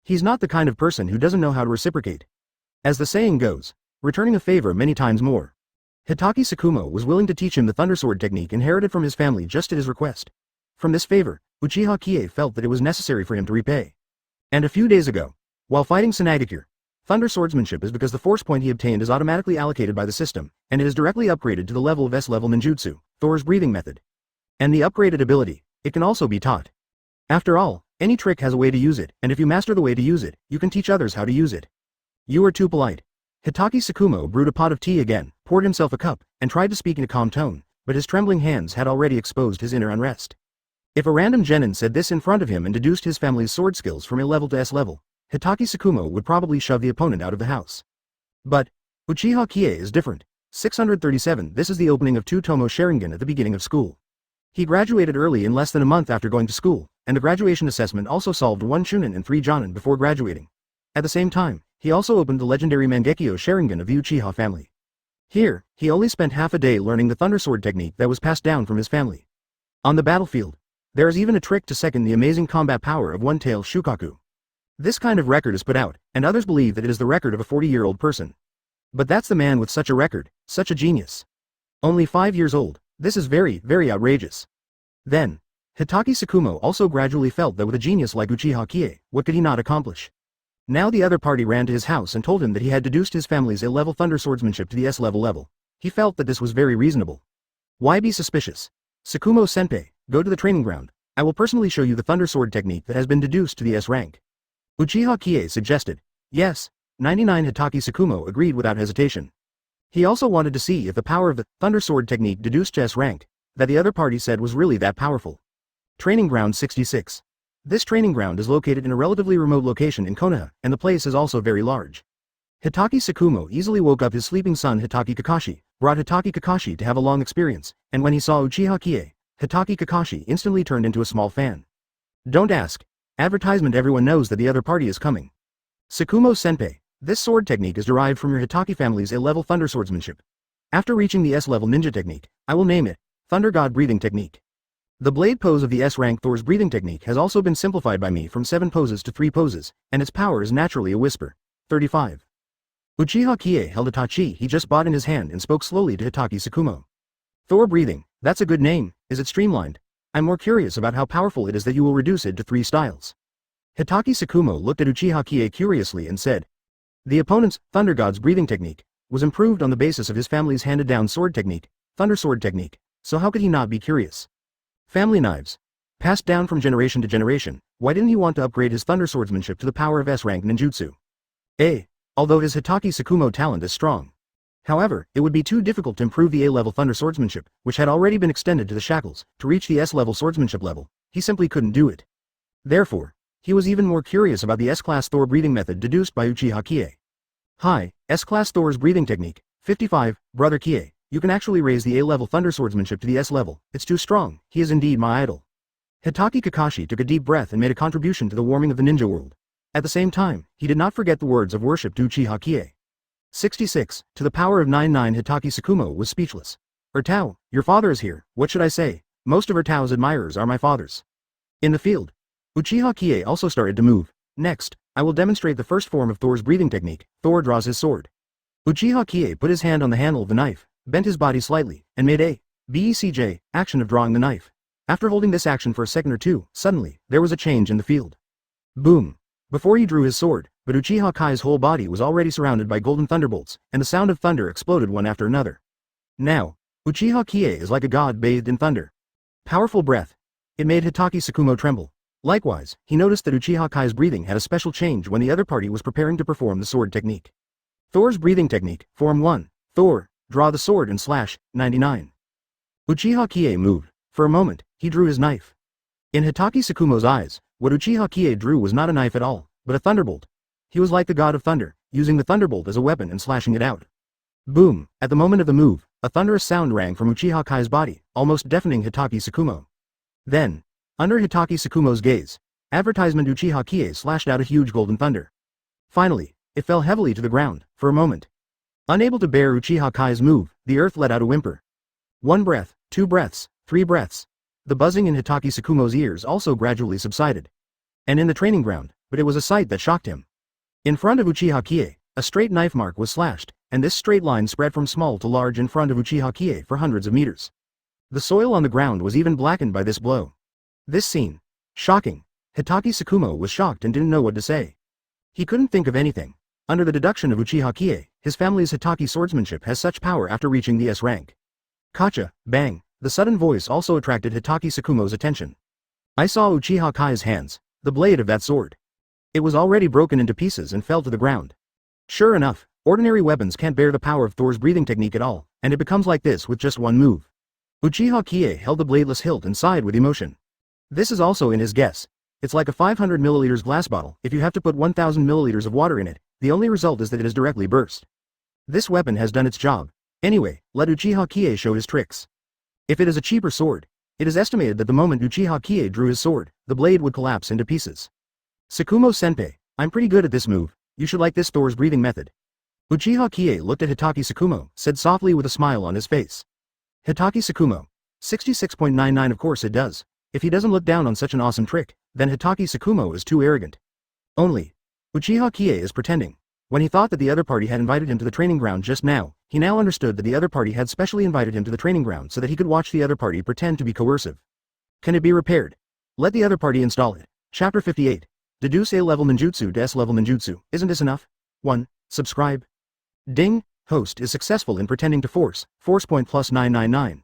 He's not the kind of person who doesn't know how to reciprocate. As the saying goes, returning a favor many times more. Hitaki Tsukumo was willing to teach him the Thunder Sword technique inherited from his family just at his request. From this favor, Uchiha Qiye felt that it was necessary for him to repay. And a few days ago, while fighting Tsunagakure, Thunder Swordsmanship is because the force point he obtained is automatically allocated by the system, and it is directly upgraded to the level of S-level ninjutsu, Thor's breathing method. And the upgraded ability, it can also be taught. After all, any trick has a way to use it, and if you master the way to use it, you can teach others how to use it. You are too polite. Hitaki Tsukumo brewed a pot of tea again, poured himself a cup, and tried to speak in a calm tone, but his trembling hands had already exposed his inner unrest. If a random genin said this in front of him and deduced his family's sword skills from A-level to S-level, Hitaki Tsukumo would probably shove the opponent out of the house. But Uchiha Qiye is different. 637. This is the opening of 2 Tomo Sharingan at the beginning of school. He graduated early in less than a month after going to school, and the graduation assessment also solved 1 Chunin and 3 Jonin before graduating. At the same time, he also opened the legendary Mangekyo Sharingan of the Uchiha family. Here, he only spent half a day learning the Thunder Sword technique that was passed down from his family. On the battlefield, there is even a trick to second the amazing combat power of one-tail Shukaku. This kind of record is put out, and others believe that it is the record of a 40-year-old person. But that's the man with such a record, such a genius. Only 5 years old. This is very, very outrageous. Then, Hitaki Tsukumo also gradually felt that with a genius like Uchiha Qiye, what could he not accomplish? Now the other party ran to his house and told him that he had deduced his family's A-level Thunder Swordsmanship to the S-level level. He felt that this was very reasonable. Why be suspicious? Tsukumo Senpai, go to the training ground. I will personally show you the Thunder Sword technique that has been deduced to the S rank. Uchiha Qiye suggested. Yes. 99 Hitaki Tsukumo agreed without hesitation. He also wanted to see if the power of the Thunder Sword technique deduced to S rank, that the other party said was really that powerful. Training Ground 66. This training ground is located in a relatively remote location in Konoha, and the place is also very large. Hitaki Tsukumo easily woke up his sleeping son Hitaki Kakashi, brought Hitaki Kakashi to have a long experience, and when he saw Uchiha Qiye, Hitaki Kakashi instantly turned into a small fan. Don't ask. Advertisement. Everyone knows that the other party is coming. Tsukumo Senpai, this sword technique is derived from your Hitaki family's A-level Thunder Swordsmanship. After reaching the S-level ninja technique, I will name it Thunder God Breathing Technique. The blade pose of the S-rank Thor's breathing technique has also been simplified by me from 7 poses to 3 poses, and its power is naturally a whisper. 35. Uchiha Qiye held a tachi he just bought in his hand and spoke slowly to Hitaki Tsukumo. Thor breathing, that's a good name. Is it streamlined? I'm more curious about how powerful it is that you will reduce it to 3 styles. Hitaki Tsukumo looked at Uchiha Qiye curiously and said. The opponent's Thunder God's breathing technique was improved on the basis of his family's handed-down sword technique, Thunder Sword technique, so how could he not be curious? Family knives. Passed down from generation to generation, why didn't he want to upgrade his Thunder Swordsmanship to the power of S-rank ninjutsu? Although his Hitaki Tsukumo talent is strong. However, it would be too difficult to improve the A-level Thunder Swordsmanship, which had already been extended to the shackles, to reach the S-level swordsmanship level. He simply couldn't do it. Therefore, he was even more curious about the S-class Thor breathing method deduced by Uchiha Qiye. Hi, S-class Thor's breathing technique. 55, Brother Qiye, You can actually raise the A-level thunder swordsmanship to the S level. It's too strong. He is indeed my idol. Hitaki Kakashi took a deep breath and made a contribution to the warming of the ninja world. At the same time, he did not forget the words of worship to Uchiha Qiye. 66. To the power of 99 Hitaki Tsukumo was speechless. Ertao, your father is here, what should I say? Most of Ertao's admirers are my father's. In the field, Uchiha Qiye also started to move. Next, I will demonstrate the first form of Thor's breathing technique. Thor draws his sword. Uchiha Qiye put his hand on the handle of the knife, bent his body slightly, and made a BECJ action of drawing the knife. After holding this action for a second or two, suddenly, there was a change in the field. Boom. Before he drew his sword, but Uchiha Kai's whole body was already surrounded by golden thunderbolts, and the sound of thunder exploded one after another. Now, Uchiha Qiye is like a god bathed in thunder. Powerful breath. It made Hitaki Tsukumo tremble. Likewise, he noticed that Uchiha Kai's breathing had a special change when the other party was preparing to perform the sword technique. Thor's breathing technique, Form 1. Thor, draw the sword and slash, 99. Uchiha Qiye moved. For a moment, he drew his knife. In Hitaki Tsukumo's eyes, what Uchiha Qiye drew was not a knife at all, but a thunderbolt. He was like the god of thunder, using the thunderbolt as a weapon and slashing it out. Boom! At the moment of the move, a thunderous sound rang from Uchiha Kai's body, almost deafening Hitaki Tsukumo. Then, under Hitaki Tsukumo's gaze, advertisement Uchiha Qiye slashed out a huge golden thunder. Finally, it fell heavily to the ground, for a moment. Unable to bear Uchiha Kai's move, the earth let out a whimper. 1 breath, 2 breaths, 3 breaths. The buzzing in Hitaki Tsukumo's ears also gradually subsided. And in the training ground, but it was a sight that shocked him. In front of Uchiha Qiye, a straight knife mark was slashed, and this straight line spread from small to large in front of Uchiha Qiye for hundreds of meters. The soil on the ground was even blackened by this blow. This scene. Shocking. Hitaki Tsukumo was shocked and didn't know what to say. He couldn't think of anything. Under the deduction of Uchiha Qiye, his family's Hitaki swordsmanship has such power after reaching the S rank. Kacha, bang, the sudden voice also attracted Hitaki Tsukumo's attention. I saw Uchiha Kai's hands, the blade of that sword. It was already broken into pieces and fell to the ground. Sure enough, ordinary weapons can't bear the power of Thor's breathing technique at all, and it becomes like this with just one move. Uchiha Qiye held the bladeless hilt and sighed with emotion. This is also in his guess. It's like a 500 milliliters glass bottle. If you have to put 1000 milliliters of water in it, the only result is that it is directly burst. This weapon has done its job. Anyway, let Uchiha Qiye show his tricks. If it is a cheaper sword, it is estimated that the moment Uchiha Qiye drew his sword, the blade would collapse into pieces. Tsukumo Senpai, I'm pretty good at this move. You should like this Thor's breathing method. Uchiha Qiye looked at Hitaki Tsukumo, said softly with a smile on his face. Hitaki Tsukumo. 66.99 Of course it does. If he doesn't look down on such an awesome trick, then Hitaki Tsukumo is too arrogant. Only, Uchiha Qiye is pretending. When he thought that the other party had invited him to the training ground just now, he now understood that the other party had specially invited him to the training ground so that he could watch the other party pretend to be coercive. Can it be repaired? Let the other party install it. Chapter 58. Deduce A-level ninjutsu to S-level ninjutsu. Isn't this enough? 1. Subscribe. Ding. Host is successful in pretending to force point plus 999.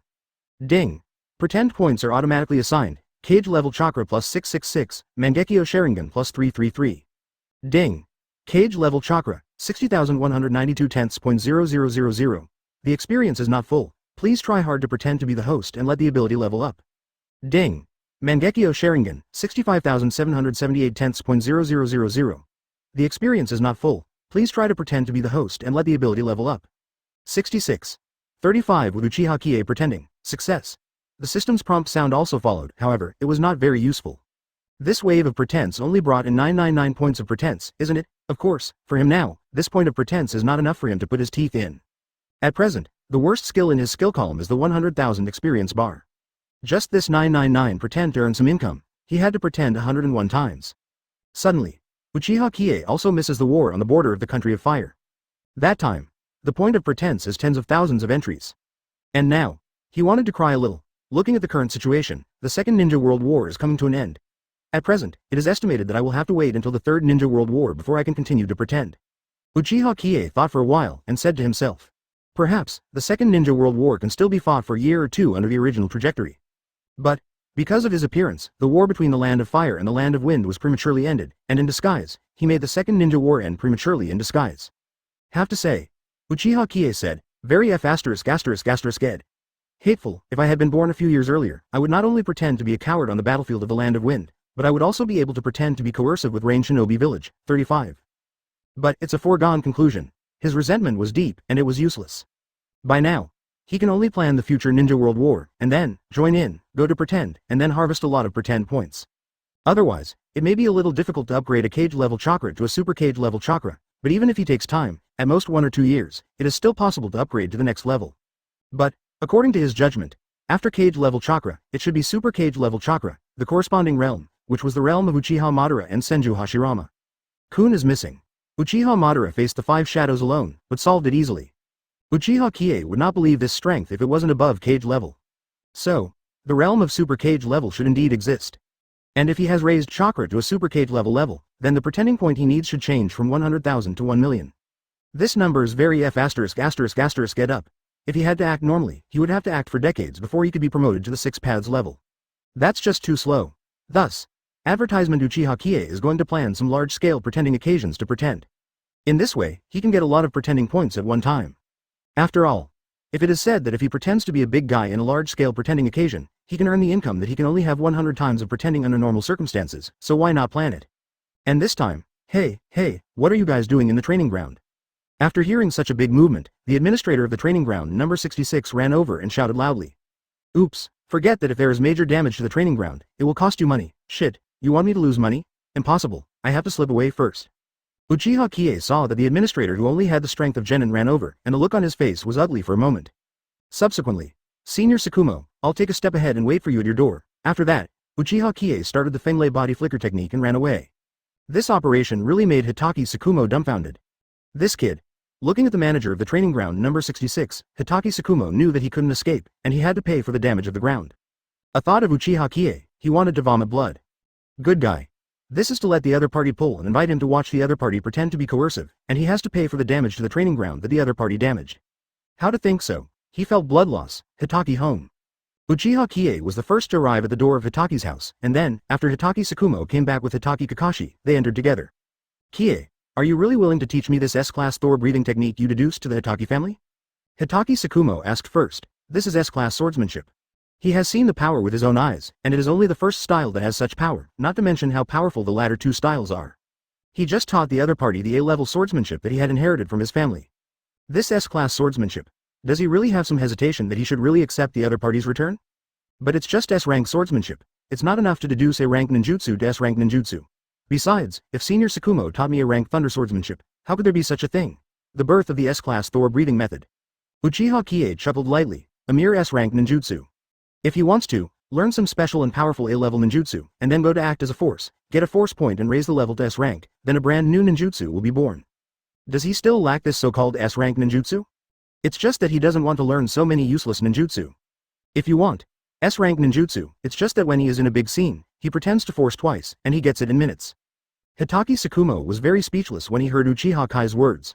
Ding. Pretend points are automatically assigned. Cage level chakra plus 666, Mangekyo Sharingan plus 333. Ding. Cage level chakra, 60,192 tenths.0000. The experience is not full. Please try hard to pretend to be the host and let the ability level up. Ding. Mangekyo Sharingan, 65,778 tenths.0000. The experience is not full. Please try to pretend to be the host and let the ability level up. 66. 35 with Uchiha Qiye pretending. Success. The system's prompt sound also followed, however, it was not very useful. This wave of pretense only brought in 999 points of pretense, isn't it? Of course, for him now, this point of pretense is not enough for him to put his teeth in. At present, the worst skill in his skill column is the 100,000 experience bar. Just this 999 pretend to earn some income, he had to pretend 101 times. Suddenly, Uchiha Qiye also misses the war on the border of the country of fire. That time, the point of pretense is tens of thousands of entries. And now, he wanted to cry a little. Looking at the current situation, the Second Ninja World War is coming to an end. At present, it is estimated that I will have to wait until the Third Ninja World War before I can continue to pretend. Uchiha Qiye thought for a while and said to himself, perhaps, the Second Ninja World War can still be fought for a year or two under the original trajectory. But, because of his appearance, the war between the Land of Fire and the Land of Wind was prematurely ended, and in disguise, he made the Second Ninja War end prematurely in disguise. Have to say, Uchiha Qiye said, very **********. Hateful, if I had been born a few years earlier, I would not only pretend to be a coward on the battlefield of the Land of Wind, but I would also be able to pretend to be coercive with Rain Shinobi Village, 35. But it's a foregone conclusion. His resentment was deep, and it was useless. By now, He can only plan the future Ninja World War, and then, join in, go to pretend, and then harvest a lot of pretend points. Otherwise, it may be a little difficult to upgrade a cage level chakra to a super cage level chakra, but even if he takes time, at most 1 or 2 years, it is still possible to upgrade to the next level. But, according to his judgment, after cage level chakra, it should be super cage level chakra, the corresponding realm, which was the realm of Uchiha Madara and Senju Hashirama. Kun is missing. Uchiha Madara faced the 5 shadows alone, but solved it easily. Uchiha Qiye would not believe this strength if it wasn't above cage level. So, the realm of super cage level should indeed exist. And if he has raised chakra to a super cage level, then the pretending point he needs should change from 100,000 to 1 million. This number is very F*** get up. If he had to act normally, he would have to act for decades before he could be promoted to the 6 paths level. That's just too slow. Thus, advertisement Uchiha Qiye is going to plan some large-scale pretending occasions to pretend. In this way, he can get a lot of pretending points at one time. After all, if it is said that if he pretends to be a big guy in a large-scale pretending occasion, he can earn the income that he can only have 100 times of pretending under normal circumstances, so why not plan it? And this time, hey, what are you guys doing in the training ground? After hearing such a big movement, the administrator of the training ground number 66 ran over and shouted loudly. Oops, forget that if there is major damage to the training ground, it will cost you money. Shit, you want me to lose money? Impossible, I have to slip away first. Uchiha Qiye saw that the administrator who only had the strength of genin ran over, and the look on his face was ugly for a moment. Subsequently, Senior Tsukumo, I'll take a step ahead and wait for you at your door. After that, Uchiha Qiye started the Fenglei body flicker technique and ran away. This operation really made Hitaki Tsukumo dumbfounded. This kid. Looking at the manager of the training ground number 66, Hitaki Tsukumo knew that he couldn't escape, and he had to pay for the damage of the ground. A thought of Uchiha Qiye, he wanted to vomit blood. Good guy. This is to let the other party pull and invite him to watch the other party pretend to be coercive, and he has to pay for the damage to the training ground that the other party damaged. How to think so? He felt blood loss. Hitaki home. Uchiha Qiye was the first to arrive at the door of Hitaki's house, and then, after Hitaki Tsukumo came back with Hitaki Kakashi, they entered together. Qiye, are you really willing to teach me this S-class Thor breathing technique you deduced to the Hitaki family? Hitaki Tsukumo asked first. This is S-class swordsmanship. He has seen the power with his own eyes, and it is only the first style that has such power, not to mention how powerful the latter 2 styles are. He just taught the other party the A-level swordsmanship that he had inherited from his family. This S-class swordsmanship. Does he really have some hesitation that he should really accept the other party's return? But it's just S-rank swordsmanship. It's not enough to deduce A-rank ninjutsu to S-rank ninjutsu. Besides, if Senior Tsukumo taught me A-rank thunder swordsmanship, how could there be such a thing? The birth of the S-class Thor breathing method. Uchiha Qiye chuckled lightly, a mere S-rank ninjutsu. If he wants to, learn some special and powerful A-level ninjutsu, and then go to act as a force, get a force point and raise the level to S-rank, then a brand new ninjutsu will be born. Does he still lack this so-called S-rank ninjutsu? It's just that he doesn't want to learn so many useless ninjutsu. If you want S-rank ninjutsu, it's just that when he is in a big scene, he pretends to force twice, and he gets it in minutes. Hitaki Tsukumo was very speechless when he heard Uchiha Kai's words.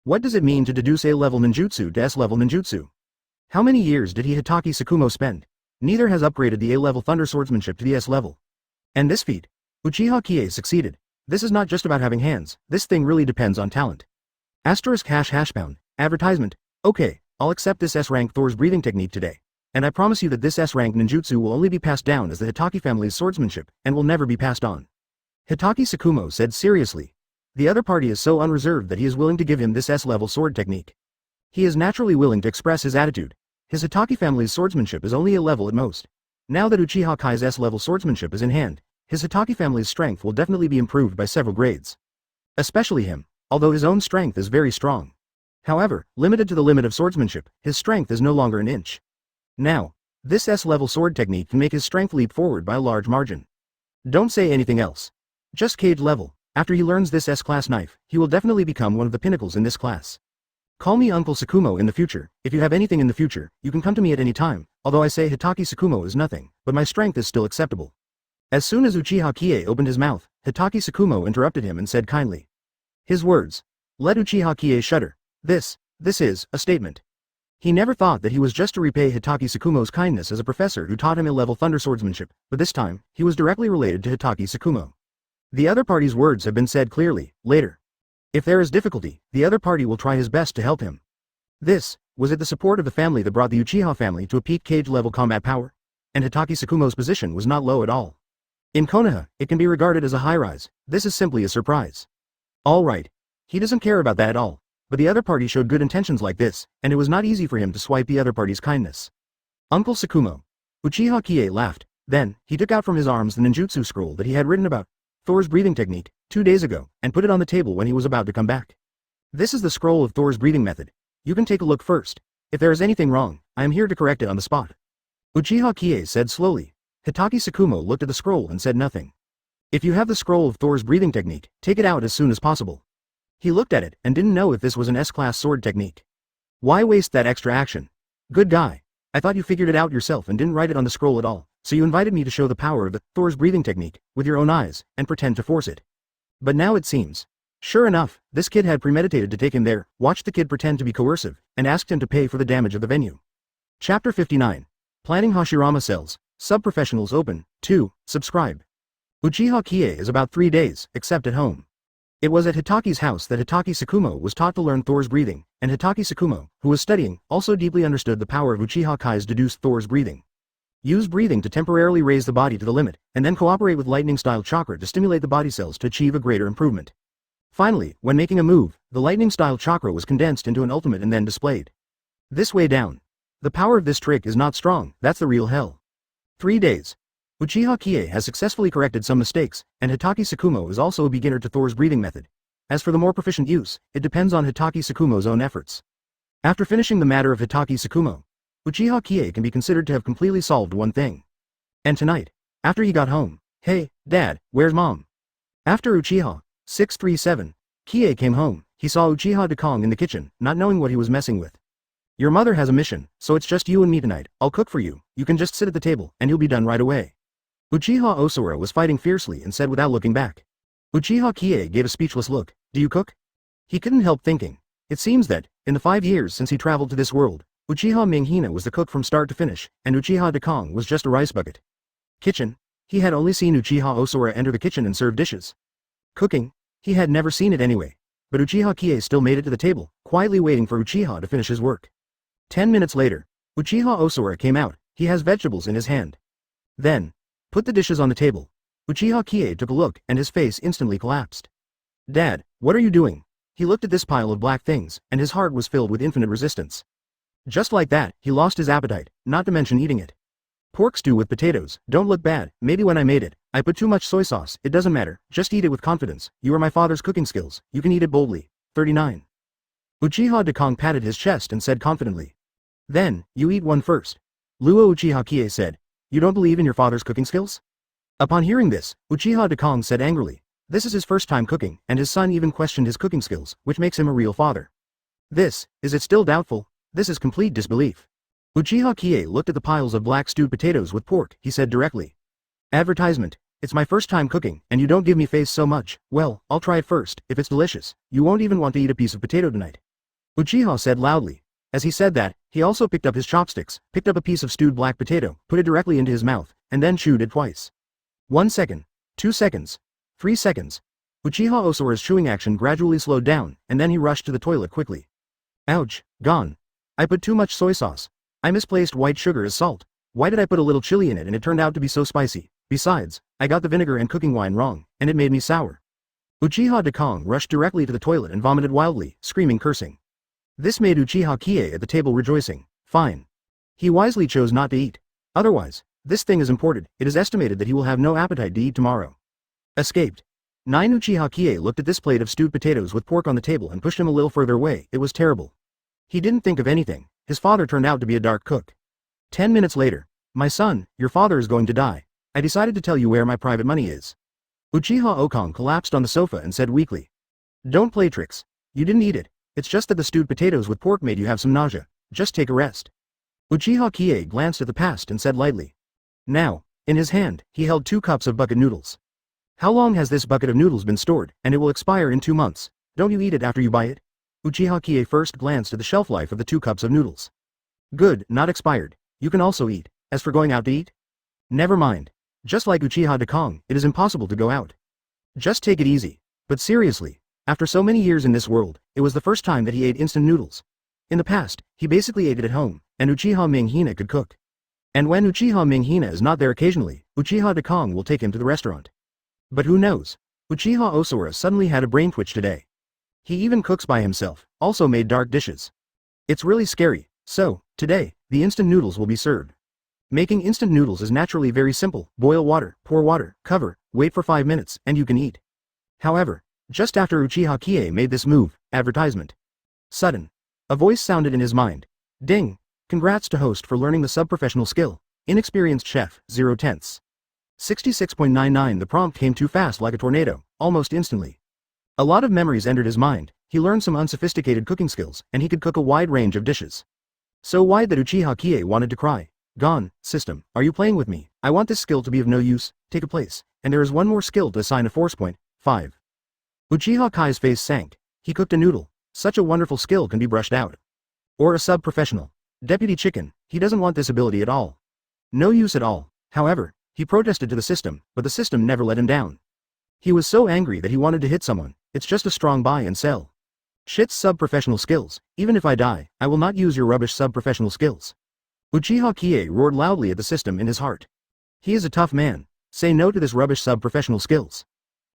What does it mean to deduce A-level ninjutsu to S-level ninjutsu? How many years did Hitaki Tsukumo spend? Neither has upgraded the A-level thunder swordsmanship to the S-level. And this feat, Uchiha Qiye succeeded. This is not just about having hands, this thing really depends on talent. *## advertisement. Okay, I'll accept this S-rank Thor's breathing technique today. And I promise you that this S-rank ninjutsu will only be passed down as the Hitaki family's swordsmanship, and will never be passed on. Hitaki Tsukumo said seriously. The other party is so unreserved that he is willing to give him this S-level sword technique. He is naturally willing to express his attitude. His Hitaki family's swordsmanship is only a level at most. Now that Uchiha Kai's S-level swordsmanship is in hand, his Hitaki family's strength will definitely be improved by several grades. Especially him, although his own strength is very strong. However, limited to the limit of swordsmanship, his strength is no longer an inch. Now, this S-level sword technique can make his strength leap forward by a large margin. Don't say anything else. Just cage level. After he learns this S-class knife, he will definitely become one of the pinnacles in this class. Call me Uncle Tsukumo in the future. If you have anything in the future, you can come to me at any time, although I say Hitaki Tsukumo is nothing, but my strength is still acceptable. As soon as Uchiha Qiye opened his mouth, Hitaki Tsukumo interrupted him and said kindly. His words. Let Uchiha Qiye shudder. This is a statement. He never thought that he was just to repay Hitaki Tsukumo's kindness as a professor who taught him A-level thunder swordsmanship, but this time, he was directly related to Hitaki Tsukumo. The other party's words have been said clearly, later. If there is difficulty, the other party will try his best to help him. This, was it the support of the family that brought the Uchiha family to a peak cage level combat power? And Hitaki Tsukumo's position was not low at all. In Konoha, it can be regarded as a high rise. This is simply a surprise. Alright. He doesn't care about that at all. but the other party showed good intentions like this, and it was not easy for him to swipe the other party's kindness. Uncle Tsukumo. Uchiha Qiye laughed. Then, he took out from his arms the ninjutsu scroll that he had written about Thor's breathing technique 2 days ago, and put it on the table when he was about to come back. This is the scroll of Thor's breathing method. You can take a look first. If there is anything wrong, I am here to correct it on the spot. Uchiha Qiye said slowly. Hitaki Tsukumo looked at the scroll and said nothing. If you have the scroll of Thor's breathing technique, take it out as soon as possible. He looked at it and didn't know if this was an S-class sword technique. Why waste that extra action? Good guy. I thought you figured it out yourself and didn't write it on the scroll at all, so you invited me to show the power of the Thor's breathing technique with your own eyes and pretend to force it. But now it seems. Sure enough, this kid had premeditated to take him there, watched the kid pretend to be coercive, and asked him to pay for the damage of the venue. Chapter 59. Planning Hashirama Cells. Sub-professionals open. 2. Subscribe. Uchiha Qiye is about 3 days, except at home. It was at Hitaki's house that Hitaki Tsukumo was taught to learn Thor's breathing, and Hitaki Tsukumo, who was studying, also deeply understood the power of Uchiha Kai's deduced Thor's breathing. Use breathing to temporarily raise the body to the limit, and then cooperate with lightning-style chakra to stimulate the body cells to achieve a greater improvement. Finally, when making a move, the lightning-style chakra was condensed into an ultimate and then displayed. This way down. The power of this trick is not strong, that's the real hell. 3 days. Uchiha Qiye has successfully corrected some mistakes, and Hitaki Tsukumo is also a beginner to Thor's breathing method. As for the more proficient use, it depends on Hitaki Tsukumo's own efforts. After finishing the matter of Hitaki Tsukumo, Uchiha Qiye can be considered to have completely solved one thing. And tonight, after he got home, hey, Dad, where's Mom? After Uchiha 637, Qiye came home, he saw Uchiha Dekong in the kitchen, not knowing what he was messing with. Your mother has a mission, so it's just you and me tonight. I'll cook for you, you can just sit at the table, and you'll be done right away. Uchiha Osura was fighting fiercely and said without looking back. Uchiha Qiye gave a speechless look. Do you cook? He couldn't help thinking. It seems that, in the 5 years since he traveled to this world, Uchiha Minghina was the cook from start to finish, and Uchiha Dekong was just a rice bucket. Kitchen? He had only seen Uchiha Osura enter the kitchen and serve dishes. Cooking? He had never seen it anyway. But Uchiha Qiye still made it to the table, quietly waiting for Uchiha to finish his work. 10 minutes later, Uchiha Osura came out, he has vegetables in his hand. Then, put the dishes on the table. Uchiha Qiye took a look and his face instantly collapsed. Dad, what are you doing? He looked at this pile of black things, and his heart was filled with infinite resistance. Just like that, he lost his appetite, not to mention eating it. Pork stew with potatoes, don't look bad, maybe when I made it, I put too much soy sauce, it doesn't matter, just eat it with confidence, you are my father's cooking skills, you can eat it boldly. 39. Uchiha Dekong patted his chest and said confidently. Then, you eat one first. Luo Uchiha Qiye said. You don't believe in your father's cooking skills? Upon hearing this, Uchiha Dekong said angrily. This is his first time cooking, and his son even questioned his cooking skills, which makes him a real father. Is it still doubtful? This is complete disbelief. Uchiha Qiye looked at the piles of black stewed potatoes with pork, he said directly. Advertisement. It's my first time cooking, and you don't give me face so much. Well, I'll try it first. If it's delicious, you won't even want to eat a piece of potato tonight. Uchiha said loudly. As he said that, he also picked up his chopsticks, picked up a piece of stewed black potato, put it directly into his mouth, and then chewed it twice. 1 second. 2 seconds. 3 seconds. Uchiha Osura's chewing action gradually slowed down, and then he rushed to the toilet quickly. Ouch, gone. I put too much soy sauce. I misplaced white sugar as salt. Why did I put a little chili in it and it turned out to be so spicy? Besides, I got the vinegar and cooking wine wrong, and it made me sour. Uchiha Dekong rushed directly to the toilet and vomited wildly, screaming cursing. This made Uchiha Qiye at the table rejoicing. Fine. He wisely chose not to eat. Otherwise, this thing is imported, it is estimated that he will have no appetite to eat tomorrow. Escaped. 9 Uchiha Qiye looked at this plate of stewed potatoes with pork on the table and pushed him a little further away, it was terrible. He didn't think of anything, his father turned out to be a dark cook. 10 minutes later. My son, your father is going to die. I decided to tell you where my private money is. Uchiha Okong collapsed on the sofa and said weakly. Don't play tricks. You didn't eat it. It's just that the stewed potatoes with pork made you have some nausea. Just take a rest. Uchiha Qiye glanced at the past and said lightly. Now, in his hand, he held 2 cups of bucket noodles. How long has this bucket of noodles been stored? And it will expire in 2 months. Don't you eat it after you buy it? Uchiha Qiye first glanced at the shelf life of the 2 cups of noodles. Good, not expired. You can also eat. As for going out to eat? Never mind. Just like Uchiha Dekong, it is impossible to go out. Just take it easy. But seriously, after so many years in this world, it was the first time that he ate instant noodles. In the past, he basically ate it at home, and Uchiha Minghina could cook. And when Uchiha Minghina is not there occasionally, Uchiha Dekong will take him to the restaurant. But who knows? Uchiha Osura suddenly had a brain twitch today. He even cooks by himself, also made dark dishes. It's really scary. So, today, the instant noodles will be served. Making instant noodles is naturally very simple. Boil water, pour water, cover, wait for 5 minutes, and you can eat. However, just after Uchiha Qiye made this move, advertisement. Sudden. A voice sounded in his mind. Ding! Congrats to host for learning the sub-professional skill. Inexperienced chef, 0 tenths. 66.99. The prompt came too fast like a tornado, almost instantly. A lot of memories entered his mind. He learned some unsophisticated cooking skills, and he could cook a wide range of dishes. So wide that Uchiha Qiye wanted to cry. Gone, system, are you playing with me? I want this skill to be of no use, take a place, and there is one more skill to assign a force point, 5. Uchiha Kai's face sank. He cooked a noodle. Such a wonderful skill can be brushed out. Or a sub-professional. Deputy Chicken, he doesn't want this ability at all. No use at all. However, he protested to the system, but the system never let him down. He was so angry that he wanted to hit someone. It's just a strong buy and sell. Shit's sub-professional skills. Even if I die, I will not use your rubbish sub-professional skills. Uchiha Qiye roared loudly at the system in his heart. He is a tough man. Say no to this rubbish sub-professional skills.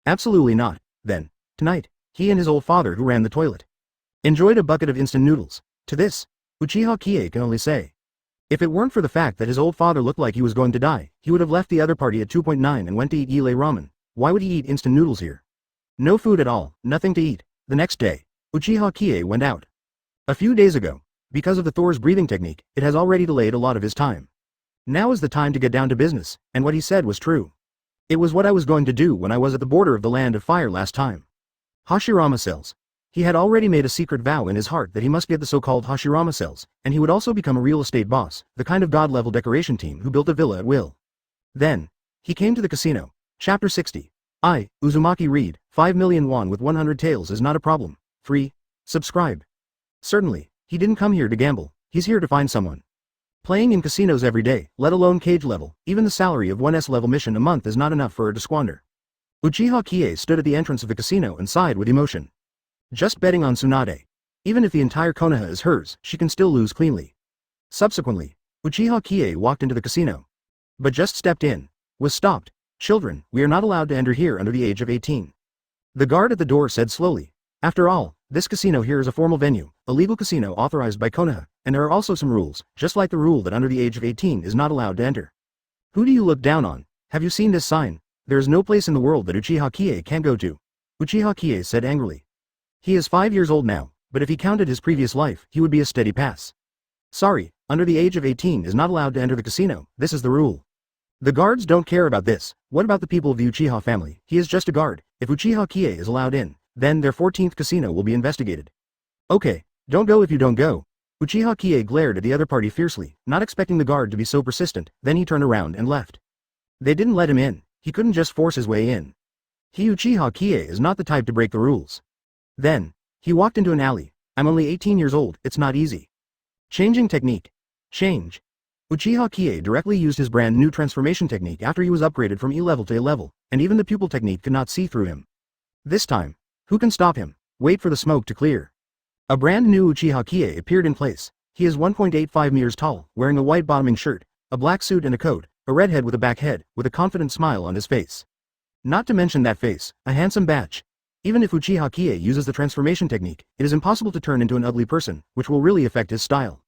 Absolutely not. Then, tonight, he and his old father who ran the toilet enjoyed a bucket of instant noodles. To this, Uchiha Qiye can only say. If it weren't for the fact that his old father looked like he was going to die, he would have left the other party at 2.9 and went to eat Yile ramen. Why would he eat instant noodles here? No food at all, nothing to eat. The next day, Uchiha Qiye went out. A few days ago, because of the Thor's breathing technique, it has already delayed a lot of his time. Now is the time to get down to business, and what he said was true. It was what I was going to do when I was at the border of the Land of Fire last time. Hashirama cells. He had already made a secret vow in his heart that he must get the so-called Hashirama cells, and he would also become a real estate boss, the kind of god-level decoration team who built a villa at will. Then, he came to the casino. Chapter 60. Uzumaki read, 5 million won with 100 taels is not a problem. Free. Subscribe. Certainly, he didn't come here to gamble, he's here to find someone. Playing in casinos every day, let alone cage level, even the salary of one S-level mission a month is not enough for her to squander. Uchiha Qiye stood at the entrance of the casino and sighed with emotion. Just betting on Tsunade. Even if the entire Konoha is hers, she can still lose cleanly. Subsequently, Uchiha Qiye walked into the casino. But just stepped in. Was stopped. Children, we are not allowed to enter here under the age of 18. The guard at the door said slowly. After all, this casino here is a formal venue, a legal casino authorized by Konoha, and there are also some rules, just like the rule that under the age of 18 is not allowed to enter. Who do you look down on? Have you seen this sign? There is no place in the world that Uchiha Qiye can go to. Uchiha Qiye said angrily. He is 5 years old now, but if he counted his previous life, he would be a steady pass. Sorry, under the age of 18 is not allowed to enter the casino, this is the rule. The guards don't care about this. What about the people of the Uchiha family? He is just a guard. If Uchiha Qiye is allowed in, then their 14th casino will be investigated. Okay, don't go if you don't go. Uchiha Qiye glared at the other party fiercely, not expecting the guard to be so persistent, then he turned around and left. They didn't let him in, he couldn't just force his way in. He Uchiha Qiye is not the type to break the rules. Then, he walked into an alley. I'm only 18 years old, it's not easy. Changing technique. Change. Uchiha Qiye directly used his brand new transformation technique after he was upgraded from E level to A level, and even the pupil technique could not see through him. This time, who can stop him? Wait for the smoke to clear. A brand new Uchiha Qiye appeared in place. He is 1.85 meters tall, wearing a white bottoming shirt, a black suit and a coat, a redhead with a back head, with a confident smile on his face. Not to mention that face, a handsome badge. Even if Uchiha Qiye uses the transformation technique, it is impossible to turn into an ugly person, which will really affect his style.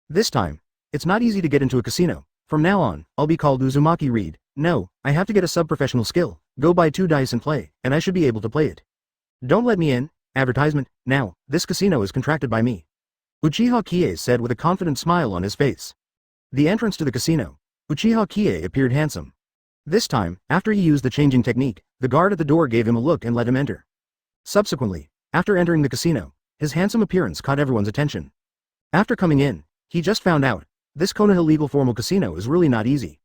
This time, it's not easy to get into a casino. From now on, I'll be called Uzumaki Reed. No, I have to get a sub-professional skill, go buy 2 dice and play, and I should be able to play it. Don't let me in. Advertisement. Now, this casino is contracted by me. Uchiha Qiye said with a confident smile on his face. The entrance to the casino. Uchiha Qiye appeared handsome. This time, after he used the changing technique, the guard at the door gave him a look and let him enter. Subsequently, after entering the casino, his handsome appearance caught everyone's attention. After coming in, he just found out, this Konoha legal formal casino is really not easy.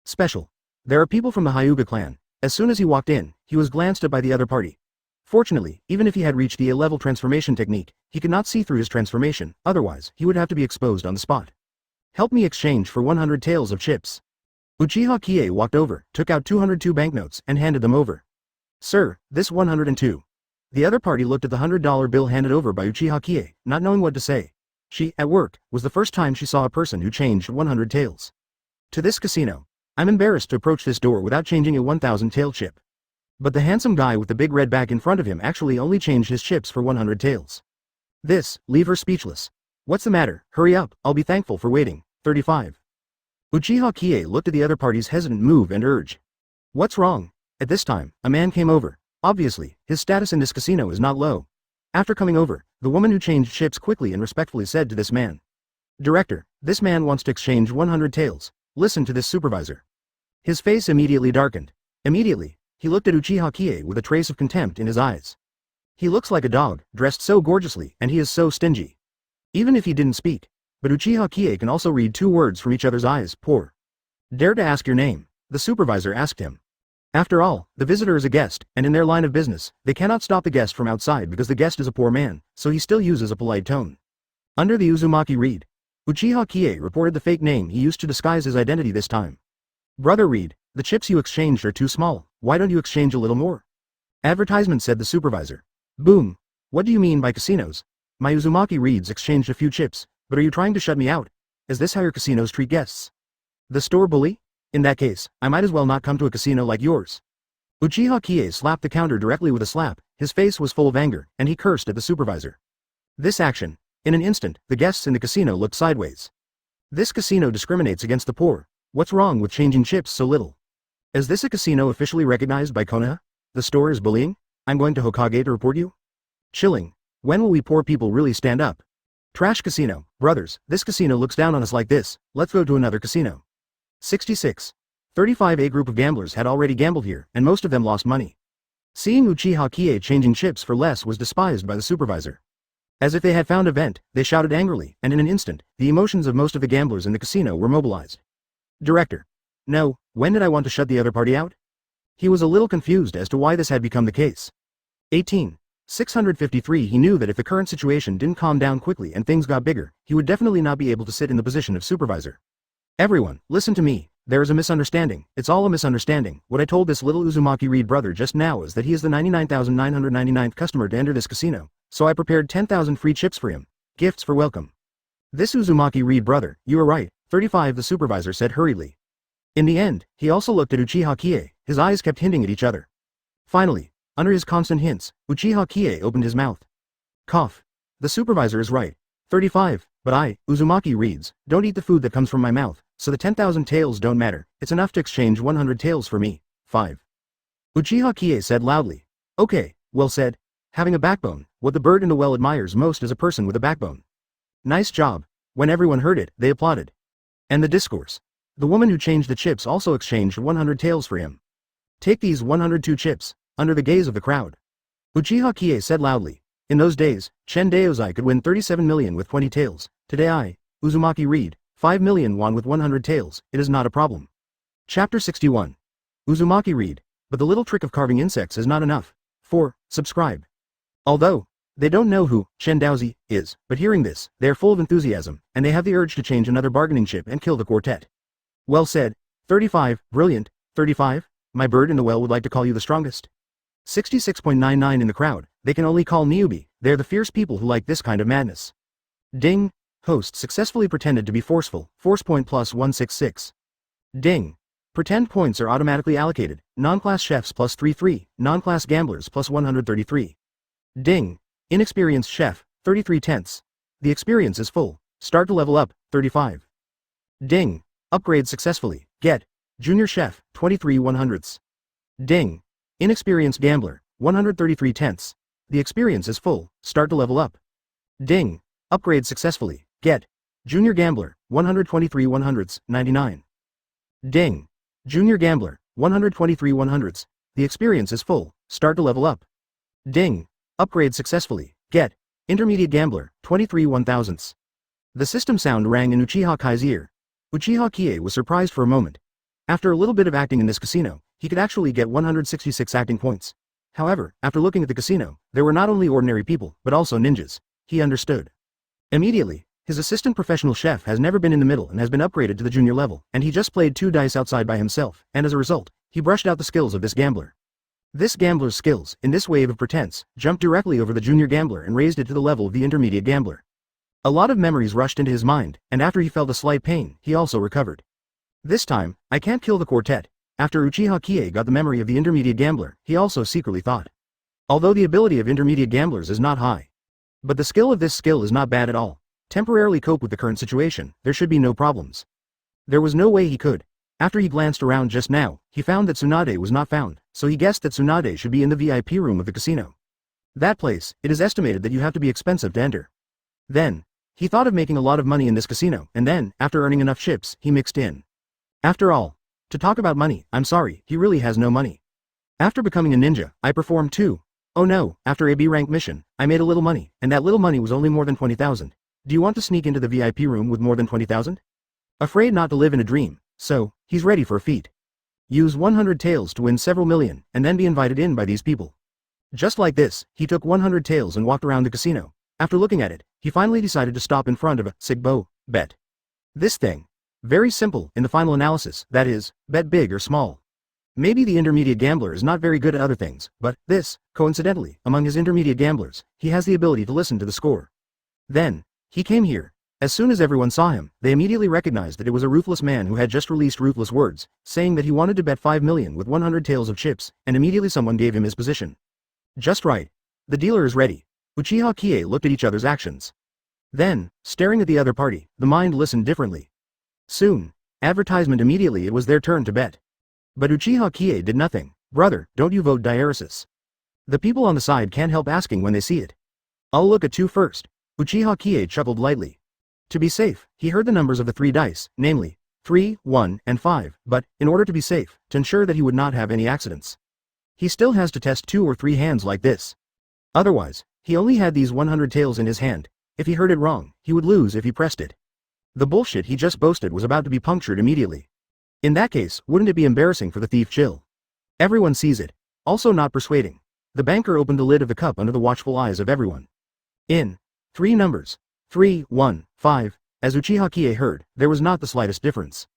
Special. There are people from the Hyuga clan. As soon as he walked in, he was glanced at by the other party. Fortunately, even if he had reached the A-level transformation technique, he could not see through his transformation, otherwise, he would have to be exposed on the spot. Help me exchange for 100 taels of chips. Uchiha Qiye walked over, took out 202 banknotes, and handed them over. Sir, this 102. The other party looked at the $100 bill handed over by Uchiha Qiye, not knowing what to say. She, at work, was the first time she saw a person who changed 100 taels. To this casino. I'm embarrassed to approach this door without changing a 1,000 tael chip. But the handsome guy with the big red bag in front of him actually only changed his chips for 100 taels. Leave her speechless. What's the matter? Hurry up, I'll be thankful for waiting. 35. Uchiha Qiye looked at the other party's hesitant move and urge. What's wrong? At this time, a man came over. Obviously, his status in this casino is not low. After coming over, the woman who changed ships quickly and respectfully said to this man. Director, this man wants to exchange 100 taels. Listen to this supervisor. His face immediately darkened. Immediately, he looked at Uchiha Qiye with a trace of contempt in his eyes. He looks like a dog, dressed so gorgeously, and he is so stingy. Even if he didn't speak. But Uchiha Qiye can also read 2 words from each other's eyes, poor. Dare to ask your name? The supervisor asked him. After all, the visitor is a guest, and in their line of business, they cannot stop the guest from outside because the guest is a poor man, so he still uses a polite tone. Under the Uzumaki Reed, Uchiha Qiye reported the fake name he used to disguise his identity this time. Brother Reed, the chips you exchanged are too small, why don't you exchange a little more? Advertisement, said the supervisor. Boom. What do you mean by casinos? My Uzumaki Reeds exchanged a few chips, but are you trying to shut me out? Is this how your casinos treat guests? The store bully? In that case, I might as well not come to a casino like yours. Uchiha Qiye slapped the counter directly with a slap, his face was full of anger, and he cursed at the supervisor. This action. In an instant, the guests in the casino looked sideways. This casino discriminates against the poor. What's wrong with changing chips so little? Is this a casino officially recognized by Konoha? The store is bullying? I'm going to Hokage to report you? Chilling. When will we poor people really stand up? Trash casino. Brothers, this casino looks down on us like this, let's go to another casino. 66. 35A group of gamblers had already gambled here, and most of them lost money. Seeing Uchiha Qiye changing chips for less was despised by the supervisor. As if they had found a vent, they shouted angrily, and in an instant, the emotions of most of the gamblers in the casino were mobilized. Director. No, when did I want to shut the other party out? He was a little confused as to why this had become the case. 18. 653 He knew that if the current situation didn't calm down quickly and things got bigger, he would definitely not be able to sit in the position of supervisor. Everyone, listen to me. There is a misunderstanding. It's all a misunderstanding. What I told this little Uzumaki Reed brother just now is that he is the 99,999th customer to enter this casino, so I prepared 10,000 free chips for him. Gifts for welcome. This Uzumaki Reed brother, you are right. 35 The supervisor said hurriedly. In the end, he also looked at Uchiha Qiye, his eyes kept hinting at each other. Finally, under his constant hints, Uchiha Qiye opened his mouth. Cough. The supervisor is right. 35, but I, Uzumaki Reeds, don't eat the food that comes from my mouth, so the 10,000 taels don't matter, it's enough to exchange 100 taels for me. 5. Uchiha Qiye said loudly. Okay, well said. Having a backbone, what the bird in the well admires most is a person with a backbone. Nice job. When everyone heard it, they applauded. And the discourse. The woman who changed the chips also exchanged 100 taels for him. Take these 102 chips, under the gaze of the crowd. Uchiha Qiye said loudly. In those days, Chen Daozai could win 37 million with 20 taels. Today I, Uzumaki Reed, 5 million won with 100 taels, it is not a problem. Chapter 61. Uzumaki Reed, but the little trick of carving insects is not enough. 4. Subscribe. Although, they don't know who Chen Daozai is, but hearing this, they are full of enthusiasm, and they have the urge to change another bargaining chip and kill the quartet. Well said. 35, brilliant. 35, my bird in the well would like to call you the strongest. 66.99 in the crowd, they can only call newbie, they're the fierce people who like this kind of madness. Ding. Host successfully pretended to be forceful, force point plus 166. Ding. Pretend points are automatically allocated, non-class chefs plus 33, non-class gamblers plus 133. Ding. Inexperienced chef, 33 tenths. The experience is full, start to level up, 35. Ding. Upgrade successfully, get. Junior chef, 23 100ths. Ding. Inexperienced gambler, 133 tenths. The experience is full, start to level up. Ding. Upgrade successfully, get. Junior gambler, 123 100ths, 99. Ding. Junior gambler, 123 100ths. The experience is full, start to level up. Ding. Upgrade successfully, get. Intermediate gambler, 23 1000ths. The system sound rang in Uchiha Kai's ear. Uchiha Qiye was surprised for a moment. After a little bit of acting in this casino, he could actually get 166 acting points. However, after looking at the casino, there were not only ordinary people, but also ninjas. He understood. Immediately, his assistant professional chef has never been in the middle and has been upgraded to the junior level, and he just played 2 dice outside by himself, and as a result, he brushed out the skills of this gambler. This gambler's skills, in this wave of pretense, jumped directly over the junior gambler and raised it to the level of the intermediate gambler. A lot of memories rushed into his mind, and after he felt a slight pain, he also recovered. This time, I can't kill the quartet. After Uchiha Qiye got the memory of the intermediate gambler, he also secretly thought. Although the ability of intermediate gamblers is not high. But the skill of this skill is not bad at all. Temporarily cope with the current situation, there should be no problems. There was no way he could. After he glanced around just now, he found that Tsunade was not found, so he guessed that Tsunade should be in the VIP room of the casino. That place, it is estimated that you have to be expensive to enter. Then, he thought of making a lot of money in this casino, and then, after earning enough chips, he mixed in. After all, to talk about money, I'm sorry, he really has no money. After becoming a ninja, I performed too. Oh no, after a B-rank mission, I made a little money, and that little money was only more than 20,000. Do you want to sneak into the VIP room with more than 20,000? Afraid not to live in a dream, so, he's ready for a feat. Use 100 taels to win several million, and then be invited in by these people. Just like this, he took 100 taels and walked around the casino. After looking at it, he finally decided to stop in front of a Sigbo bet. This thing. Very simple in the final analysis, that is, bet big or small. Maybe the intermediate gambler is not very good at other things, but this, coincidentally, among his intermediate gamblers, he has the ability to listen to the score. Then, he came here. As soon as everyone saw him, they immediately recognized that it was a ruthless man who had just released ruthless words, saying that he wanted to bet 5 million with 100 taels of chips, and immediately someone gave him his position. Just right. The dealer is ready. Uchiha Qiye looked at each other's actions. Then, staring at the other party, the mind listened differently. Soon, advertisement immediately it was their turn to bet. But Uchiha Qiye did nothing. Brother, don't you vote diaresis? The people on the side can't help asking when they see it. I'll look at 2 first. Uchiha Qiye chuckled lightly. To be safe, he heard the numbers of the 3 dice, namely, 3, 1, and 5, but, in order to be safe, to ensure that he would not have any accidents, he still has to test 2 or 3 hands like this. Otherwise, he only had these 100 taels in his hand. If he heard it wrong, he would lose if he pressed it. The bullshit he just boasted was about to be punctured immediately. In that case, wouldn't it be embarrassing for the thief Chill? Everyone sees it. Also not persuading. The banker opened the lid of the cup under the watchful eyes of everyone. In 3 numbers. 3, 1, 5, as Uchiha Qiye heard, there was not the slightest difference.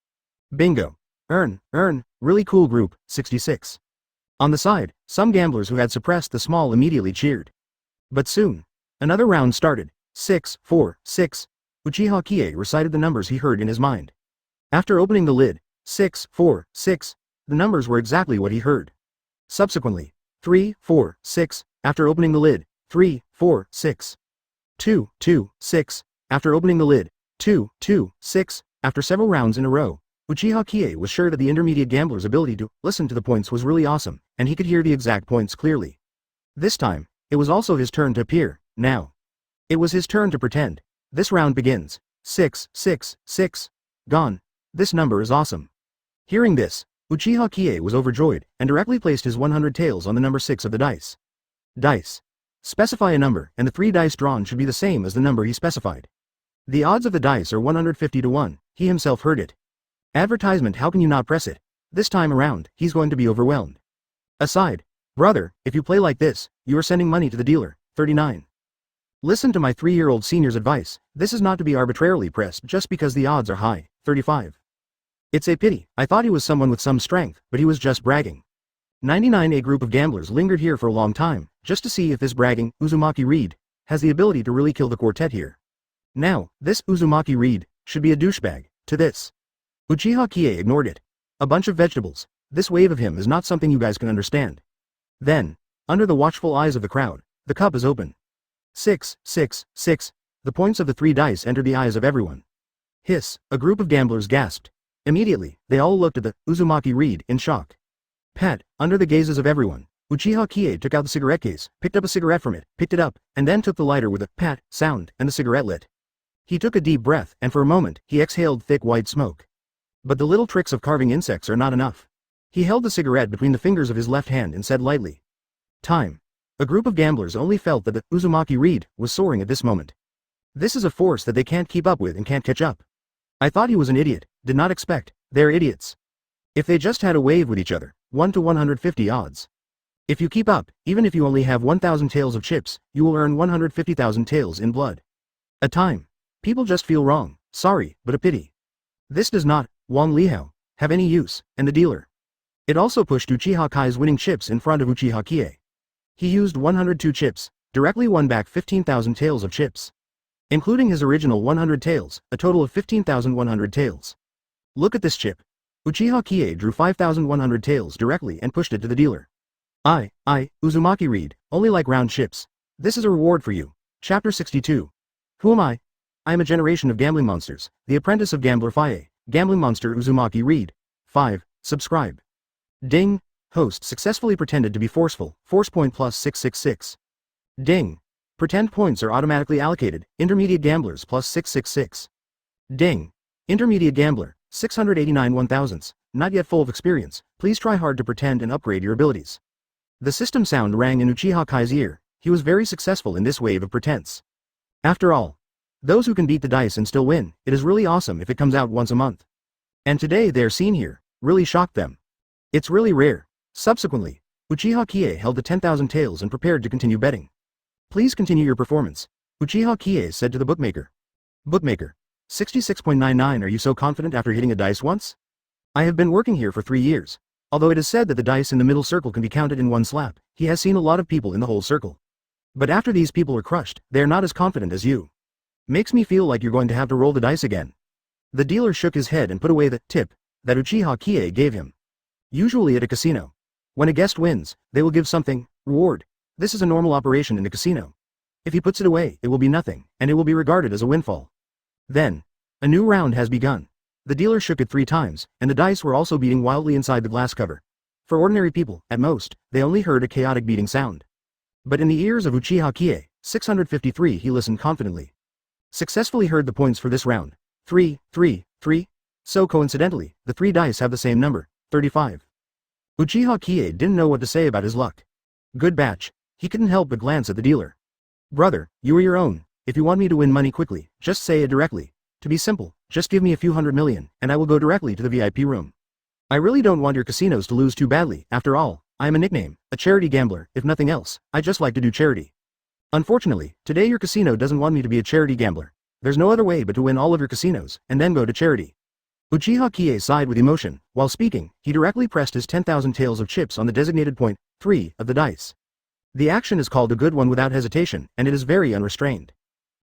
Bingo. Earn, really cool group, 66. On the side, some gamblers who had suppressed the small immediately cheered. But soon, another round started. 6, 4, 6. Uchiha Qiye recited the numbers he heard in his mind. After opening the lid, 6, 4, 6, the numbers were exactly what he heard. Subsequently, 3, 4, 6, after opening the lid, 3, 4, 6. 2, 2, 6, after opening the lid, 2, 2, 6, after several rounds in a row, Uchiha Qiye was sure that the intermediate gambler's ability to listen to the points was really awesome, and he could hear the exact points clearly. This time, it was also his turn to appear. Now, it was his turn to pretend. This round begins. 6, 6, 6. Gone. This number is awesome. Hearing this, Uchiha Qiye was overjoyed, and directly placed his 100 taels on the number 6 of the dice. Dice. Specify a number, and the 3 dice drawn should be the same as the number he specified. The odds of the dice are 150 to 1, he himself heard it. Advertisement, how can you not press it? This time around, he's going to be overwhelmed. Aside, brother, if you play like this, you are sending money to the dealer, 39. Listen to my 3-year-old senior's advice, this is not to be arbitrarily pressed just because the odds are high, 35. It's a pity, I thought he was someone with some strength, but he was just bragging. 99. A group of gamblers lingered here for a long time, just to see if this bragging, Uzumaki Reed, has the ability to really kill the quartet here. Now, this Uzumaki Reed should be a douchebag, to this. Uchiha Qiye ignored it. A bunch of vegetables, this wave of him is not something you guys can understand. Then, under the watchful eyes of the crowd, the cup is open. 6, 6, 6, the points of the 3 dice entered the eyes of everyone. Hiss, a group of gamblers gasped. Immediately, they all looked at the Uzumaki Reed in shock. Pat, under the gazes of everyone, Uchiha Qiye took out the cigarette case, picked up a cigarette from it, picked it up, and then took the lighter with a pat sound, and the cigarette lit. He took a deep breath, and for a moment, he exhaled thick white smoke. But the little tricks of carving insects are not enough. He held the cigarette between the fingers of his left hand and said lightly. Time. A group of gamblers only felt that the Uzumaki Reed was soaring at this moment. This is a force that they can't keep up with and can't catch up. I thought he was an idiot, did not expect, they're idiots. If they just had a wave with each other, 1 to 150 odds. If you keep up, even if you only have 1,000 taels of chips, you will earn 150,000 taels in blood. A time. People just feel wrong, sorry, but a pity. This does not, Wang Lihao, have any use, and the dealer. It also pushed Uchiha Kai's winning chips in front of Uchiha Qiye. He used 102 chips, directly won back 15,000 taels of chips. Including his original 100 taels, a total of 15,100 taels. Look at this chip. Uchiha Qiye drew 5,100 taels directly and pushed it to the dealer. Uzumaki Reed, only like round chips. This is a reward for you. Chapter 62. Who am I? I am a generation of gambling monsters, the apprentice of gambler Qiye, gambling monster Uzumaki read. 5. Subscribe. Ding. Host successfully pretended to be forceful, force point plus 666. Ding. Pretend points are automatically allocated, intermediate gamblers plus 666. Ding. Intermediate gambler, 689 1000s, not yet full of experience, please try hard to pretend and upgrade your abilities. The system sound rang in Uchiha Qiye's ear. He was very successful in this wave of pretense. After all, those who can beat the dice and still win, it is really awesome if it comes out once a month. And today they are seen here, really shocked them. It's really rare. Subsequently, Uchiha Qiye held the 10,000 taels and prepared to continue betting. Please continue your performance, Uchiha Qiye said to the bookmaker. Bookmaker. 66.99. Are you so confident after hitting a dice once? I have been working here for 3 years. Although it is said that the dice in the middle circle can be counted in one slap, he has seen a lot of people in the whole circle. But after these people are crushed, they are not as confident as you. Makes me feel like you're going to have to roll the dice again. The dealer shook his head and put away the tip that Uchiha Qiye gave him. Usually at a casino, when a guest wins, they will give something, reward. This is a normal operation in a casino. If he puts it away, it will be nothing, and it will be regarded as a windfall. Then, a new round has begun. The dealer shook it 3 times, and the dice were also beating wildly inside the glass cover. For ordinary people, at most, they only heard a chaotic beating sound. But in the ears of Uchiha Qiye, 653, he listened confidently. Successfully heard the points for this round. 3, 3, 3. So coincidentally, the 3 dice have the same number, 35. Uchiha Qiye didn't know what to say about his luck. Good batch. He couldn't help but glance at the dealer. Brother, you are your own. If you want me to win money quickly, just say it directly. To be simple, just give me a few $100 million, and I will go directly to the VIP room. I really don't want your casinos to lose too badly. After all, I am a nickname, a charity gambler. If nothing else, I just like to do charity. Unfortunately, today your casino doesn't want me to be a charity gambler. There's no other way but to win all of your casinos, and then go to charity. Uchiha Qiye sighed with emotion. While speaking, he directly pressed his 10,000 taels of chips on the designated point, 3, of the dice. The action is called a good one without hesitation, and it is very unrestrained.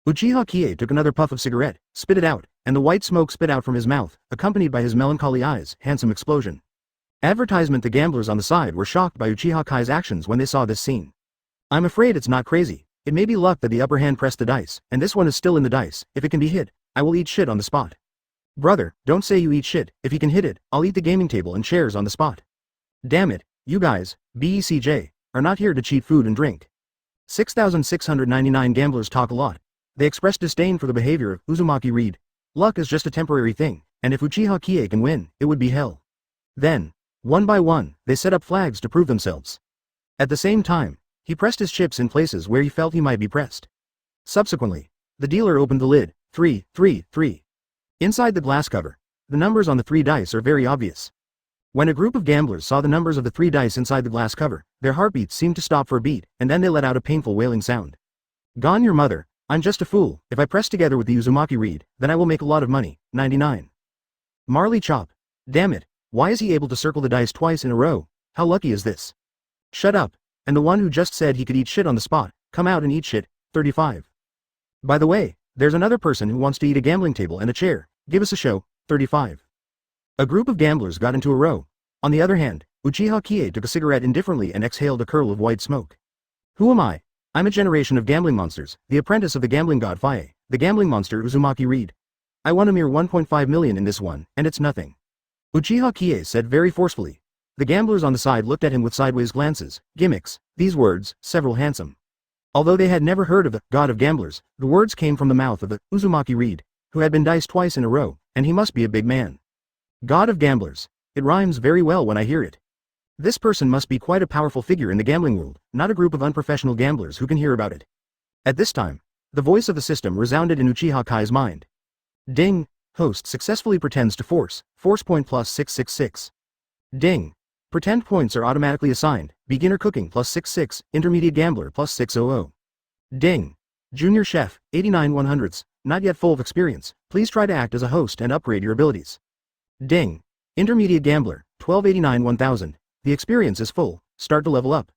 Uchiha Qiye took another puff of cigarette, spit it out, and the white smoke spit out from his mouth, accompanied by his melancholy eyes, handsome explosion. Advertisement. The gamblers on the side were shocked by Uchiha Qiye's actions when they saw this scene. I'm afraid it's not crazy. It may be luck that the upper hand pressed the dice, and this one is still in the dice. If it can be hit, I will eat shit on the spot. Brother, don't say you eat shit. If he can hit it, I'll eat the gaming table and chairs on the spot. Damn it, you guys, BECJ, are not here to cheat food and drink. 6,699 gamblers talk a lot. They expressed disdain for the behavior of Uzumaki read. Luck is just a temporary thing, and if Uchiha Qiye can win, it would be hell. Then, one by one, they set up flags to prove themselves. At the same time, he pressed his chips in places where he felt he might be pressed. Subsequently, the dealer opened the lid. 3, 3, 3. Inside the glass cover, the numbers on the 3 dice are very obvious. When a group of gamblers saw the numbers of the 3 dice inside the glass cover, their heartbeats seemed to stop for a beat, and then they let out a painful wailing sound. Gone your mother. I'm just a fool. If I press together with the Uzumaki read, then I will make a lot of money. 99. Marley Chop. Damn it, why is he able to circle the dice twice in a row? How lucky is this? Shut up, and the one who just said he could eat shit on the spot, come out and eat shit. 35. By the way, there's another person who wants to eat a gambling table and a chair. Give us a show. 35. A group of gamblers got into a row. On the other hand, Uchiha Qiye took a cigarette indifferently and exhaled a curl of white smoke. Who am I? I'm a generation of gambling monsters, the apprentice of the gambling god Qiye, the gambling monster Uzumaki read. I won a mere 1.5 million in this one, and it's nothing. Uchiha Qiye said very forcefully. The gamblers on the side looked at him with sideways glances. Gimmicks. These words, several handsome. Although they had never heard of the god of gamblers, the words came from the mouth of the Uzumaki read, who had been diced twice in a row, and he must be a big man. God of gamblers. It rhymes very well when I hear it. This person must be quite a powerful figure in the gambling world, not a group of unprofessional gamblers who can hear about it. At this time, the voice of the system resounded in Uchiha Qiye's mind. Ding. Host successfully pretends to force point plus 666. Ding. Pretend points are automatically assigned, beginner cooking plus 66, intermediate gambler plus 600. Ding. Junior chef, 89 100s, not yet full of experience, please try to act as a host and upgrade your abilities. Ding. Intermediate gambler, 1289 1000. The experience is full, start to level up.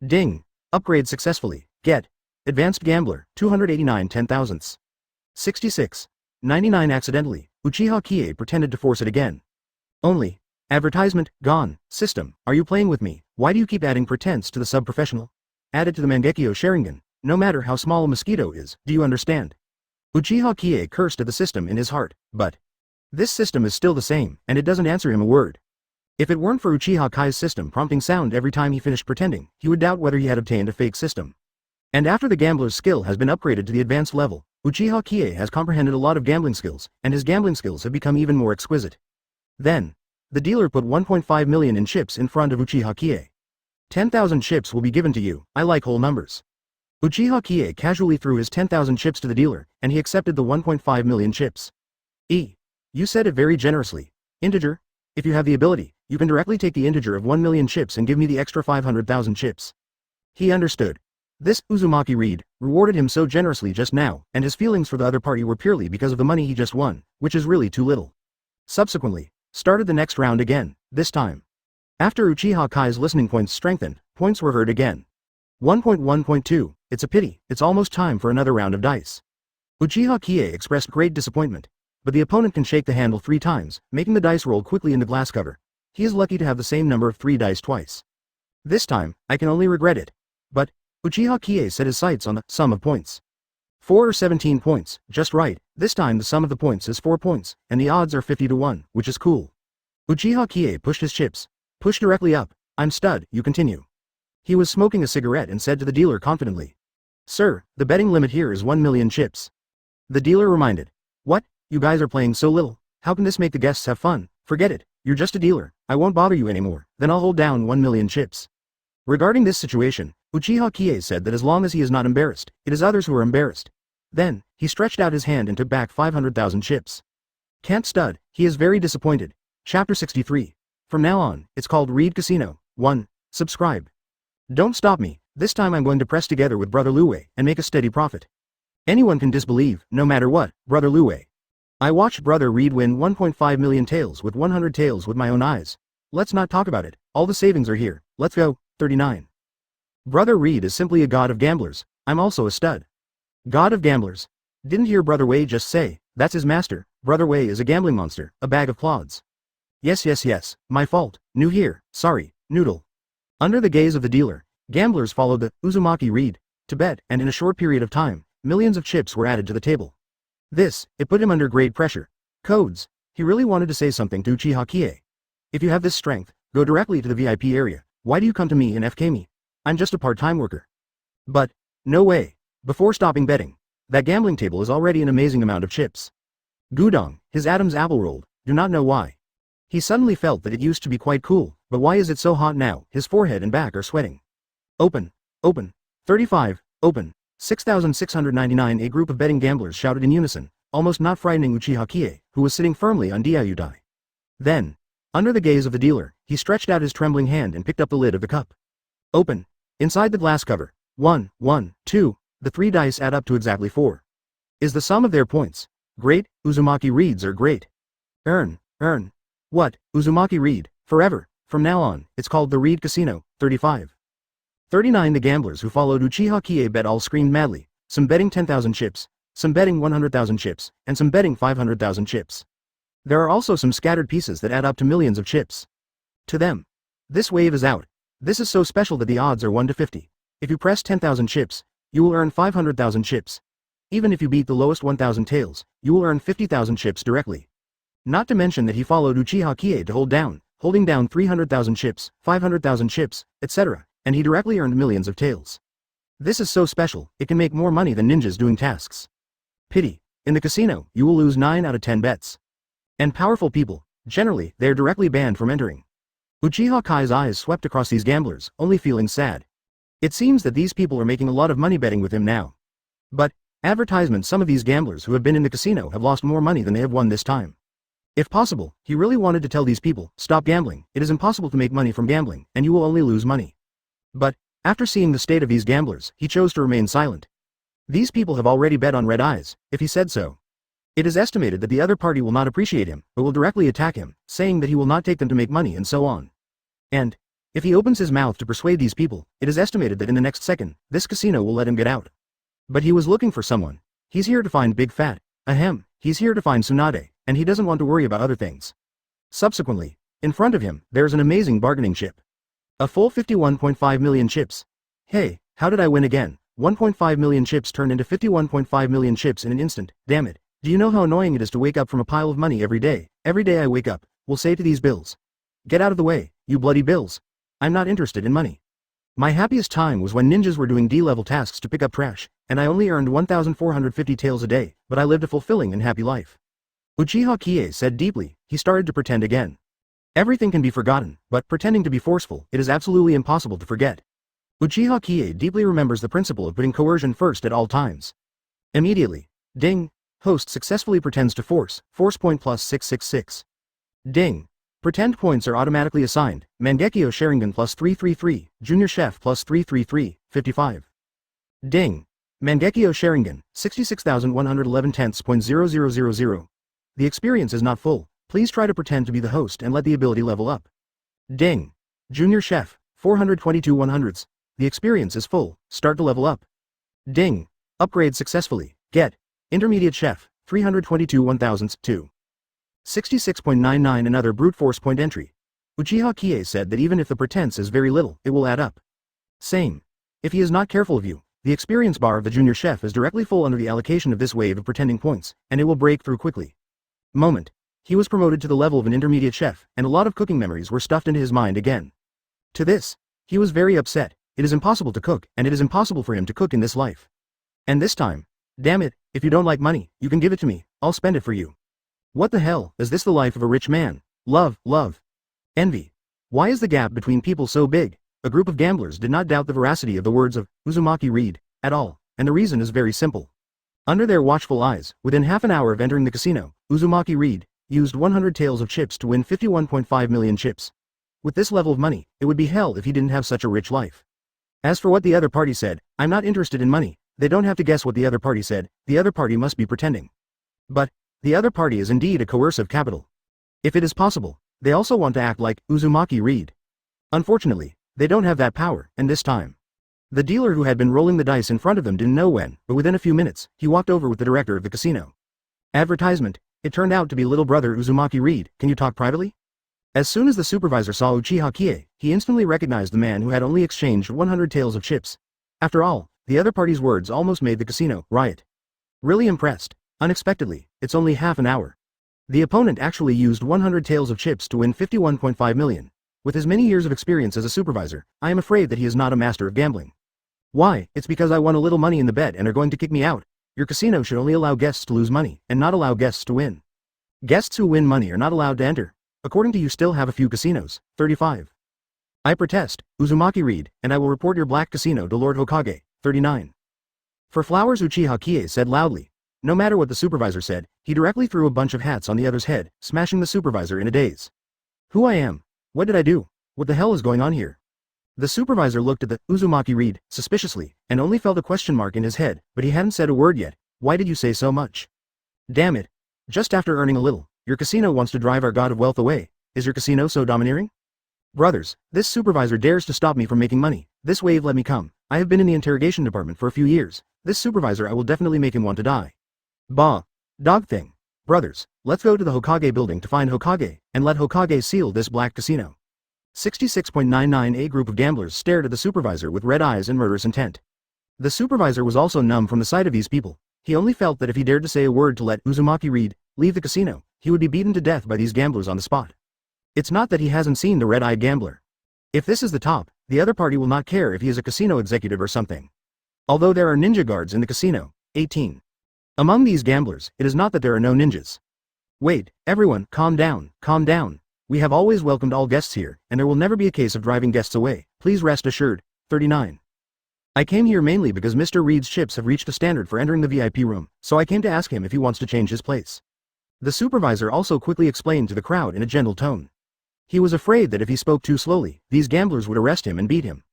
Ding. Upgrade successfully, get. Advanced gambler, 289 10,000ths. 66. 99 accidentally, Uchiha Qiye pretended to force it again. Only. Advertisement, gone. System, are you playing with me? Why do you keep adding pretense to the sub-professional? Add it to the Mangekyo Sharingan. no matter how small a mosquito is, do you understand? Uchiha Qiye cursed at the system in his heart, but this system is still the same, and it doesn't answer him a word. If it weren't for Uchiha Kai's system prompting sound every time he finished pretending, he would doubt whether he had obtained a fake system. And after the gambler's skill has been upgraded to the advanced level, Uchiha Qiye has comprehended a lot of gambling skills, and his gambling skills have become even more exquisite. Then, the dealer put 1.5 million in chips in front of Uchiha Qiye. 10,000 chips will be given to you, I like whole numbers. Uchiha Qiye casually threw his 10,000 chips to the dealer, and he accepted the 1.5 million chips. You said it very generously. Integer? If you have the ability, you can directly take the integer of 1 million chips and give me the extra 500,000 chips. He understood. This Uzumaki Reed rewarded him so generously just now, and his feelings for the other party were purely because of the money he just won, which is really too little. Subsequently, started the next round again, this time. After Uchiha Kai's listening points strengthened, points were heard again. 1.1.2, it's a pity, it's almost time for another round of dice. Uchiha Qiye expressed great disappointment, but the opponent can shake the handle 3 times, making the dice roll quickly in the glass cover. He is lucky to have the same number of 3 dice twice. This time, I can only regret it. But, Uchiha Qiye set his sights on the sum of points. 4 or 17 points, just right. This time the sum of the points is 4 points, and the odds are 50 to 1, which is cool. Uchiha Qiye pushed his chips. Push directly up. I'm stud, you continue. He was smoking a cigarette and said to the dealer confidently. Sir, the betting limit here is 1 million chips. The dealer reminded. What? You guys are playing so little. How can this make the guests have fun? Forget it. You're just a dealer. I won't bother you anymore. Then I'll hold down 1 million chips. Regarding this situation, Uchiha Qiye said that as long as he is not embarrassed, it is others who are embarrassed. Then, he stretched out his hand and took back 500,000 chips. Can't stud, he is very disappointed. Chapter 63. From now on, it's called Reed Casino. 1. Subscribe. Don't stop me, this time I'm going to press together with Brother Luwei and make a steady profit. Anyone can disbelieve, no matter what, Brother Luwei. I watched Brother Reed win 1.5 million tails with 100 tails with my own eyes. Let's not talk about it, all the savings are here, let's go. 39. Brother Reed is simply a god of gamblers, I'm also a stud. God of gamblers. Didn't hear Brother Wei just say, that's his master, Brother Wei is a gambling monster, a bag of clods. Yes, my fault, new here, sorry, noodle. Under the gaze of the dealer, gamblers followed the Uzumaki Reed to bet, and in a short period of time, millions of chips were added to the table. It put him under great pressure. Codes. He really wanted to say something to Uchiha Qiye. If you have this strength, go directly to the VIP area. Why do you come to me and FK me? I'm just a part-time worker. But, no way. Before stopping betting, that gambling table is already an amazing amount of chips. Gudong, his Adam's apple rolled, do not know why. He suddenly felt that it used to be quite cool, but why is it so hot now? His forehead and back are sweating. Open. 35, open. 6,699. A group of betting gamblers shouted in unison, almost not frightening Uchiha Qiye, who was sitting firmly on Diayudai. Then, under the gaze of the dealer, he stretched out his trembling hand and picked up the lid of the cup. Open. Inside the glass cover. 1, 1, 2, the 3 dice add up to exactly 4. Is the sum of their points. Great, Uzumaki Reeds are great. Earn. What, Uzumaki Reed, forever, from now on, it's called the Reed Casino. 35. 39. The gamblers who followed Uchiha Qiye bet all screamed madly, some betting 10,000 chips, some betting 100,000 chips, and some betting 500,000 chips. There are also some scattered pieces that add up to millions of chips. To them, this wave is out. This is so special that the odds are 1 to 50. If you press 10,000 chips, you will earn 500,000 chips. Even if you beat the lowest 1,000 tails, you will earn 50,000 chips directly. Not to mention that he followed Uchiha Qiye to holding down 300,000 chips, 500,000 chips, etc., and he directly earned millions of tails. This is so special, it can make more money than ninjas doing tasks. Pity. In the casino, you will lose 9 out of 10 bets. And powerful people, generally, they are directly banned from entering. Uchiha Kai's eyes swept across these gamblers, only feeling sad. It seems that these people are making a lot of money betting with him now. But, advertisement, some of these gamblers who have been in the casino have lost more money than they have won this time. If possible, he really wanted to tell these people, stop gambling, it is impossible to make money from gambling, and you will only lose money. But, after seeing the state of these gamblers, he chose to remain silent. These people have already bet on red eyes, if he said so. It is estimated that the other party will not appreciate him, but will directly attack him, saying that he will not take them to make money and so on. And, if he opens his mouth to persuade these people, it is estimated that in the next second, this casino will let him get out. But he was looking for someone. He's here to find Big Fat. Ahem, he's here to find Tsunade, and he doesn't want to worry about other things. Subsequently, in front of him, there's an amazing bargaining chip. A full 51.5 million chips. Hey, how did I win again? 1.5 million chips turned into 51.5 million chips in an instant. Damn it. Do you know how annoying it is to wake up from a pile of money every day? Every day I wake up, will say to these bills. Get out of the way, you bloody bills. I'm not interested in money. My happiest time was when ninjas were doing D-level tasks to pick up trash, and I only earned 1,450 taels a day, but I lived a fulfilling and happy life. Uchiha Qiye said deeply. He started to pretend again. Everything can be forgotten, but pretending to be forceful, it is absolutely impossible to forget. Uchiha Qiye deeply remembers the principle of putting coercion first at all times. Immediately. Ding. Host successfully pretends to force point plus 666. Ding. Pretend points are automatically assigned. Mangekyo Sharingan plus 333, Junior Chef plus 333, 55. Ding. Mangekyo Sharingan, 66,111 tenths.0000. The experience is not full. Please try to pretend to be the host and let the ability level up. Ding. Junior Chef, 422 100ths. The experience is full. Start to level up. Ding. Upgrade successfully. Get. Intermediate Chef, 322 1000ths, 2. 66.99 another brute force point entry. Uchiha Qiye said that even if the pretense is very little, it will add up. Same. If he is not careful of you, the experience bar of the junior chef is directly full under the allocation of this wave of pretending points, and it will break through quickly. Moment. He was promoted to the level of an intermediate chef, and a lot of cooking memories were stuffed into his mind again. To this, he was very upset. It is impossible to cook, and it is impossible for him to cook in this life. And this time, damn it, if you don't like money, you can give it to me, I'll spend it for you. What the hell, is this the life of a rich man? Love. Envy. Why is the gap between people so big? A group of gamblers did not doubt the veracity of the words of Uzumaki Reed at all, and the reason is very simple. Under their watchful eyes, within half an hour of entering the casino, Uzumaki Reed used 100 taels of chips to win 51.5 million chips. With this level of money, it would be hell if he didn't have such a rich life. As for what the other party said, I'm not interested in money. They don't have to guess what the other party said, the other party must be pretending. But the other party is indeed a coercive capital. If it is possible, they also want to act like Uzumaki Reed. Unfortunately, they don't have that power, and this time. The dealer who had been rolling the dice in front of them didn't know when, but within a few minutes, he walked over with the director of the casino. Advertisement. It turned out to be little brother Uzumaki Reed. Can you talk privately? As soon as the supervisor saw Uchiha Qiye, he instantly recognized the man who had only exchanged 100 taels of chips. After all, the other party's words almost made the casino riot. Really impressed. Unexpectedly, it's only half an hour. The opponent actually used 100 taels of chips to win 51.5 million. With his many years of experience as a supervisor, I am afraid that he is not a master of gambling. Why? It's because I won a little money in the bet and are going to kick me out. Your casino should only allow guests to lose money, and not allow guests to win. Guests who win money are not allowed to enter. According to you still have a few casinos, 35. I protest, Uzumaki Reed, and I will report your black casino to Lord Hokage, 39. For flowers Uchiha Qiye said loudly. No matter what the supervisor said, he directly threw a bunch of hats on the other's head, smashing the supervisor in a daze. Who I am? What did I do? What the hell is going on here? The supervisor looked at the Uzumaki Reed suspiciously, and only felt a question mark in his head, but he hadn't said a word yet. Why did you say so much? Damn it. Just after earning a little, your casino wants to drive our god of wealth away. Is your casino so domineering? Brothers, this supervisor dares to stop me from making money. This wave let me come. I have been in the interrogation department for a few years. This supervisor I will definitely make him want to die. Bah. Dog thing. Brothers, let's go to the Hokage building to find Hokage, and let Hokage seal this black casino. 66.99 A group of gamblers stared at the supervisor with red eyes and murderous intent. The supervisor was also numb from the sight of these people. He only felt that if he dared to say a word to let Uzumaki Reed leave the casino, he would be beaten to death by these gamblers on the spot. It's not that he hasn't seen the red-eyed gambler. If this is the top, the other party will not care if he is a casino executive or something. Although there are ninja guards in the casino, 18. Among these gamblers, it is not that there are no ninjas. Wait, everyone, calm down, calm down. We have always welcomed all guests here, and there will never be a case of driving guests away, please rest assured, 39. I came here mainly because Mr. Reed's chips have reached a standard for entering the VIP room, so I came to ask him if he wants to change his place. The supervisor also quickly explained to the crowd in a gentle tone. He was afraid that if he spoke too slowly, these gamblers would arrest him and beat him.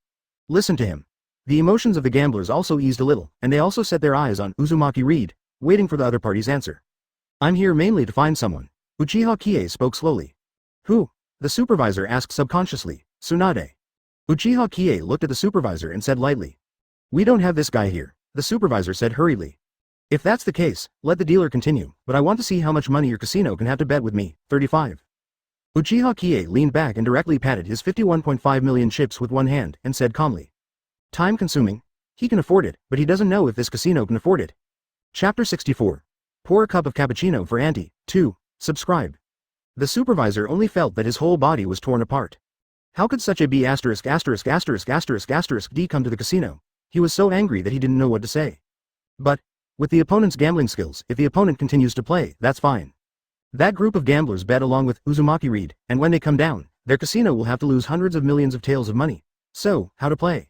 Listen to him. The emotions of the gamblers also eased a little, and they also set their eyes on Uzumaki Reed, waiting for the other party's answer. I'm here mainly to find someone. Uchiha Qiye spoke slowly. Who? The supervisor asked subconsciously. Tsunade. Uchiha Qiye looked at the supervisor and said lightly. We don't have this guy here, the supervisor said hurriedly. If that's the case, let the dealer continue, but I want to see how much money your casino can have to bet with me, 35. Uchiha Qiye leaned back and directly patted his 51.5 million chips with one hand and said calmly. Time consuming. He can afford it, but he doesn't know if this casino can afford it. Chapter 64. Pour a cup of cappuccino for Auntie. 2. Subscribe. The supervisor only felt that his whole body was torn apart. How could such a B*************** D come to the casino? He was so angry that he didn't know what to say. But, with the opponent's gambling skills, if the opponent continues to play, that's fine. That group of gamblers bet along with Uzumaki Reed, and when they come down, their casino will have to lose hundreds of millions of taels of money. So, how to play?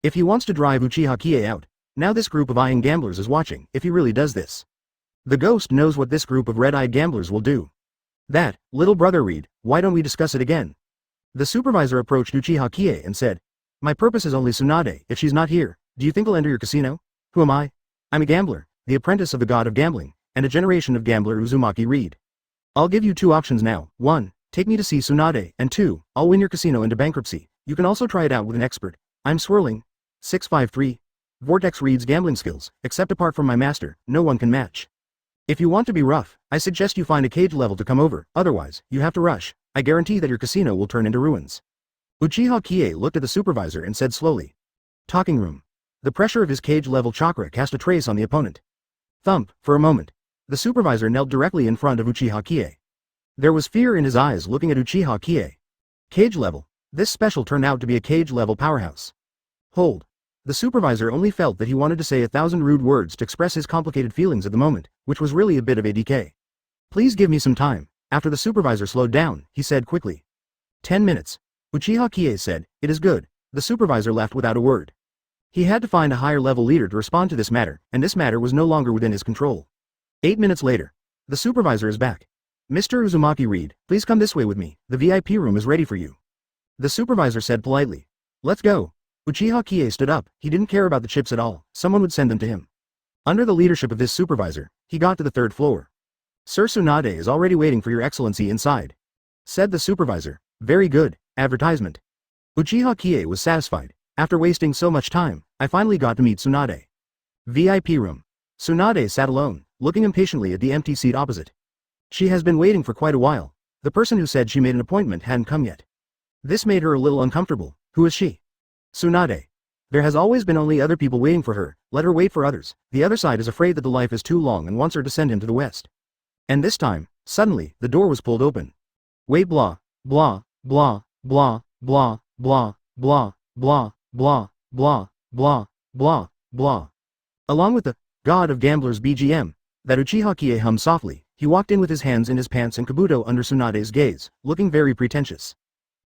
If he wants to drive Uchiha Qiye out, now this group of eyeing gamblers is watching, if he really does this. The ghost knows what this group of red-eyed gamblers will do. That, little brother Reed, why don't we discuss it again? The supervisor approached Uchiha Qiye and said, my purpose is only Tsunade. If she's not here, do you think I'll enter your casino? Who am I? I'm a gambler, the apprentice of the god of gambling, and a generation of gambler Uzumaki Reed. I'll give you 2 options now. 1. Take me to see Tsunade, and 2. I'll win your casino into bankruptcy. You can also try it out with an expert. I'm swirling. 653. Vortex Reed's gambling skills, except apart from my master, no one can match. If you want to be rough, I suggest you find a cage level to come over, otherwise, you have to rush. I guarantee that your casino will turn into ruins. Uchiha Qiye looked at the supervisor and said slowly. Talking room. The pressure of his cage level chakra cast a trace on the opponent. Thump, for a moment. The supervisor knelt directly in front of Uchiha Qiye. There was fear in his eyes looking at Uchiha Qiye. Cage level. This special turned out to be a cage level powerhouse. Hold. The supervisor only felt that he wanted to say 1,000 rude words to express his complicated feelings at the moment, which was really a bit of a DK. Please give me some time. After the supervisor slowed down, he said quickly. 10 minutes. Uchiha Qiye said, it is good. The supervisor left without a word. He had to find a higher level leader to respond to this matter, and this matter was no longer within his control. 8 minutes later. The supervisor is back. Mr. Uzumaki Reed, please come this way with me, the VIP room is ready for you. The supervisor said politely. Let's go. Uchiha Qiye stood up, he didn't care about the chips at all, someone would send them to him. Under the leadership of this supervisor, he got to the 3rd floor. Sir Tsunade is already waiting for your excellency inside. Said the supervisor. Very good, advertisement. Uchiha Qiye was satisfied. After wasting so much time, I finally got to meet Tsunade. VIP room. Tsunade sat alone, looking impatiently at the empty seat opposite. She has been waiting for quite a while. The person who said she made an appointment hadn't come yet. This made her a little uncomfortable. Who is she? Tsunade. There has always been only other people waiting for her, let her wait for others. The other side is afraid that the life is too long and wants her to send him to the west. And this time, suddenly, the door was pulled open. Wait blah, blah, blah, blah, blah, blah, blah, blah, blah, blah, blah, blah, blah. Along with the God of Gamblers BGM, that Uchiha Qiye hummed softly, he walked in with his hands in his pants and kabuto under Tsunade's gaze, looking very pretentious.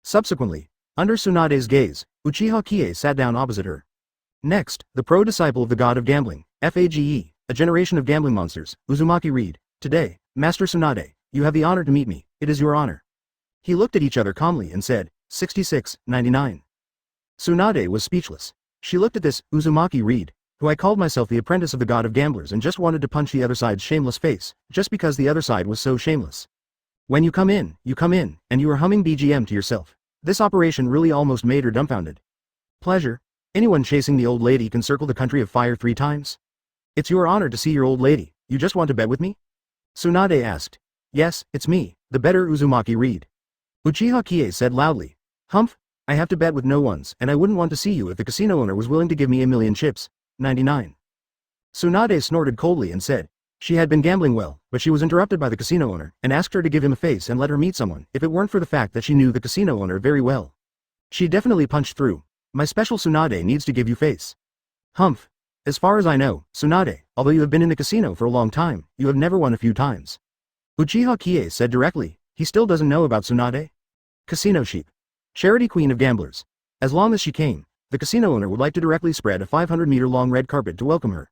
Subsequently, under Tsunade's gaze, Uchiha Qiye sat down opposite her. Next, the pro-disciple of the God of Gambling, FAGE, a generation of gambling monsters, Uzumaki Reed. Today, Master Tsunade, you have the honor to meet me, it is your honor. He looked at each other calmly and said, 6699. Tsunade was speechless. She looked at this Uzumaki Reed, who I called myself the apprentice of the God of Gamblers and just wanted to punch the other side's shameless face, just because the other side was so shameless. When you come in, and you are humming BGM to yourself. This operation really almost made her dumbfounded. Pleasure. Anyone chasing the old lady can circle the country of fire 3 times? It's your honor to see your old lady, you just want to bet with me? Tsunade asked. Yes, it's me, the better Uzumaki Reed. Uchiha Qiye said loudly. Humph, I have to bet with no ones, and I wouldn't want to see you if the casino owner was willing to give me 1,000,000 chips. 99. Tsunade snorted coldly and said, she had been gambling well, but she was interrupted by the casino owner, and asked her to give him a face and let her meet someone, if it weren't for the fact that she knew the casino owner very well. She definitely punched through. My special Tsunade needs to give you face. Humph. As far as I know, Tsunade, although you have been in the casino for a long time, you have never won a few times. Uchiha Qiye said directly, he still doesn't know about Tsunade? Casino sheep. Charity queen of gamblers. As long as she came, the casino owner would like to directly spread a 500-meter-long red carpet to welcome her.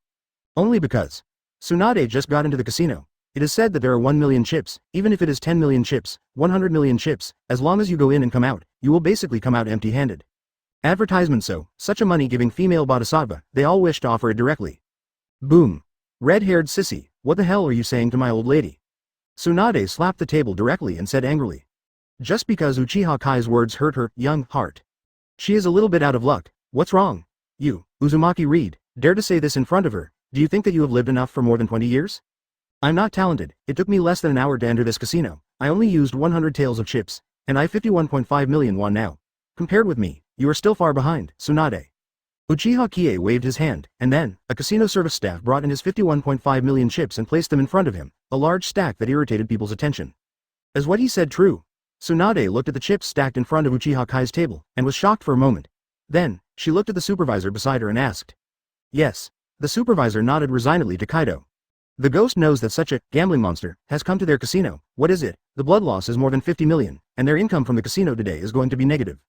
Only because Tsunade just got into the casino. It is said that there are 1,000,000 chips, even if it is 10 million chips, 100 million chips, as long as you go in and come out, you will basically come out empty-handed. Advertisement so, such a money-giving female bodhisattva, they all wish to offer it directly. Boom. Red-haired sissy, what the hell are you saying to my old lady? Tsunade slapped the table directly and said angrily. Just because Uchiha Kai's words hurt her young heart. She is a little bit out of luck. What's wrong? You, Uzumaki Reed, dare to say this in front of her. Do you think that you have lived enough for more than 20 years? I'm not talented. It took me less than an hour to enter this casino. I only used 100 taels of chips, and I 51.5 million won now. Compared with me, you are still far behind, Tsunade. Uchiha Qiye waved his hand, and then, a casino service staff brought in his 51.5 million chips and placed them in front of him, a large stack that irritated people's attention. Is what he said true? Tsunade looked at the chips stacked in front of Uchiha Kai's table, and was shocked for a moment. Then, she looked at the supervisor beside her and asked. Yes. The supervisor nodded resignedly to Kaido. The ghost knows that such a gambling monster has come to their casino. What is it? The blood loss is more than 50 million, and their income from the casino today is going to be negative.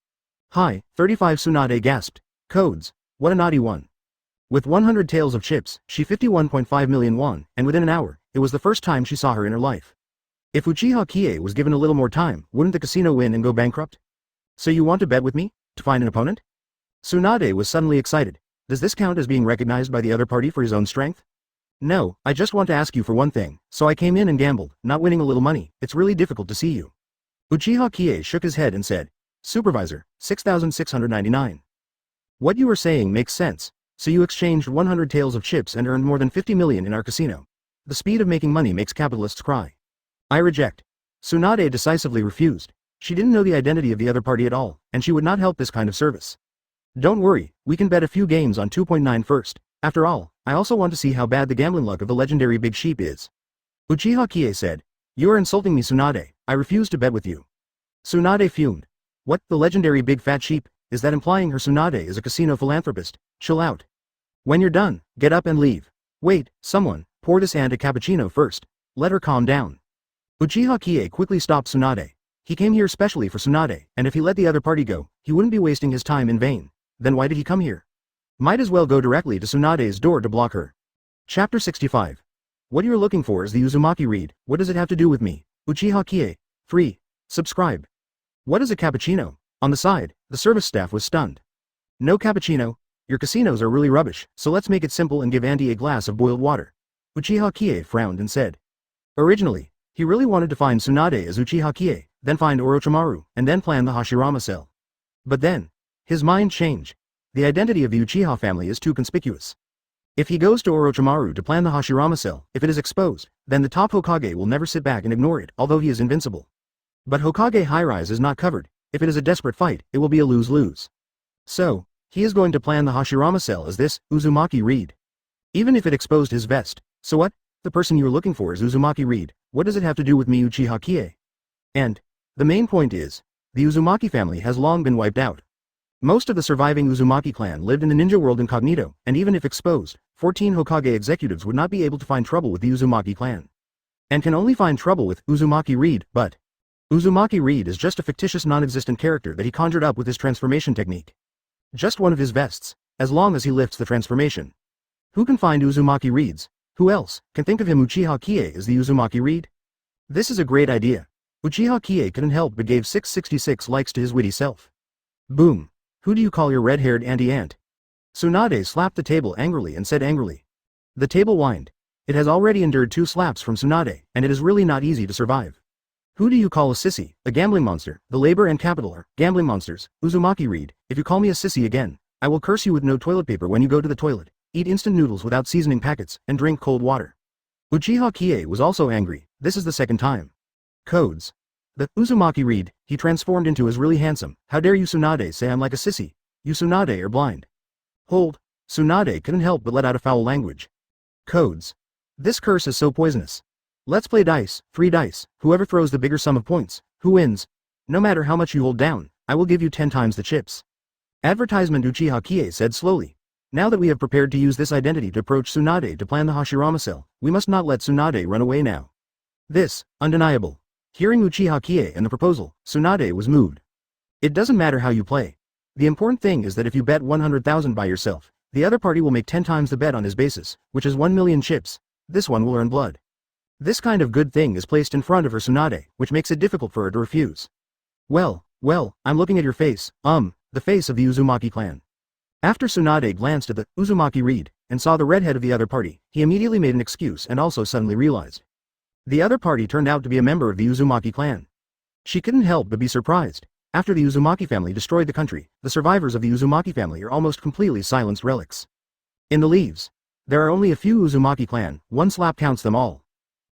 Hi, 35 Tsunade gasped. Codes. What a naughty one. With 100 taels of chips, she 51.5 million won, and within an hour, it was the first time she saw her in her life. If Uchiha Qiye was given a little more time, wouldn't the casino win and go bankrupt? So you want to bet with me? To find an opponent? Tsunade was suddenly excited. Does this count as being recognized by the other party for his own strength? No, I just want to ask you for one thing, so I came in and gambled, not winning a little money, it's really difficult to see you. Uchiha Qiye shook his head and said, Supervisor, 6,699. What you are saying makes sense, so you exchanged 100 taels of chips and earned more than 50 million in our casino. The speed of making money makes capitalists cry. I reject. Tsunade decisively refused. She didn't know the identity of the other party at all, and she would not help this kind of service. Don't worry, we can bet a few games on 2.9 first. After all, I also want to see how bad the gambling luck of the legendary Big Sheep is. Uchiha Qiye said, You are insulting me, Tsunade. I refuse to bet with you. Tsunade fumed. What, the legendary Big Fat Sheep? Is that implying her Tsunade is a casino philanthropist? Chill out. When you're done, get up and leave. Wait, someone, pour this aunt a cappuccino first. Let her calm down. Uchiha Qiye quickly stopped Tsunade. He came here specially for Tsunade, and if he let the other party go, he wouldn't be wasting his time in vain. Then why did he come here? Might as well go directly to Tsunade's door to block her. Chapter 65. What you're looking for is the Uzumaki reed. What does it have to do with me? Uchiha Qiye. Free. Subscribe. What is a cappuccino? On the side, the service staff was stunned. No cappuccino? Your casinos are really rubbish, so let's make it simple and give Andy a glass of boiled water. Uchiha Qiye frowned and said. Originally, he really wanted to find Tsunade as Uchiha Qiye, then find Orochimaru, and then plan the Hashirama cell. But then, his mind changed. The identity of the Uchiha family is too conspicuous. If he goes to Orochimaru to plan the Hashirama cell, if it is exposed, then the top Hokage will never sit back and ignore it, although he is invincible. But Hokage High-Rise is not covered. If it is a desperate fight, it will be a lose-lose. So, he is going to plan the Hashirama cell as this, Uzumaki reed. Even if it exposed his vest. So what? The person you're looking for is Uzumaki reed. What does it have to do with me, Uchiha Qiye? And, the main point is, the Uzumaki family has long been wiped out. Most of the surviving Uzumaki clan lived in the ninja world incognito, and even if exposed, 14 Hokage executives would not be able to find trouble with the Uzumaki clan. And can only find trouble with Uzumaki reed, but Uzumaki reed is just a fictitious non-existent character that he conjured up with his transformation technique. Just one of his vests, as long as he lifts the transformation. Who can find Uzumaki reeds? Who else can think of him? Uchiha Qiye as the Uzumaki reed? This is a great idea. Uchiha Qiye couldn't help but gave 666 likes to his witty self. Boom. Who do you call your red-haired auntie-aunt? Tsunade slapped the table angrily and said angrily. The table whined. It has already endured 2 slaps from Tsunade, and it is really not easy to survive. Who do you call a sissy? A gambling monster. The labor and capital are gambling monsters. Uzumaki reed. If you call me a sissy again, I will curse you with no toilet paper when you go to the toilet, eat instant noodles without seasoning packets, and drink cold water. Uchiha Qiye was also angry. This is the second time. Codes. The Uzumaki reed he transformed into is really handsome. How dare you Tsunade say I'm like a sissy? You Tsunade are blind. Hold. Tsunade couldn't help but let out a foul language. Codes. This curse is so poisonous. Let's play dice, free dice. Whoever throws the bigger sum of points, who wins? No matter how much you hold down, I will give you 10 times the chips. Advertisement. Uchiha Qiye said slowly. Now that we have prepared to use this identity to approach Tsunade to plan the Hashirama cell, we must not let Tsunade run away now. This, undeniable. Hearing Uchiha Qiye and the proposal, Tsunade was moved. It doesn't matter how you play. The important thing is that if you bet 100,000 by yourself, the other party will make 10 times the bet on his basis, which is 1 million chips. This one will earn blood. This kind of good thing is placed in front of her Tsunade, which makes it difficult for her to refuse. Well, I'm looking at your face, the face of the Uzumaki clan. After Tsunade glanced at the Uzumaki reed, and saw the redhead of the other party, he immediately made an excuse and also suddenly realized. The other party turned out to be a member of the Uzumaki clan. She couldn't help but be surprised. After the Uzumaki family destroyed the country, the survivors of the Uzumaki family are almost completely silenced relics. In the leaves, there are only a few Uzumaki clan, 1 slap counts them all.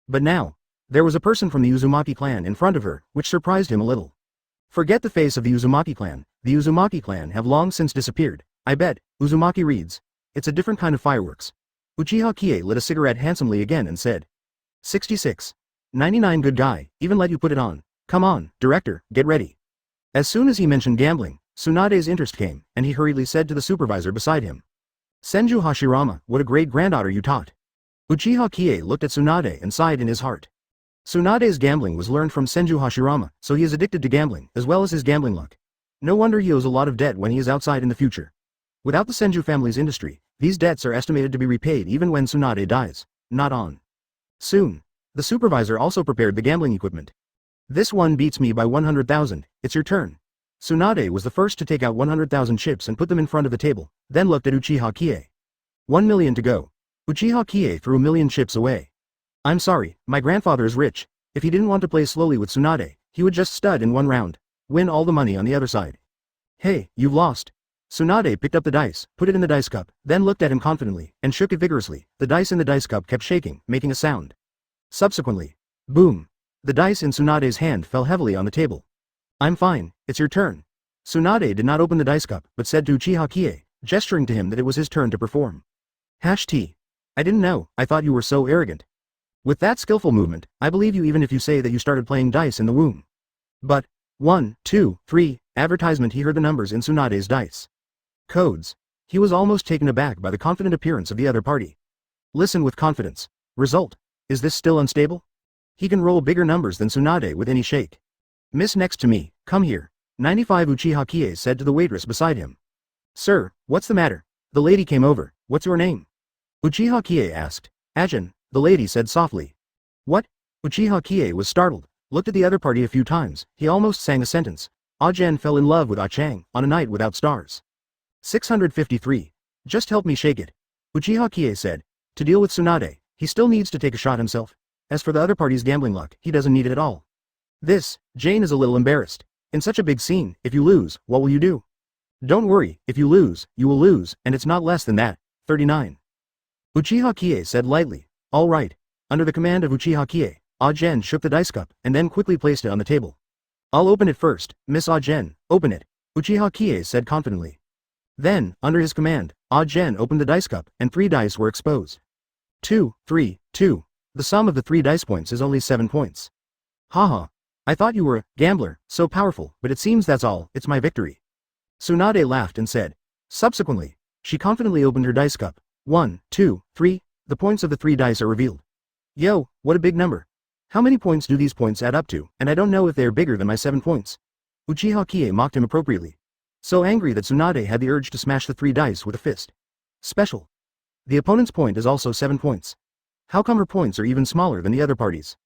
But now, there was a person from the Uzumaki clan in front of her, which surprised him a little. Forget the face of the Uzumaki clan have long since disappeared, I bet, Uzumaki reads. It's a different kind of fireworks. Uchiha Qiye lit a cigarette handsomely again and said. 66. 99 good guy, even let you put it on. Come on, director, get ready. As soon as he mentioned gambling, Tsunade's interest came, and he hurriedly said to the supervisor beside him. Senju Hashirama, what a great granddaughter you taught. Uchiha Qiye looked at Tsunade and sighed in his heart. Tsunade's gambling was learned from Senju Hashirama, so he is addicted to gambling, as well as his gambling luck. No wonder he owes a lot of debt when he is outside in the future. Without the Senju family's industry, these debts are estimated to be repaid even when Tsunade dies. Not on. Soon. The supervisor also prepared the gambling equipment. This one beats me by 100,000, it's your turn. Tsunade was the first to take out 100,000 chips and put them in front of the table, then looked at Uchiha Qiye. 1 million to go. Uchiha Qiye threw a million chips away. I'm sorry, my grandfather is rich. If he didn't want to play slowly with Tsunade, he would just stud in one round. Win all the money on the other side. Hey, you've lost. Tsunade picked up the dice, put it in the dice cup, then looked at him confidently, and shook it vigorously. The dice in the dice cup kept shaking, making a sound. Subsequently, boom. The dice in Tsunade's hand fell heavily on the table. I'm fine, it's your turn. Tsunade did not open the dice cup, but said to Uchiha Qiye, gesturing to him that it was his turn to perform. #T. I didn't know, I thought you were so arrogant. With that skillful movement, I believe you even if you say that you started playing dice in the womb. But, 1, 2, 3, advertisement. He heard the numbers in Tsunade's dice. Codes. He was almost taken aback by the confident appearance of the other party. Listen with confidence. Result. Is this still unstable? He can roll bigger numbers than Tsunade with any shake. Miss next to me, come here. 95 Uchiha Qiye said to the waitress beside him. Sir, what's the matter? The lady came over, what's your name? Uchiha Qiye asked. Ajin, the lady said softly. What? Uchiha Qiye was startled, looked at the other party a few times, he almost sang a sentence. Ajin fell in love with Ah-chang, on a night without stars. 653. Just help me shake it. Uchiha Qiye said. To deal with Tsunade, he still needs to take a shot himself. As for the other party's gambling luck, he doesn't need it at all. Jane is a little embarrassed. In such a big scene, if you lose, what will you do? Don't worry, if you lose, you will lose, and it's not less than that. 39. Uchiha Qiye said lightly. All right. Under the command of Uchiha Qiye, Ah-jen shook the dice cup, and then quickly placed it on the table. I'll open it first, Miss Ah-jen, open it, Uchiha Qiye said confidently. Then, under his command, Ah-jen opened the dice cup, and 3 dice were exposed. 2, 3, 2. The sum of the 3 dice points is only 7 points. Haha. I thought you were a gambler, so powerful, but it seems that's all, it's my victory. Tsunade laughed and said. Subsequently, she confidently opened her dice cup. 1, 2, 3, the points of the 3 dice are revealed. Yo, what a big number. How many points do these points add up to, and I don't know if they are bigger than my 7 points. Uchiha Qiye mocked him appropriately. So angry that Tsunade had the urge to smash the 3 dice with a fist. Special. The opponent's point is also 7 points. How come her points are even smaller than the other parties?